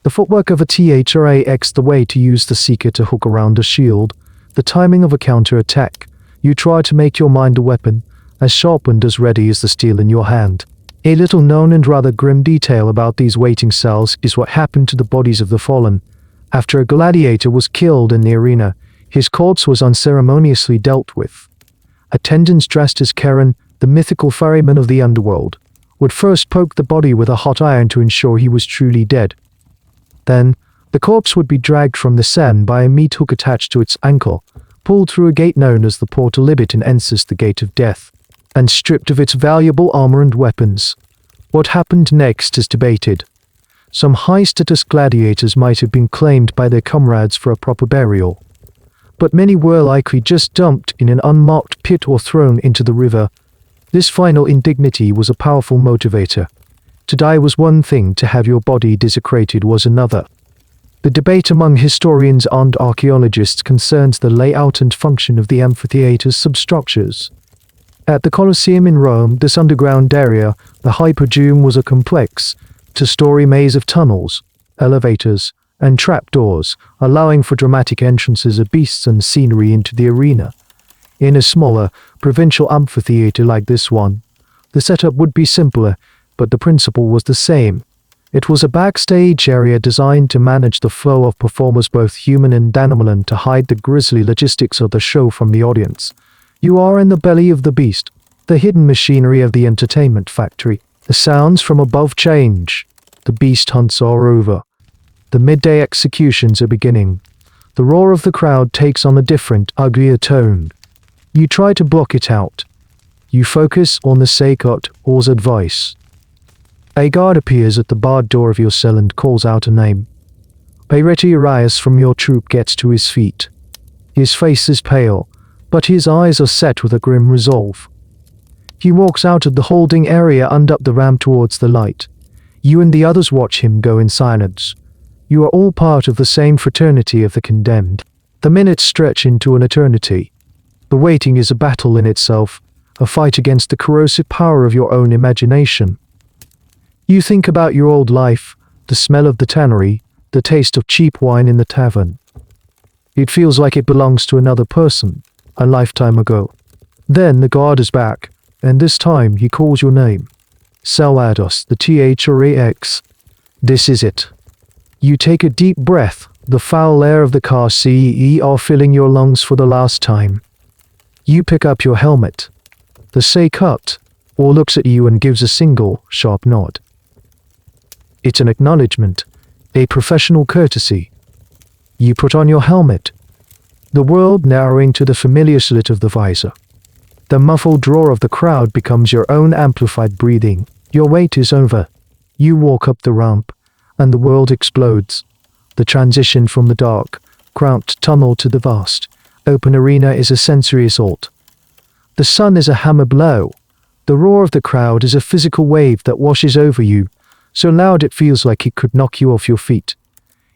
The footwork of a THRAX, the way to use the seeker to hook around a shield, the timing of a counter-attack. You try to make your mind a weapon, as sharp and as ready as the steel in your hand. A little known and rather grim detail about these waiting cells is what happened to the bodies of the fallen. After a gladiator was killed in the arena, his corpse was unceremoniously dealt with. Attendants dressed as Charon, the mythical ferryman of the underworld, would first poke the body with a hot iron to ensure he was truly dead. Then, the corpse would be dragged from the Seine by a meat hook attached to its ankle, pulled through a gate known as the Porta Libit in Ensis, the Gate of Death, and stripped of its valuable armor and weapons. What happened next is debated. Some high-status gladiators might have been claimed by their comrades for a proper burial, but many were likely just dumped in an unmarked pit or thrown into the river. This final indignity was a powerful motivator. To die was one thing, to have your body desecrated was another. The debate among historians and archaeologists concerns the layout and function of the amphitheater's substructures. At the Colosseum in Rome, this underground area, the Hypodrome, was a complex, two-story maze of tunnels, elevators, and trapdoors, allowing for dramatic entrances of beasts and scenery into the arena. In a smaller, provincial amphitheater like this one, the setup would be simpler, but the principle was the same. It was a backstage area designed to manage the flow of performers, both human and animal, and to hide the grisly logistics of the show from the audience. You are in the belly of the beast, the hidden machinery of the entertainment factory. The sounds from above change. The beast hunts are over. The midday executions are beginning. The roar of the crowd takes on a different, uglier tone. You try to block it out. You focus on the Seikot or's advice. A guard appears at the barred door of your cell and calls out a name. Peireti Arias from your troop gets to his feet. His face is pale, but his eyes are set with a grim resolve. He walks out of the holding area and up the ramp towards the light. You and the others watch him go in silence. You are all part of the same fraternity of the condemned. The minutes stretch into an eternity. The waiting is a battle in itself, a fight against the corrosive power of your own imagination. You think about your old life, the smell of the tannery, the taste of cheap wine in the tavern. It feels like it belongs to another person, a lifetime ago. Then the guard is back, and this time he calls your name. Salvados, the THRAX. This is it. You take a deep breath, the foul air of the car CER filling your lungs for the last time. You pick up your helmet. The Seikut or looks at you and gives a single, sharp nod. It's an acknowledgement, a professional courtesy. You put on your helmet, the world narrowing to the familiar slit of the visor. The muffled roar of the crowd becomes your own amplified breathing. Your wait is over. You walk up the ramp, and the world explodes. The transition from the dark, cramped tunnel to the vast, open arena is a sensory assault. The sun is a hammer blow. The roar of the crowd is a physical wave that washes over you, so loud it feels like it could knock you off your feet.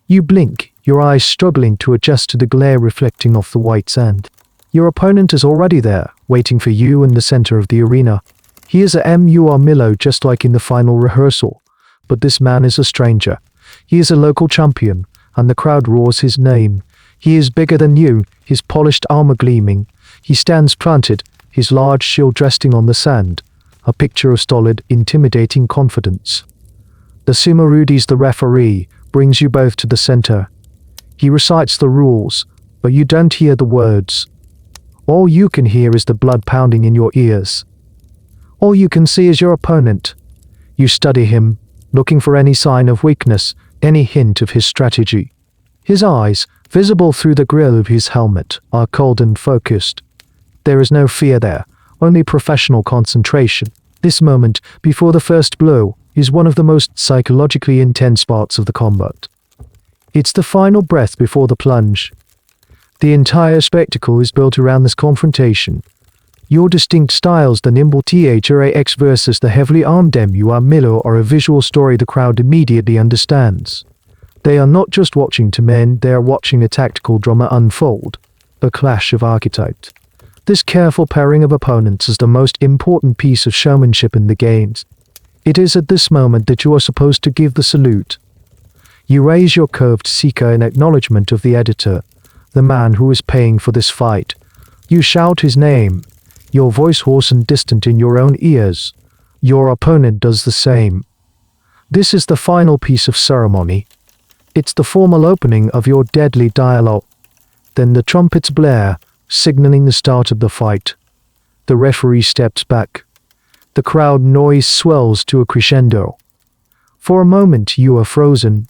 You blink, your eyes struggling to adjust to the glare reflecting off the white sand. Your opponent is already there, waiting for you in the center of the arena. He is a MUR Milo, just like in the final rehearsal. But this man is a stranger. He is a local champion, and the crowd roars his name. He is bigger than you, his polished armor gleaming. He stands planted, his large shield resting on the sand, a picture of stolid, intimidating confidence. The Sumerudis, the referee, brings you both to the center. He recites the rules, but you don't hear the words. All you can hear is the blood pounding in your ears. All you can see is your opponent. You study him, looking for any sign of weakness, any hint of his strategy. His eyes, visible through the grille of his helmet, are cold and focused. There is no fear there, only professional concentration. This moment, before the first blow, is one of the most psychologically intense parts of the combat. It's the final breath before the plunge. The entire spectacle is built around this confrontation. Your distinct styles, the nimble THRAX versus the heavily armed MUR Miller, are a visual story the crowd immediately understands. They are not just watching two men, they are watching a tactical drama unfold, a clash of archetypes. This careful pairing of opponents is the most important piece of showmanship in the games. It is at this moment that you are supposed to give the salute. You raise your curved seeker in acknowledgement of the editor, the man who is paying for this fight. You shout his name, your voice hoarse and distant in your own ears. Your opponent does the same. This is the final piece of ceremony. It's the formal opening of your deadly dialogue. Then the trumpets blare, signaling the start of the fight. The referee steps back. The crowd noise swells to a crescendo. For a moment you are frozen.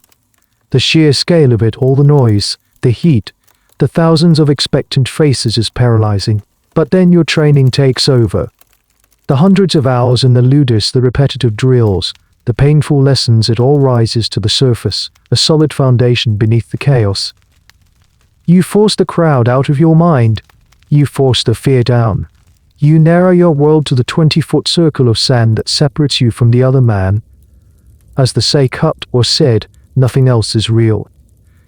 The sheer scale of it, all the noise, the heat, the thousands of expectant faces is paralyzing. But then your training takes over. The hundreds of hours in the ludus, the repetitive drills, the painful lessons, it all rises to the surface, a solid foundation beneath the chaos. You force the crowd out of your mind. You force the fear down. You narrow your world to the 20-foot circle of sand that separates you from the other man. As the say cut or said, nothing else is real.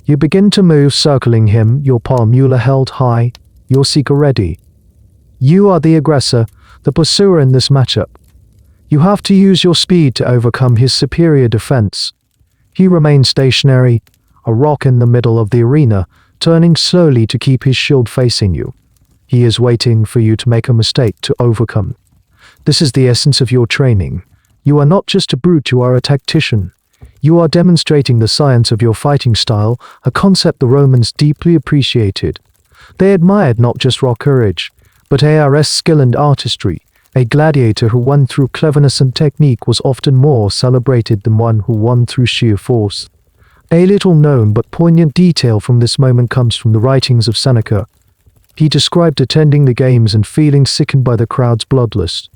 You begin to move, circling him, your palm held high, your seeker ready. You are the aggressor, the pursuer in this matchup. You have to use your speed to overcome his superior defense. He remains stationary, a rock in the middle of the arena, turning slowly to keep his shield facing you. He is waiting for you to make a mistake to overcome. This is the essence of your training. You are not just a brute, you are a tactician. You are demonstrating the science of your fighting style, a concept the Romans deeply appreciated. They admired not just raw courage, but ARS skill and artistry. A gladiator who won through cleverness and technique was often more celebrated than one who won through sheer force. A little known but poignant detail from this moment comes from the writings of Seneca. He described attending the games and feeling sickened by the crowd's bloodlust.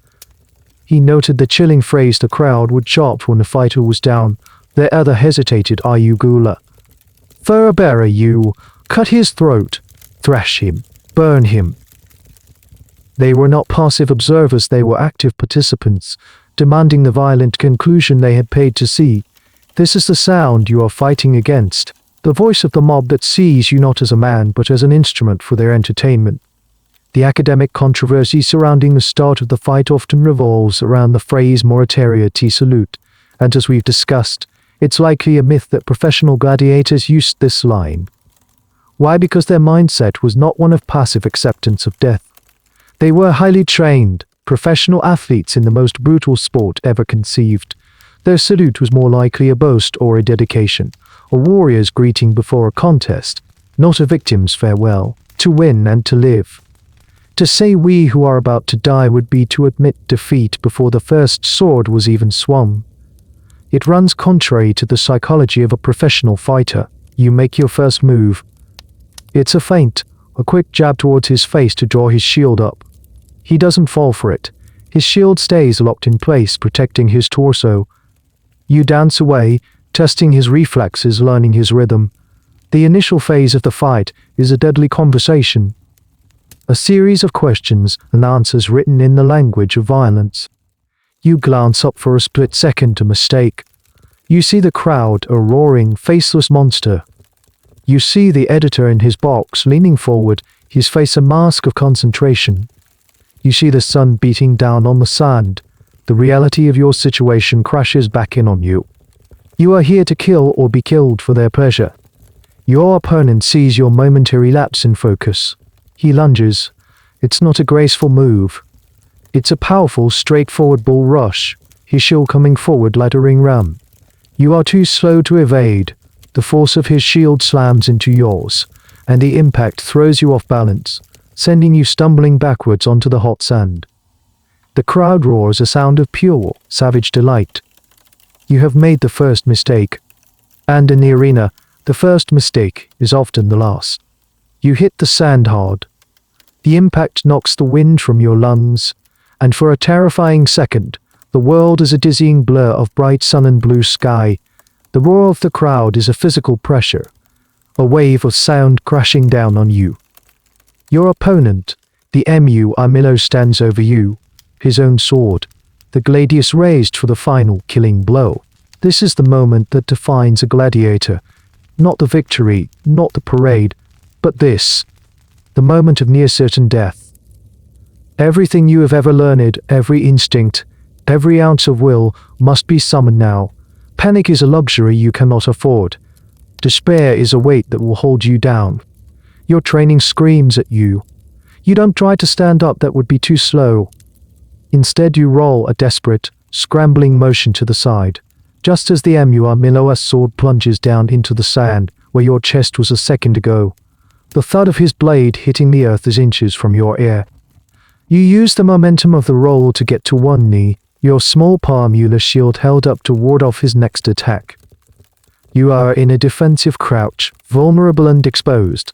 He noted the chilling phrase the crowd would shout when the fighter was down. The other hesitated. Are you Gula? Furbearer, you! Cut his throat! Thrash him! Burn him! They were not passive observers, they were active participants, demanding the violent conclusion they had paid to see. This is the sound you are fighting against, the voice of the mob that sees you not as a man but as an instrument for their entertainment. The academic controversy surrounding the start of the fight often revolves around the phrase moritaria te salute, and as we've discussed, it's likely a myth that professional gladiators used this line. Why? Because their mindset was not one of passive acceptance of death. They were highly trained, professional athletes in the most brutal sport ever conceived. Their salute was more likely a boast or a dedication, a warrior's greeting before a contest, not a victim's farewell. To win and to live. To say we who are about to die would be to admit defeat before the first sword was even swung. It runs contrary to the psychology of a professional fighter. You make your first move. It's a feint, a quick jab towards his face to draw his shield up. He doesn't fall for it. His shield stays locked in place, protecting his torso. You dance away, testing his reflexes, learning his rhythm. The initial phase of the fight is a deadly conversation. A series of questions and answers written in the language of violence. You glance up for a split second to mistake. You see the crowd, a roaring, faceless monster. You see the editor in his box leaning forward, his face a mask of concentration. You see the sun beating down on the sand. The reality of your situation crashes back in on you. You are here to kill or be killed for their pleasure. Your opponent sees your momentary lapse in focus. He lunges. It's not a graceful move. It's a powerful, straightforward bull rush, his shield coming forward like a ring ram. You are too slow to evade. The force of his shield slams into yours, and the impact throws you off balance, sending you stumbling backwards onto the hot sand. The crowd roars, a sound of pure, savage delight. You have made the first mistake. And in the arena, The first mistake is often the last. You hit the sand hard. The impact knocks the wind from your lungs, and for a terrifying second, the world is a dizzying blur of bright sun and blue sky. The roar of the crowd is a physical pressure, a wave of sound crashing down on you. Your opponent, the MU Armillo, stands over you, his own sword, the gladius raised for the final killing blow. This is the moment that defines a gladiator. Not the victory, not the parade, but this, the moment of near-certain death. Everything you have ever learned, every instinct, every ounce of will, must be summoned now. Panic is a luxury you cannot afford. Despair is a weight that will hold you down. Your training screams at you. You don't try to stand up, that would be too slow. Instead you roll a desperate, scrambling motion to the side, just as the MUR Miloa's sword plunges down into the sand where your chest was a second ago. The thud of his blade hitting the earth is inches from your ear. You use the momentum of the roll to get to one knee, your small palm Euler shield held up to ward off his next attack. You are in a defensive crouch, vulnerable and exposed.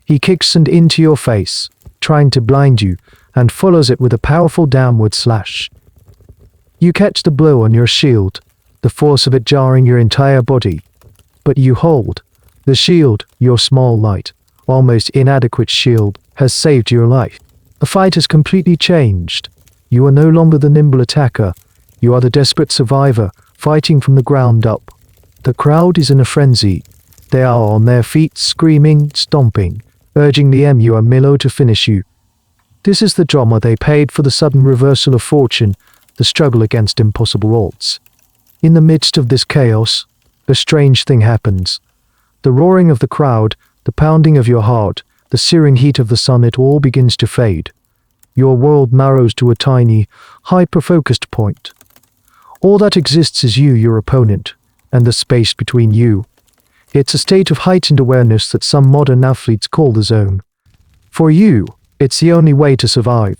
He kicks and into your face, trying to blind you, and follows it with a powerful downward slash. You catch the blow on your shield, the force of it jarring your entire body. But you hold. The shield, your small, light, almost inadequate shield, has saved your life. The fight has completely changed. You are no longer the nimble attacker. You are the desperate survivor, fighting from the ground up. The crowd is in a frenzy. They are on their feet, screaming, stomping, urging the MUR Milo to finish you. This is the drama they paid for, the sudden reversal of fortune, the struggle against impossible odds. In the midst of this chaos, a strange thing happens. The roaring of the crowd, the pounding of your heart, the searing heat of the sun, it all begins to fade. Your world narrows to a tiny, hyper-focused point. All that exists is you, your opponent, and the space between you. It's a state of heightened awareness that some modern athletes call the zone. For you, it's the only way to survive.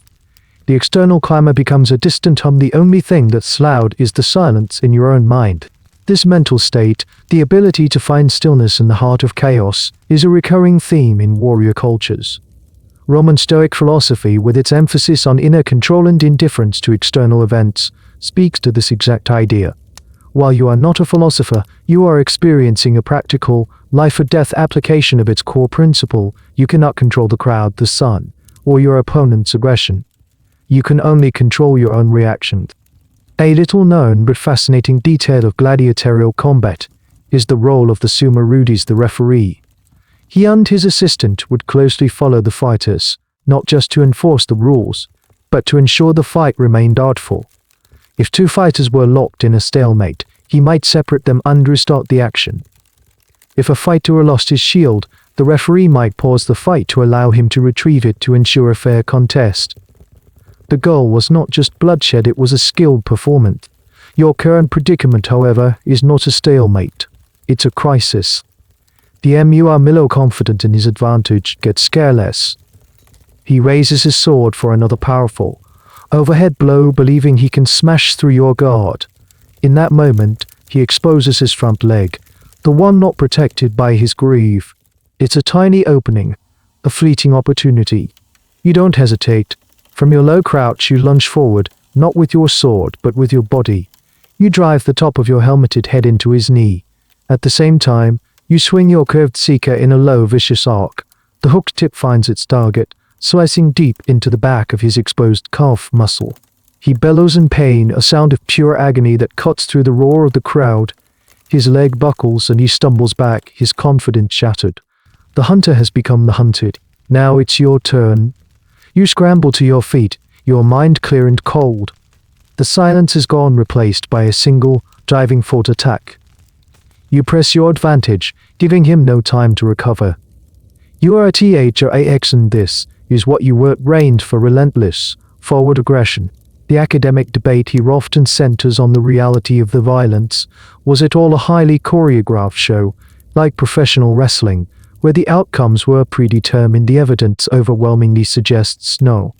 The external clamor becomes a distant hum. The only thing that's loud is the silence in your own mind. This mental state, the ability to find stillness in the heart of chaos, is a recurring theme in warrior cultures. Roman Stoic philosophy, with its emphasis on inner control and indifference to external events, speaks to this exact idea. While you are not a philosopher, you are experiencing a practical, life-or-death application of its core principle. You cannot control the crowd, the sun, or your opponent's aggression. You can only control your own reaction. A little-known but fascinating detail of gladiatorial combat is the role of the Summa Rudis, the referee. He and his assistant would closely follow the fighters, not just to enforce the rules, but to ensure the fight remained artful. If two fighters were locked in a stalemate, he might separate them and restart the action. If a fighter lost his shield, the referee might pause the fight to allow him to retrieve it to ensure a fair contest. The goal was not just bloodshed, it was a skilled performance. Your current predicament, however, is not a stalemate. It's a crisis. The MUR Milo, confident in his advantage, gets careless. He raises his sword for another powerful overhead blow, believing he can smash through your guard. In that moment, he exposes his front leg, the one not protected by his greave. It's a tiny opening, a fleeting opportunity. You don't hesitate. From your low crouch, you lunge forward, not with your sword, but with your body. You drive the top of your helmeted head into his knee. At the same time, you swing your curved seeker in a low, vicious arc. The hooked tip finds its target, slicing deep into the back of his exposed calf muscle. He bellows in pain, a sound of pure agony that cuts through the roar of the crowd. His leg buckles and he stumbles back, his confidence shattered. The hunter has become the hunted. Now it's your turn. You scramble to your feet, your mind clear and cold. The silence is gone, replaced by a single, driving forward attack. You press your advantage, giving him no time to recover. You are a THRAX, and this is what you were trained for: relentless, forward aggression. The academic debate here often centers on the reality of the violence. Was it all a highly choreographed show, like professional wrestling, where the outcomes were predetermined? The evidence overwhelmingly suggests no.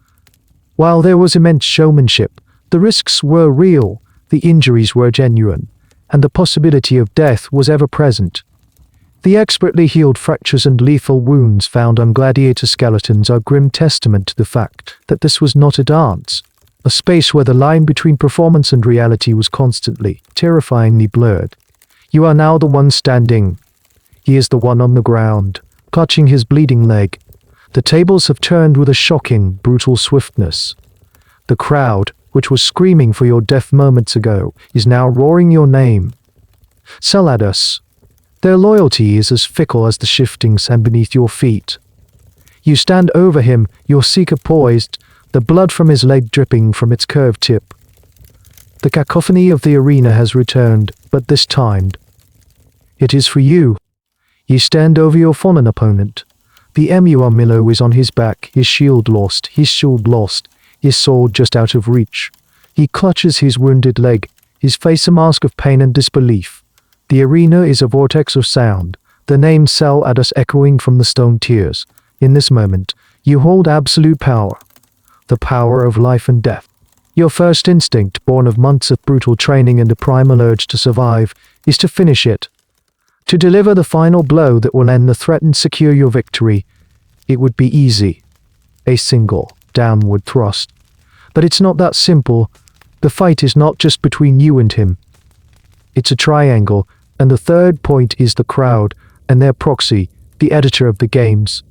While there was immense showmanship, the risks were real, the injuries were genuine, and the possibility of death was ever present. The expertly healed fractures and lethal wounds found on gladiator skeletons are grim testament to the fact that this was not a dance, a space where the line between performance and reality was constantly, terrifyingly blurred. You are now the one standing. He is the one on the ground, clutching his bleeding leg. The tables have turned with a shocking, brutal swiftness. The crowd, which was screaming for your death moments ago, is now roaring your name. Saladus. Their loyalty is as fickle as the shifting sand beneath your feet. You stand over him, your seeker poised, the blood from his leg dripping from its curved tip. The cacophony of the arena has returned, but this time, it is for you. You stand over your fallen opponent. The armadillo is on his back, his shield lost, his sword just out of reach. He clutches his wounded leg, his face a mask of pain and disbelief. The arena is a vortex of sound, the name Saladus echoing from the stone tiers. In this moment, you hold absolute power, the power of life and death. Your first instinct, born of months of brutal training and a primal urge to survive, is to finish it. To deliver the final blow that will end the threat and secure your victory. It would be easy. A single, downward thrust. But it's not that simple. The fight is not just between you and him. It's a triangle, and the third point is the crowd, and their proxy, the editor of the games.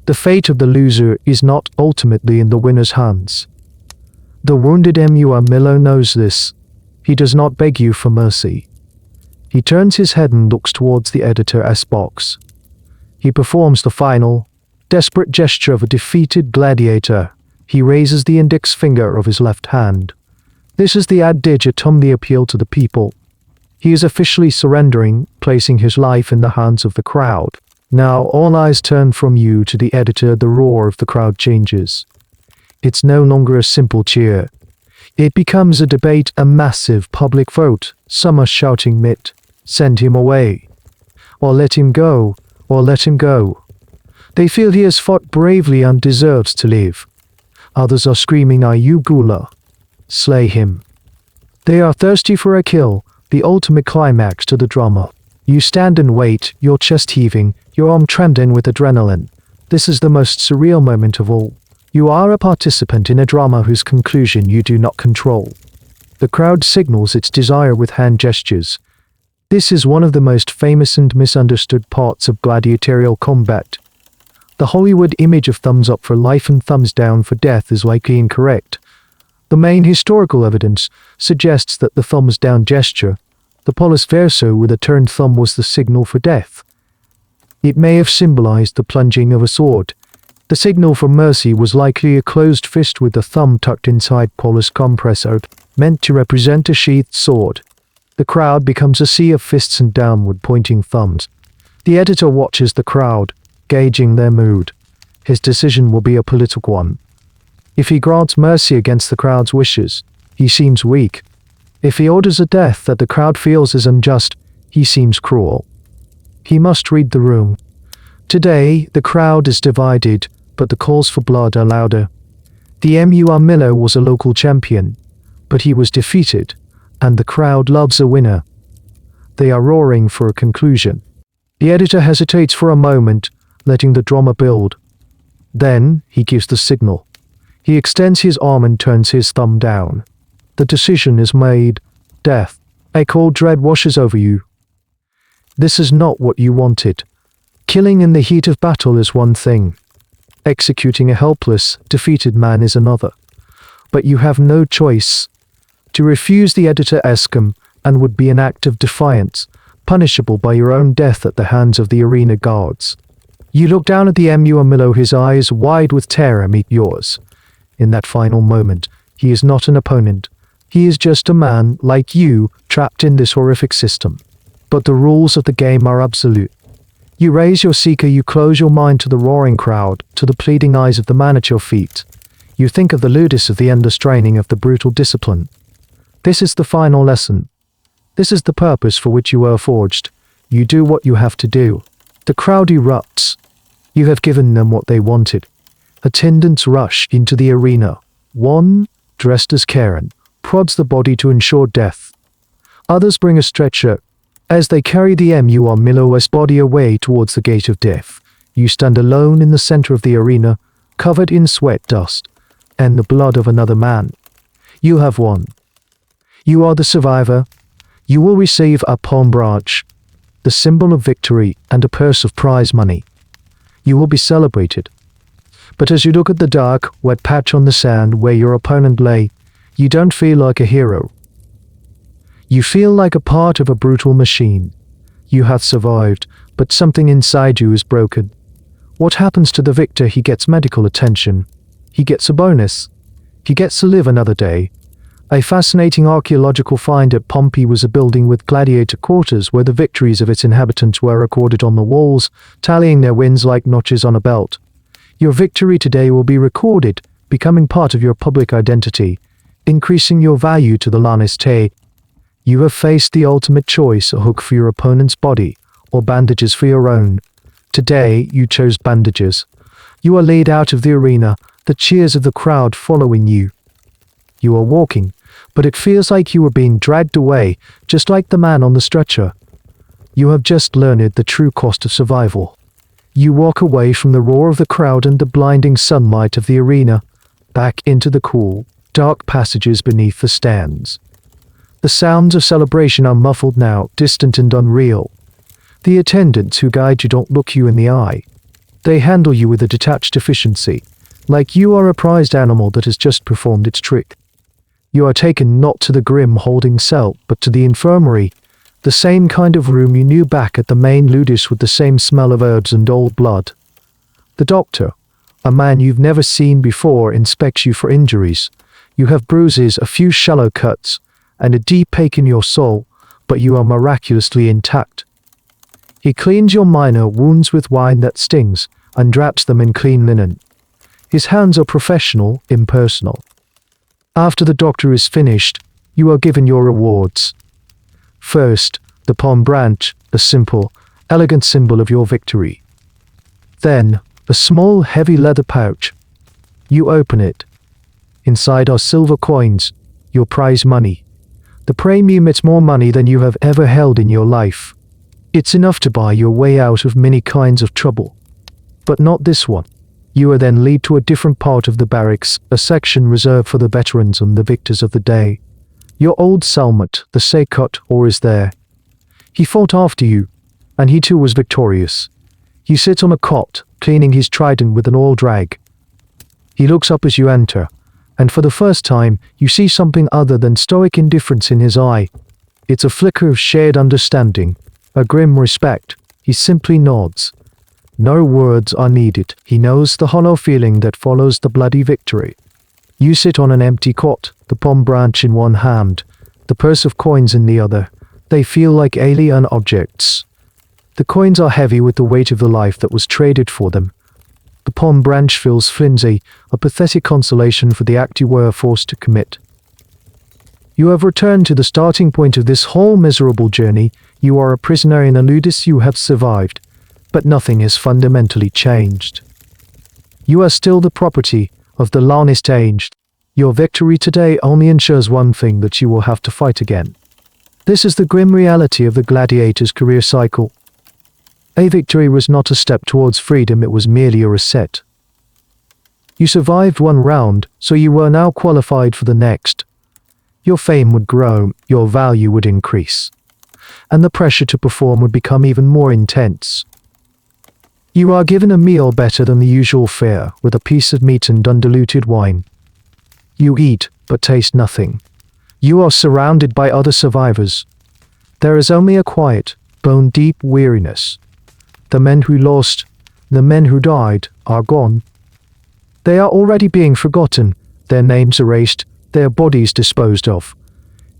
The fate of the loser is not ultimately in the winner's hands. The wounded armadillo knows this. He does not beg you for mercy. He turns his head and looks towards the editor's box. He performs the final, desperate gesture of a defeated gladiator. He raises the index finger of his left hand. This is the ad digitum, the appeal to the people. He is officially surrendering, placing his life in the hands of the crowd. Now all eyes turn from you to the editor. The roar of the crowd changes. It's no longer a simple cheer. It becomes a debate, a massive public vote. Some are shouting "Mit, send him away," or "Let him go," or "Let him go." They feel he has fought bravely and deserves to live. Others are screaming "Ayugula," slay him. They are thirsty for a kill, the ultimate climax to the drama. You stand and wait, your chest heaving, your arm trembling with adrenaline. This is the most surreal moment of all. You are a participant in a drama whose conclusion you do not control. The crowd signals its desire with hand gestures. This is one of the most famous and misunderstood parts of gladiatorial combat. The Hollywood image of thumbs up for life and thumbs down for death is likely incorrect. The main historical evidence suggests that the thumbs down gesture, the pollice verso with a turned thumb, was the signal for death. It may have symbolized the plunging of a sword. The signal for mercy was likely a closed fist with the thumb tucked inside pollice compressor, meant to represent a sheathed sword. The crowd becomes a sea of fists and downward pointing thumbs. The editor watches the crowd, gauging their mood. His decision will be a political one. If he grants mercy against the crowd's wishes, he seems weak. If he orders a death that the crowd feels is unjust, he seems cruel. He must read the room. Today, the crowd is divided, but the calls for blood are louder. The armadillo was a local champion, but he was defeated, and the crowd loves a winner. They are roaring for a conclusion. The editor hesitates for a moment, letting the drama build. Then, he gives the signal. He extends his arm and turns his thumb down. The decision is made. Death. A cold dread washes over you. This is not what you wanted. Killing in the heat of battle is one thing. Executing a helpless, defeated man is another. But you have no choice. To refuse the editor's command and would be an act of defiance, punishable by your own death at the hands of the arena guards. You look down at the armadillo, his eyes wide with terror meet yours. In that final moment, he is not an opponent. He is just a man, like you, trapped in this horrific system. But the rules of the game are absolute. You raise your seeker, you close your mind to the roaring crowd, to the pleading eyes of the man at your feet. You think of the ludus, of the endless training, of the brutal discipline. This is the final lesson. This is the purpose for which you were forged. You do what you have to do. The crowd erupts. You have given them what they wanted. Attendants rush into the arena. One, dressed as Karen, prods the body to ensure death. Others bring a stretcher. As they carry the MUR body away towards the gate of death, you stand alone in the center of the arena, covered in sweat, dust, and the blood of another man. You have won. You are the survivor. You will receive a palm branch, the symbol of victory, and a purse of prize money. You will be celebrated. But as you look at the dark, wet patch on the sand where your opponent lay, you don't feel like a hero. You feel like a part of a brutal machine. You have survived, but something inside you is broken. What happens to the victor? He gets medical attention. He gets a bonus. He gets to live another day. A fascinating archaeological find at Pompeii was a building with gladiator quarters where the victories of its inhabitants were recorded on the walls, tallying their wins like notches on a belt. Your victory today will be recorded, becoming part of your public identity, increasing your value to the lanistae. You have faced the ultimate choice: a hook for your opponent's body, or bandages for your own. Today, you chose bandages. You are laid out of the arena, the cheers of the crowd following you. You are walking, but it feels like you are being dragged away, just like the man on the stretcher. You have just learned the true cost of survival. You walk away from the roar of the crowd and the blinding sunlight of the arena, back into the cool, dark passages beneath the stands. The sounds of celebration are muffled now, distant and unreal. The attendants who guide you don't look you in the eye. They handle you with a detached efficiency, like you are a prized animal that has just performed its trick. You are taken not to the grim holding cell, but to the infirmary, the same kind of room you knew back at the main ludus with the same smell of herbs and old blood. The doctor, a man you've never seen before, inspects you for injuries. You have bruises, a few shallow cuts, and a deep ache in your soul, but you are miraculously intact. He cleans your minor wounds with wine that stings, and wraps them in clean linen. His hands are professional, impersonal. After the doctor is finished, you are given your rewards. First, the palm branch, a simple, elegant symbol of your victory. Then, a small, heavy leather pouch. You open it. Inside are silver coins, your prize money. The premium is more money than you have ever held in your life. It's enough to buy your way out of many kinds of trouble. But not this one. You are then led to a different part of the barracks, a section reserved for the veterans and the victors of the day. Your old cellmate, the Seikot, is there. He fought after you, and he too was victorious. He sits on a cot, cleaning his trident with an old rag. He looks up as you enter, and for the first time, you see something other than stoic indifference in his eye. It's a flicker of shared understanding, a grim respect. He simply nods. No words are needed. He knows the hollow feeling that follows the bloody victory. You sit on an empty cot, the palm branch in one hand, the purse of coins in the other. They feel like alien objects. The coins are heavy with the weight of the life that was traded for them. The palm branch feels flimsy, a pathetic consolation for the act you were forced to commit. You have returned to the starting point of this whole miserable journey. You are a prisoner in a ludus. You have survived, but nothing has fundamentally changed. You are still the property of the lanistae. Your victory today only ensures one thing: that you will have to fight again. This is the grim reality of the gladiator's career cycle. A victory was not a step towards freedom, it was merely a reset. You survived one round, so you were now qualified for the next. Your fame would grow, your value would increase, and the pressure to perform would become even more intense. You are given a meal better than the usual fare, with a piece of meat and undiluted wine. You eat, but taste nothing. You are surrounded by other survivors. There is only a quiet, bone-deep weariness. The men who lost, the men who died, are gone. They are already being forgotten, their names erased, their bodies disposed of.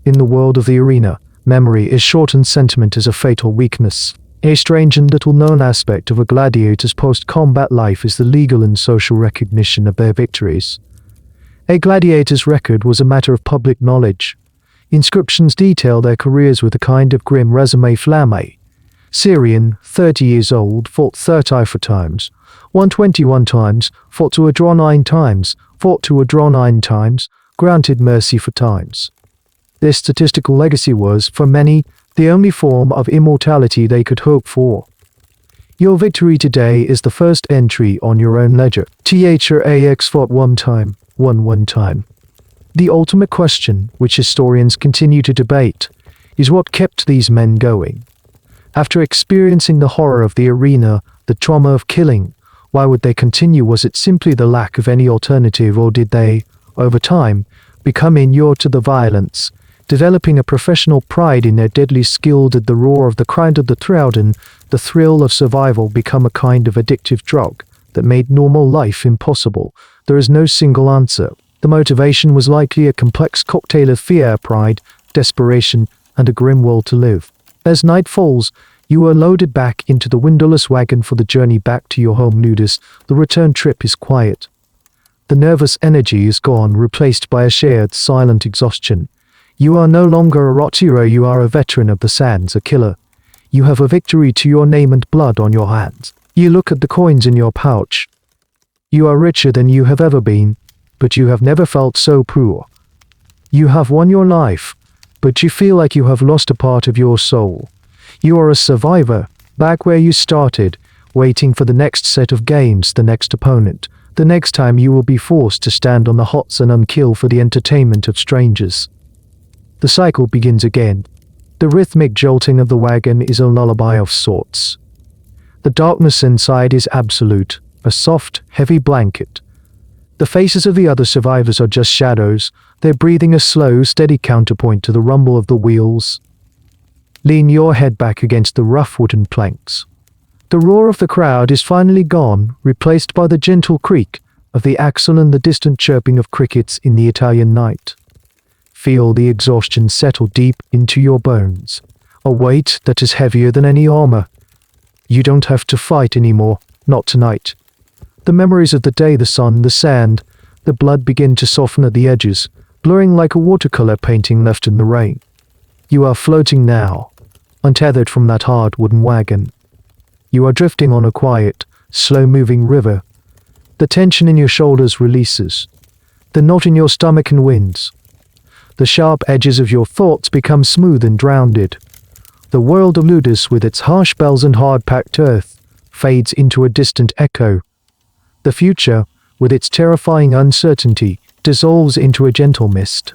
In the world of the arena, memory is short and sentiment is a fatal weakness. A strange and little-known aspect of a gladiator's post-combat life is the legal and social recognition of their victories. A gladiator's record was a matter of public knowledge. Inscriptions detail their careers with a kind of grim resume flamme. Syrian, 30 years old, fought 34 times, won 21 times, fought to a draw 9 times, fought to a draw 9 times, granted mercy 4 times. This statistical legacy was, for many, the only form of immortality they could hope for. Your victory today is the first entry on your own ledger. THRAX fought one time, won one time. The ultimate question, which historians continue to debate, is what kept these men going. After experiencing the horror of the arena, the trauma of killing, why would they continue? Was it simply the lack of any alternative, or did they, over time, become inured to the violence, developing a professional pride in their deadly skill? Did the roar of the crowd of the crowd and the thrill of survival become a kind of addictive drug that made normal life impossible? There is no single answer. The motivation was likely a complex cocktail of fear, pride, desperation, and a grim will to live. As night falls, you are loaded back into the windowless wagon for the journey back to your home ludus. The return trip is quiet. The nervous energy is gone, replaced by a shared, silent exhaustion. You are no longer a rot hero, you are a veteran of the sands, a killer. You have a victory to your name and blood on your hands. You look at the coins in your pouch. You are richer than you have ever been, but you have never felt so poor. You have won your life, but you feel like you have lost a part of your soul. You are a survivor, back where you started, waiting for the next set of games, the next opponent, the next time you will be forced to stand on the hot sun and kill for the entertainment of strangers. The cycle begins again. The rhythmic jolting of the wagon is a lullaby of sorts. The darkness inside is absolute, a soft, heavy blanket. The faces of the other survivors are just shadows, their breathing a slow, steady counterpoint to the rumble of the wheels. Lean your head back against the rough wooden planks. The roar of the crowd is finally gone, replaced by the gentle creak of the axle and the distant chirping of crickets in the Italian night. Feel the exhaustion settle deep into your bones, a weight that is heavier than any armor. You don't have to fight anymore, not tonight. The memories of the day, the sun, the sand, the blood begin to soften at the edges, blurring like a watercolor painting left in the rain. You are floating now, untethered from that hard wooden wagon. You are drifting on a quiet, slow-moving river. The tension in your shoulders releases. The knot in your stomach unwinds. The sharp edges of your thoughts become smooth and rounded. The world of ludus, with its harsh bells and hard-packed earth, fades into a distant echo. The future, with its terrifying uncertainty, dissolves into a gentle mist.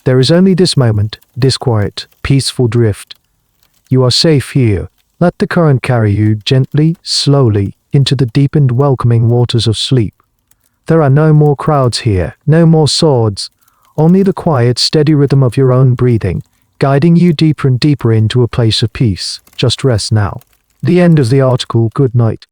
There is only this moment, this quiet, peaceful drift. You are safe here. Let the current carry you gently, slowly, into the deep and welcoming waters of sleep. There are no more crowds here, no more swords, only the quiet, steady rhythm of your own breathing, guiding you deeper and deeper into a place of peace. Just rest now. The end of the article. Good night.